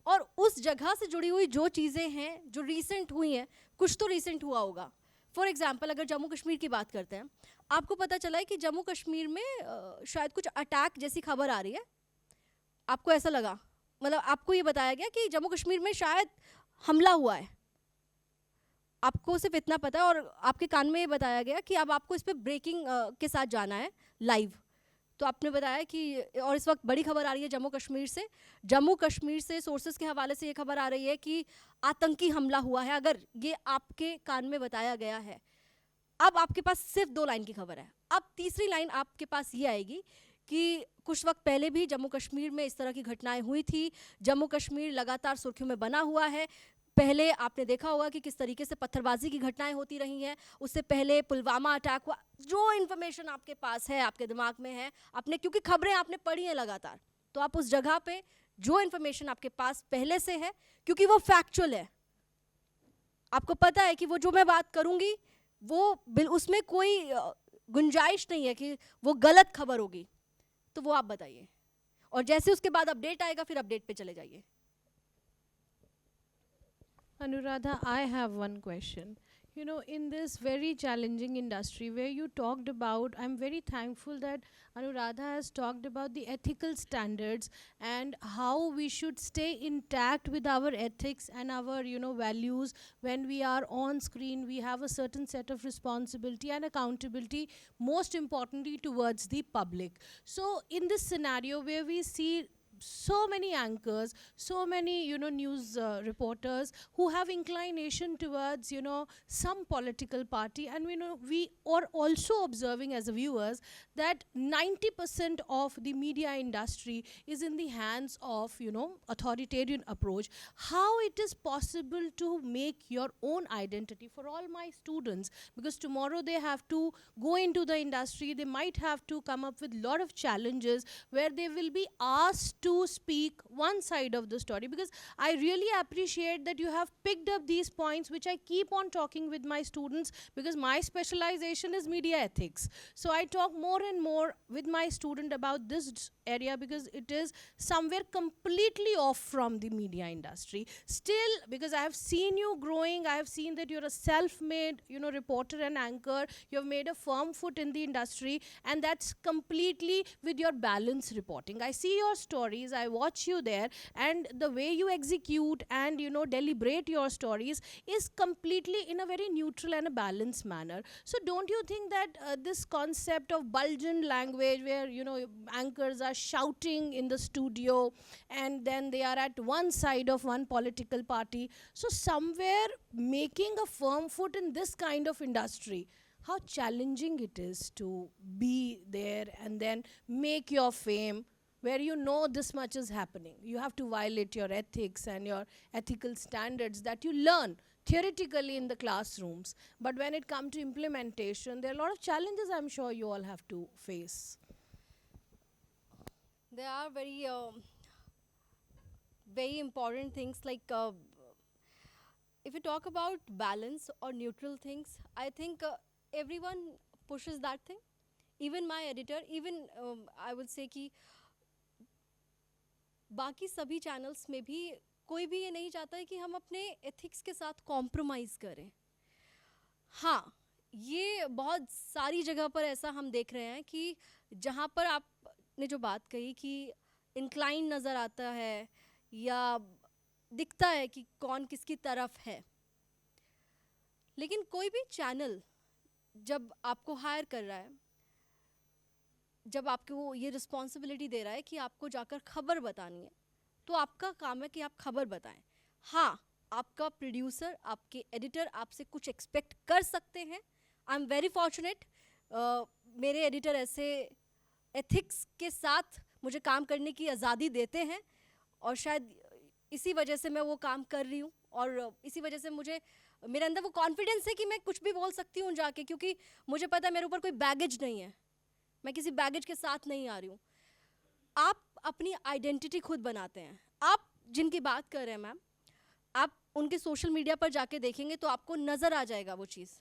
और उस जगह से जुड़ी हुई जो चीज़ें हैं जो रीसेंट हुई हैं, कुछ तो रीसेंट हुआ होगा. फॉर एग्जांपल, अगर जम्मू कश्मीर की बात करते हैं, आपको पता चला है कि जम्मू कश्मीर में शायद कुछ अटैक जैसी खबर आ रही है. आपको ऐसा लगा, मतलब आपको ये बताया गया कि जम्मू कश्मीर में शायद हमला हुआ है. आपको सिर्फ इतना पता है, और आपके कान में ये बताया गया कि अब आपको इस पर ब्रेकिंग के साथ जाना है लाइव. तो आपने बताया कि, और इस वक्त बड़ी खबर आ रही है जम्मू कश्मीर से सोर्सेज के हवाले से ये खबर आ रही है कि आतंकी हमला हुआ है. अगर ये आपके कान में बताया गया है, अब आपके पास सिर्फ 2 लाइन की खबर है. अब तीसरी लाइन आपके पास ये आएगी कि कुछ वक्त पहले भी जम्मू कश्मीर में इस तरह की घटनाएं हुई थी, जम्मू कश्मीर लगातार सुर्खियों में बना हुआ है. पहले आपने देखा होगा कि किस तरीके से पत्थरबाजी की घटनाएं होती रही हैं, उससे पहले पुलवामा अटैक हुआ. जो इन्फॉर्मेशन आपके पास है, आपके दिमाग में है, आपने, क्योंकि खबरें आपने पढ़ी हैं लगातार, तो आप उस जगह पे जो इन्फॉर्मेशन आपके पास पहले से है, क्योंकि वो फैक्चुअल है, आपको पता है कि वो जो मैं बात करूंगी वो उसमें कोई गुंजाइश नहीं है कि वो गलत खबर होगी, तो वो आप बताइए. और जैसे उसके बाद अपडेट आएगा, फिर अपडेट पे चले जाइए. Anuradha, I have one question. You know, in this very challenging industry where you talked about, I'm very thankful that Anuradha has talked about the ethical standards and how we should stay intact with our ethics and our, you know, values. When we are on screen, we have a certain set of responsibility and accountability, most importantly towards the public. So in this scenario where we see so many anchors, so many, you know, news reporters who have inclination towards, you know, some political party, and we are also observing as viewers that 90% of the media industry is in the hands of, you know, authoritarian approach. How it is possible to make your own identity for all my students, because tomorrow they have to go into the industry, they might have to come up with a lot of challenges where they will be asked to speak one side of the story. Because I really appreciate that you have picked up these points which I keep on talking with my students, because my specialization is media ethics. So I talk more and more with my student about this area, because it is somewhere completely off from the media industry. Still, because I have seen you growing, I have seen that you're a self-made, you know, reporter and anchor, you have made a firm foot in the industry, and that's completely with your balanced reporting. I see your stories, stories, I watch you there, and the way you execute and deliberate your stories is completely in a very neutral and a balanced manner. So don't you think that this concept of bulgent language, where anchors are shouting in the studio and then they are at one side of one political party, so somewhere making a firm foot in this kind of industry, how challenging it is to be there and then make your fame, where this much is happening. You have to violate your ethics and your ethical standards that you learn theoretically in the classrooms. But when it comes to implementation, there are a lot of challenges I'm sure you all have to face. There are very important things like if you talk about balance or neutral things, I think everyone pushes that thing. Even my editor, even I would say कि बाकी सभी चैनल्स में भी कोई भी ये नहीं चाहता है कि हम अपने एथिक्स के साथ कॉम्प्रोमाइज़ करें. हाँ, ये बहुत सारी जगह पर ऐसा हम देख रहे हैं कि जहाँ पर आपने जो बात कही कि इंक्लाइन नज़र आता है या दिखता है कि कौन किसकी तरफ है, लेकिन कोई भी चैनल जब आपको हायर कर रहा है, जब आपको ये रिस्पॉन्सिबिलिटी दे रहा है कि आपको जाकर खबर बतानी है, तो आपका काम है कि आप खबर बताएं. हाँ, आपका प्रोड्यूसर, आपके एडिटर आपसे कुछ एक्सपेक्ट कर सकते हैं. आई एम वेरी फॉर्चुनेट, मेरे एडिटर ऐसे एथिक्स के साथ मुझे काम करने की आज़ादी देते हैं और शायद इसी वजह से मैं वो काम कर रही हूँ और इसी वजह से मेरे अंदर वो कॉन्फिडेंस है कि मैं कुछ भी बोल सकती हूँ जाके, क्योंकि मुझे पता है मेरे ऊपर कोई बैगेज नहीं है, मैं किसी बैगेज के साथ नहीं आ रही हूँ. आप अपनी आइडेंटिटी खुद बनाते हैं. आप जिनकी बात कर रहे हैं मैम, आप उनके सोशल मीडिया पर जाके देखेंगे तो आपको नज़र आ जाएगा वो चीज़,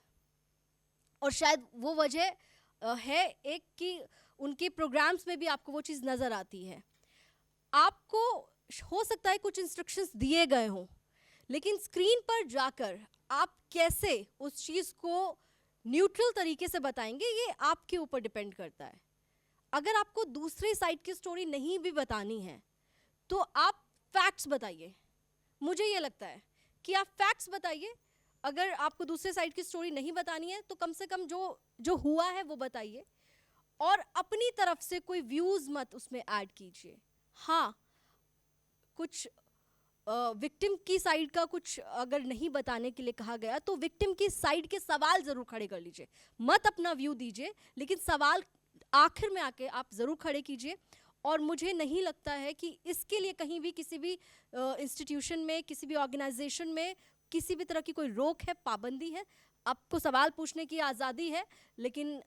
और शायद वो वजह है एक कि उनके प्रोग्राम्स में भी आपको वो चीज़ नज़र आती है. आपको हो सकता है कुछ इंस्ट्रक्शंस दिए गए हों, लेकिन स्क्रीन पर जाकर आप कैसे उस चीज़ को न्यूट्रल तरीके से बताएंगे, ये आपके ऊपर डिपेंड करता है. अगर आपको दूसरे साइड की स्टोरी नहीं भी बतानी है तो आप फैक्ट्स बताइए. मुझे ये लगता है कि आप फैक्ट्स बताइए. अगर आपको दूसरे साइड की स्टोरी नहीं बतानी है तो कम से कम जो हुआ है वो बताइए, और अपनी तरफ से कोई व्यूज़ मत उसमें ऐड कीजिए. हाँ, कुछ विक्टिम की साइड का कुछ अगर नहीं बताने के लिए कहा गया तो विक्टिम की साइड के सवाल ज़रूर खड़े कर लीजिए. मत अपना व्यू दीजिए, लेकिन सवाल आखिर में आके आप ज़रूर खड़े कीजिए. और मुझे नहीं लगता है कि इसके लिए कहीं भी किसी भी इंस्टीट्यूशन में, किसी भी ऑर्गेनाइजेशन में किसी भी तरह की कोई रोक है, पाबंदी है. आपको सवाल पूछने की आज़ादी है, लेकिन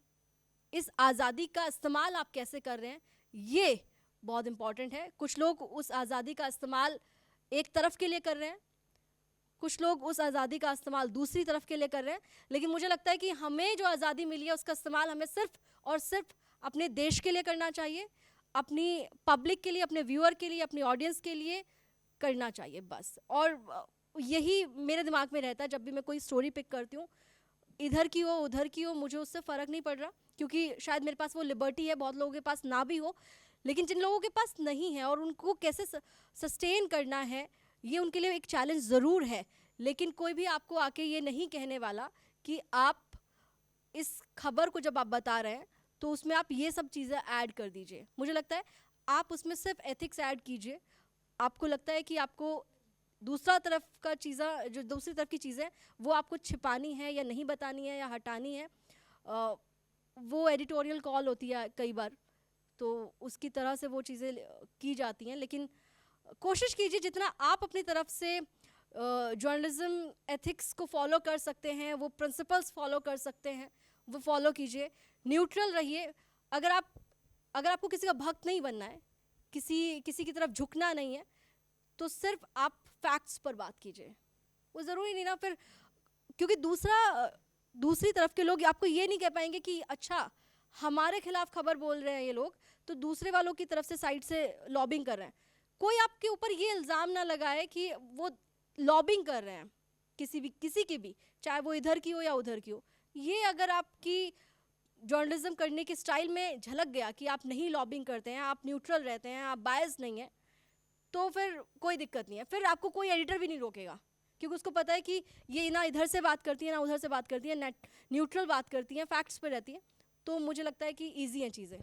इस आज़ादी का इस्तेमाल आप कैसे कर रहे हैं ये बहुत इम्पॉर्टेंट है. कुछ लोग उस आज़ादी का इस्तेमाल एक तरफ के लिए कर रहे हैं, कुछ लोग उस आज़ादी का इस्तेमाल दूसरी तरफ के लिए कर रहे हैं, लेकिन मुझे लगता है कि हमें जो आज़ादी मिली है उसका इस्तेमाल हमें सिर्फ और सिर्फ अपने देश के लिए करना चाहिए, अपनी पब्लिक के लिए, अपने व्यूअर के लिए, अपनी ऑडियंस के लिए करना चाहिए बस. और यही मेरे दिमाग में रहता है जब भी मैं कोई स्टोरी पिक करती हूँ, इधर की हो उधर की हो, मुझे उससे फ़र्क नहीं पड़ रहा, क्योंकि शायद मेरे पास वो लिबर्टी है, बहुत लोगों के पास ना भी हो. लेकिन जिन लोगों के पास नहीं है और उनको कैसे सस्टेन करना है, ये उनके लिए एक चैलेंज ज़रूर है. लेकिन कोई भी आपको आके ये नहीं कहने वाला कि आप इस खबर को जब आप बता रहे हैं तो उसमें आप ये सब चीज़ें ऐड कर दीजिए. मुझे लगता है आप उसमें सिर्फ एथिक्स ऐड कीजिए. आपको लगता है कि आपको दूसरी तरफ की चीज़ें वो आपको छिपानी है या नहीं बतानी है या हटानी है, वो एडिटोरियल कॉल होती है कई बार, तो उसकी तरह से वो चीज़ें की जाती हैं. लेकिन कोशिश कीजिए जितना आप अपनी तरफ से जर्नलिज्म एथिक्स को फॉलो कर सकते हैं, वो प्रिंसिपल्स फॉलो कर सकते हैं, वो फॉलो कीजिए. न्यूट्रल रहिए. अगर आपको किसी का भक्त नहीं बनना है, किसी की तरफ झुकना नहीं है, तो सिर्फ आप फैक्ट्स पर बात कीजिए. वो ज़रूरी नहीं ना फिर, क्योंकि दूसरी तरफ के लोग आपको ये नहीं कह पाएंगे कि अच्छा हमारे खिलाफ खबर बोल रहे हैं ये लोग, तो दूसरे वालों की तरफ से साइड से लॉबिंग कर रहे हैं. कोई आपके ऊपर ये इल्ज़ाम ना लगाए कि वो लॉबिंग कर रहे हैं किसी की भी, चाहे वो इधर की हो या उधर की हो. ये अगर आपकी जर्नलिज्म करने के स्टाइल में झलक गया कि आप नहीं लॉबिंग करते हैं, आप न्यूट्रल रहते हैं, आप बायस नहीं हैं, तो फिर कोई दिक्कत नहीं है, फिर आपको कोई एडिटर भी नहीं रोकेगा, क्योंकि उसको पता है कि ये ना इधर से बात करती है ना उधर से बात करती है, नेट न्यूट्रल बात करती है, फैक्ट्स पे रहती है। तो मुझे लगता है कि ईजी हैं चीज़ें।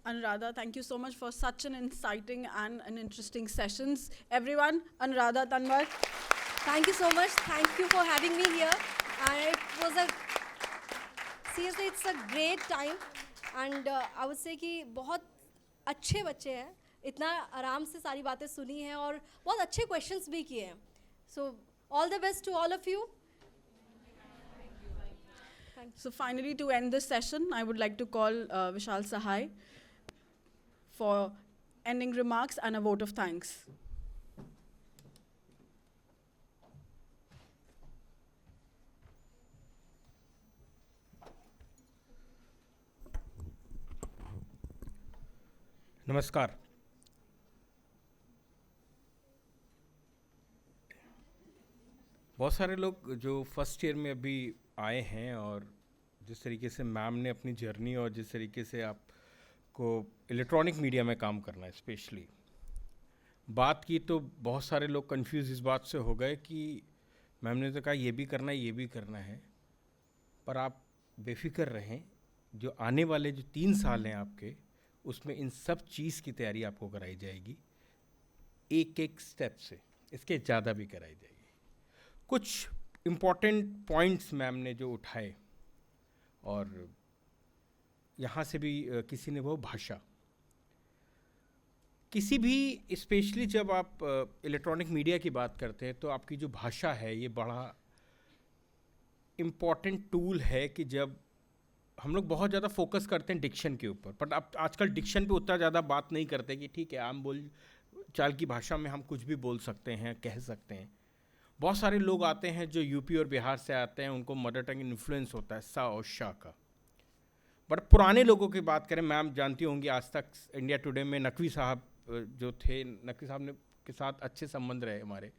Anuradha, thank you so much for such an exciting and an interesting sessions. Everyone, Anuradha Tanwar. Thank you so much. Thank you for having me here. And it was a seriously, it's a great time. And I would say कि बहुत अच्छे बच्चे हैं, इतना आराम से सारी बातें सुनी हैं और बहुत अच्छे questions भी किए हैं. So all the best to all of you. So finally, to end this session, I would like to call Vishal Sahai for ending remarks and a vote of thanks. नमस्कार। बहुत सारे लोग जो फर्स्ट ईयर में अभी आए हैं और जिस तरीके से मैम ने अपनी जर्नी और जिस तरीके से आपको इलेक्ट्रॉनिक मीडिया में काम करना है स्पेशली बात की, तो बहुत सारे लोग कंफ्यूज इस बात से हो गए कि मैम ने तो कहा ये भी करना है ये भी करना है, पर आप बेफिक्र रहें, जो आने वाले जो 3 साल हैं आपके, उसमें इन सब चीज़ की तैयारी आपको कराई जाएगी, एक एक स्टेप से, इसके ज़्यादा भी कराई जाएगी। कुछ इम्पॉर्टेंट पॉइंट्स मैम ने जो उठाए, और यहाँ से भी किसी ने वो भाषा, किसी भी स्पेशली जब आप इलेक्ट्रॉनिक मीडिया की बात करते हैं तो आपकी जो भाषा है ये बड़ा इम्पॉर्टेंट टूल है कि जब हम लोग बहुत ज़्यादा फोकस करते हैं डिक्शन के ऊपर, बट अब आजकल डिक्शन पे उतना ज़्यादा बात नहीं करते कि ठीक है आम बोल चाल की भाषा में हम कुछ भी बोल सकते हैं, कह सकते हैं। बहुत सारे लोग आते हैं जो यूपी और बिहार से आते हैं, उनको मदर टंग इन्फ्लुएंस होता है सा और शाह का। बट पुराने लोगों की बात करें, मैम जानती होंगी आज तक इंडिया टुडे में नकवी साहब जो थे, नकवी साहब ने के साथ अच्छे संबंध रहे हमारे,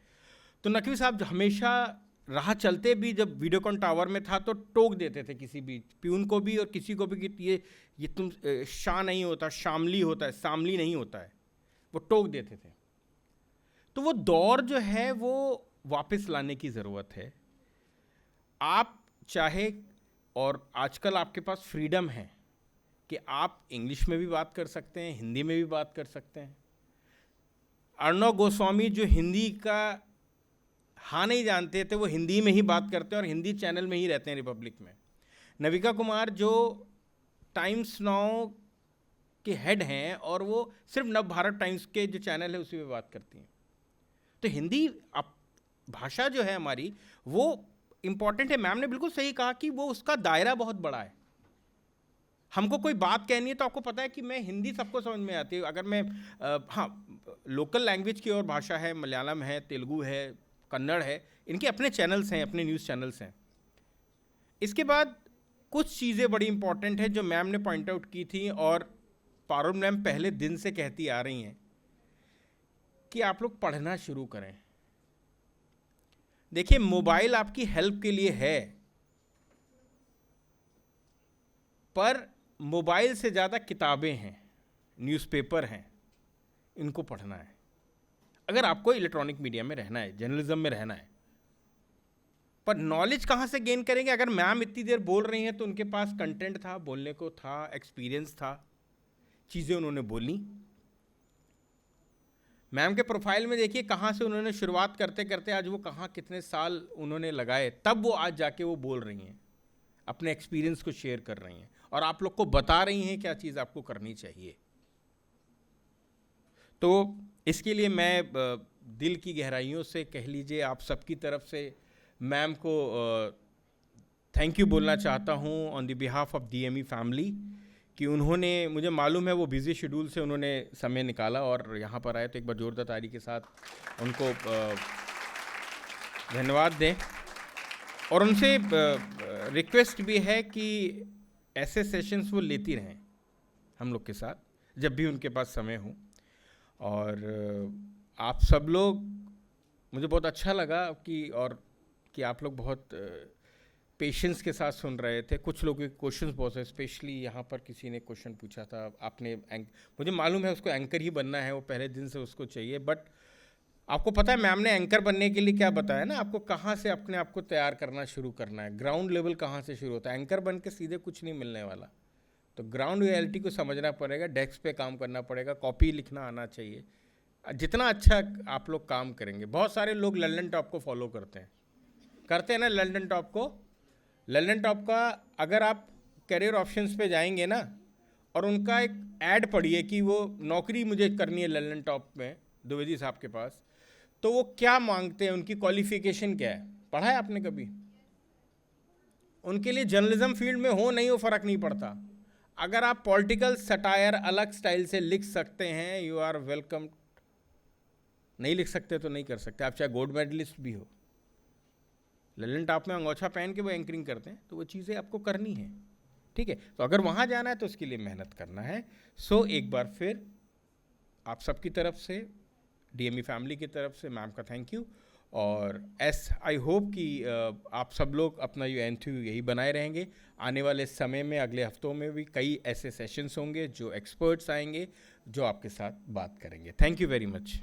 तो नकवी साहब हमेशा राह चलते भी जब वीडियोकॉन टावर में था तो टोक देते थे किसी भी प्यून को भी और किसी को भी कि ये तुम शाह नहीं होता, शामली होता है, सामली नहीं होता है, वो टोक देते थे। तो वो दौर जो है वो वापस लाने की ज़रूरत है। आप चाहे, और आजकल आपके पास फ्रीडम है कि आप इंग्लिश में भी बात कर सकते हैं, हिंदी में भी बात कर सकते हैं। अर्णव गोस्वामी जो हिंदी का हाँ नहीं जानते थे, वो हिंदी में ही बात करते हैं और हिंदी चैनल में ही रहते हैं रिपब्लिक में। नविका कुमार जो टाइम्स नाउ के हेड हैं और वो सिर्फ नव भारत टाइम्स के जो चैनल है उसी में बात करती हैं। तो हिंदी भाषा जो है हमारी वो इम्पॉर्टेंट है। मैम ने बिल्कुल सही कहा कि वो उसका दायरा बहुत बड़ा है। हमको कोई बात कहनी है तो आपको पता है कि मैं हिंदी सबको समझ में आती है। अगर मैं हाँ लोकल लैंग्वेज की और भाषा है, मलयालम है, तेलुगु है, कन्नड़ है, इनके अपने चैनल्स हैं, अपने न्यूज़ चैनल्स हैं। इसके बाद कुछ चीज़ें बड़ी इंपॉर्टेंट हैं जो मैम ने पॉइंट आउट की थी और पारुल मैम पहले दिन से कहती आ रही हैं कि आप लोग पढ़ना शुरू करें। देखिए, मोबाइल आपकी हेल्प के लिए है, पर मोबाइल से ज़्यादा किताबें हैं, न्यूज़पेपर हैं, इनको पढ़ना है अगर आपको इलेक्ट्रॉनिक मीडिया में रहना है, जर्नलिज्म में रहना है। पर नॉलेज कहाँ से गेन करेंगे? अगर मैम इतनी देर बोल रही हैं तो उनके पास कंटेंट था, बोलने को था, एक्सपीरियंस था, चीज़ें उन्होंने बोली। मैम के प्रोफाइल में देखिए कहाँ से उन्होंने शुरुआत करते करते आज वो कहाँ कितने साल उन्होंने लगाए, तब वो आज जाके वो बोल रही हैं, अपने एक्सपीरियंस को शेयर कर रही हैं और आप लोग को बता रही हैं क्या चीज़ आपको करनी चाहिए। तो इसके लिए मैं दिल की गहराइयों से कह लीजिए आप सबकी तरफ से मैम को थैंक यू बोलना चाहता हूँ on the behalf of DME family, कि उन्होंने, मुझे मालूम है वो बिज़ी शेड्यूल से उन्होंने समय निकाला और यहाँ पर आए, तो एक बार जोरदार ताली के साथ उनको धन्यवाद दें। और उनसे रिक्वेस्ट भी है कि ऐसे सेशंस वो लेती रहें हम लोग के साथ जब भी उनके पास समय हो। और आप सब लोग, मुझे बहुत अच्छा लगा कि आप लोग बहुत पेशेंस के साथ सुन रहे थे। कुछ लोगों के क्वेश्चंस बहुत है, स्पेशली यहाँ पर किसी ने क्वेश्चन पूछा था, आपने मुझे मालूम है उसको एंकर ही बनना है, वो पहले दिन से उसको चाहिए, बट आपको पता है मैम ने एंकर बनने के लिए क्या बताया ना, आपको कहाँ से अपने आप को तैयार करना शुरू करना है, ग्राउंड लेवल कहाँ से शुरू होता है। एंकर बन के सीधे कुछ नहीं मिलने वाला, तो ग्राउंड रियलिटी को समझना पड़ेगा, डेस्क पे काम करना पड़ेगा, कॉपी लिखना आना चाहिए। जितना अच्छा आप लोग काम करेंगे, बहुत सारे लोग लल्लन टॉप को फॉलो करते हैं ना, लल्लन टॉप को। लल्लन टॉप का अगर आप करियर ऑप्शंस पे जाएंगे ना और उनका एक ऐड पढ़िए कि वो नौकरी मुझे करनी है लल्लन टॉप में द्विवेदी साहब के पास, तो वो क्या मांगते हैं, उनकी क्वालिफिकेशन क्या है, पढ़ा है आपने कभी? उनके लिए जर्नलिज्म फील्ड में हो नहीं हो फ़र्क नहीं पड़ता, अगर आप पॉलिटिकल सटायर अलग स्टाइल से लिख सकते हैं, यू आर वेलकम। नहीं लिख सकते तो नहीं कर सकते, आप चाहे गोल्ड मेडलिस्ट भी हो। लल्लन टॉप में अंगोछा पहन के वो एंकरिंग करते हैं, तो वो चीज़ें आपको करनी है, ठीक है। तो अगर वहाँ जाना है तो उसके लिए मेहनत करना है। सो एक बार फिर आप सबकी तरफ से, डीएमई फैमिली की तरफ से मैम का थैंक यू, और आई होप कि आप सब लोग अपना एंथ्यू यही बनाए रहेंगे। आने वाले समय में अगले हफ्तों में भी कई ऐसे सेशंस होंगे जो एक्सपर्ट्स आएंगे जो आपके साथ बात करेंगे। Thank you very much.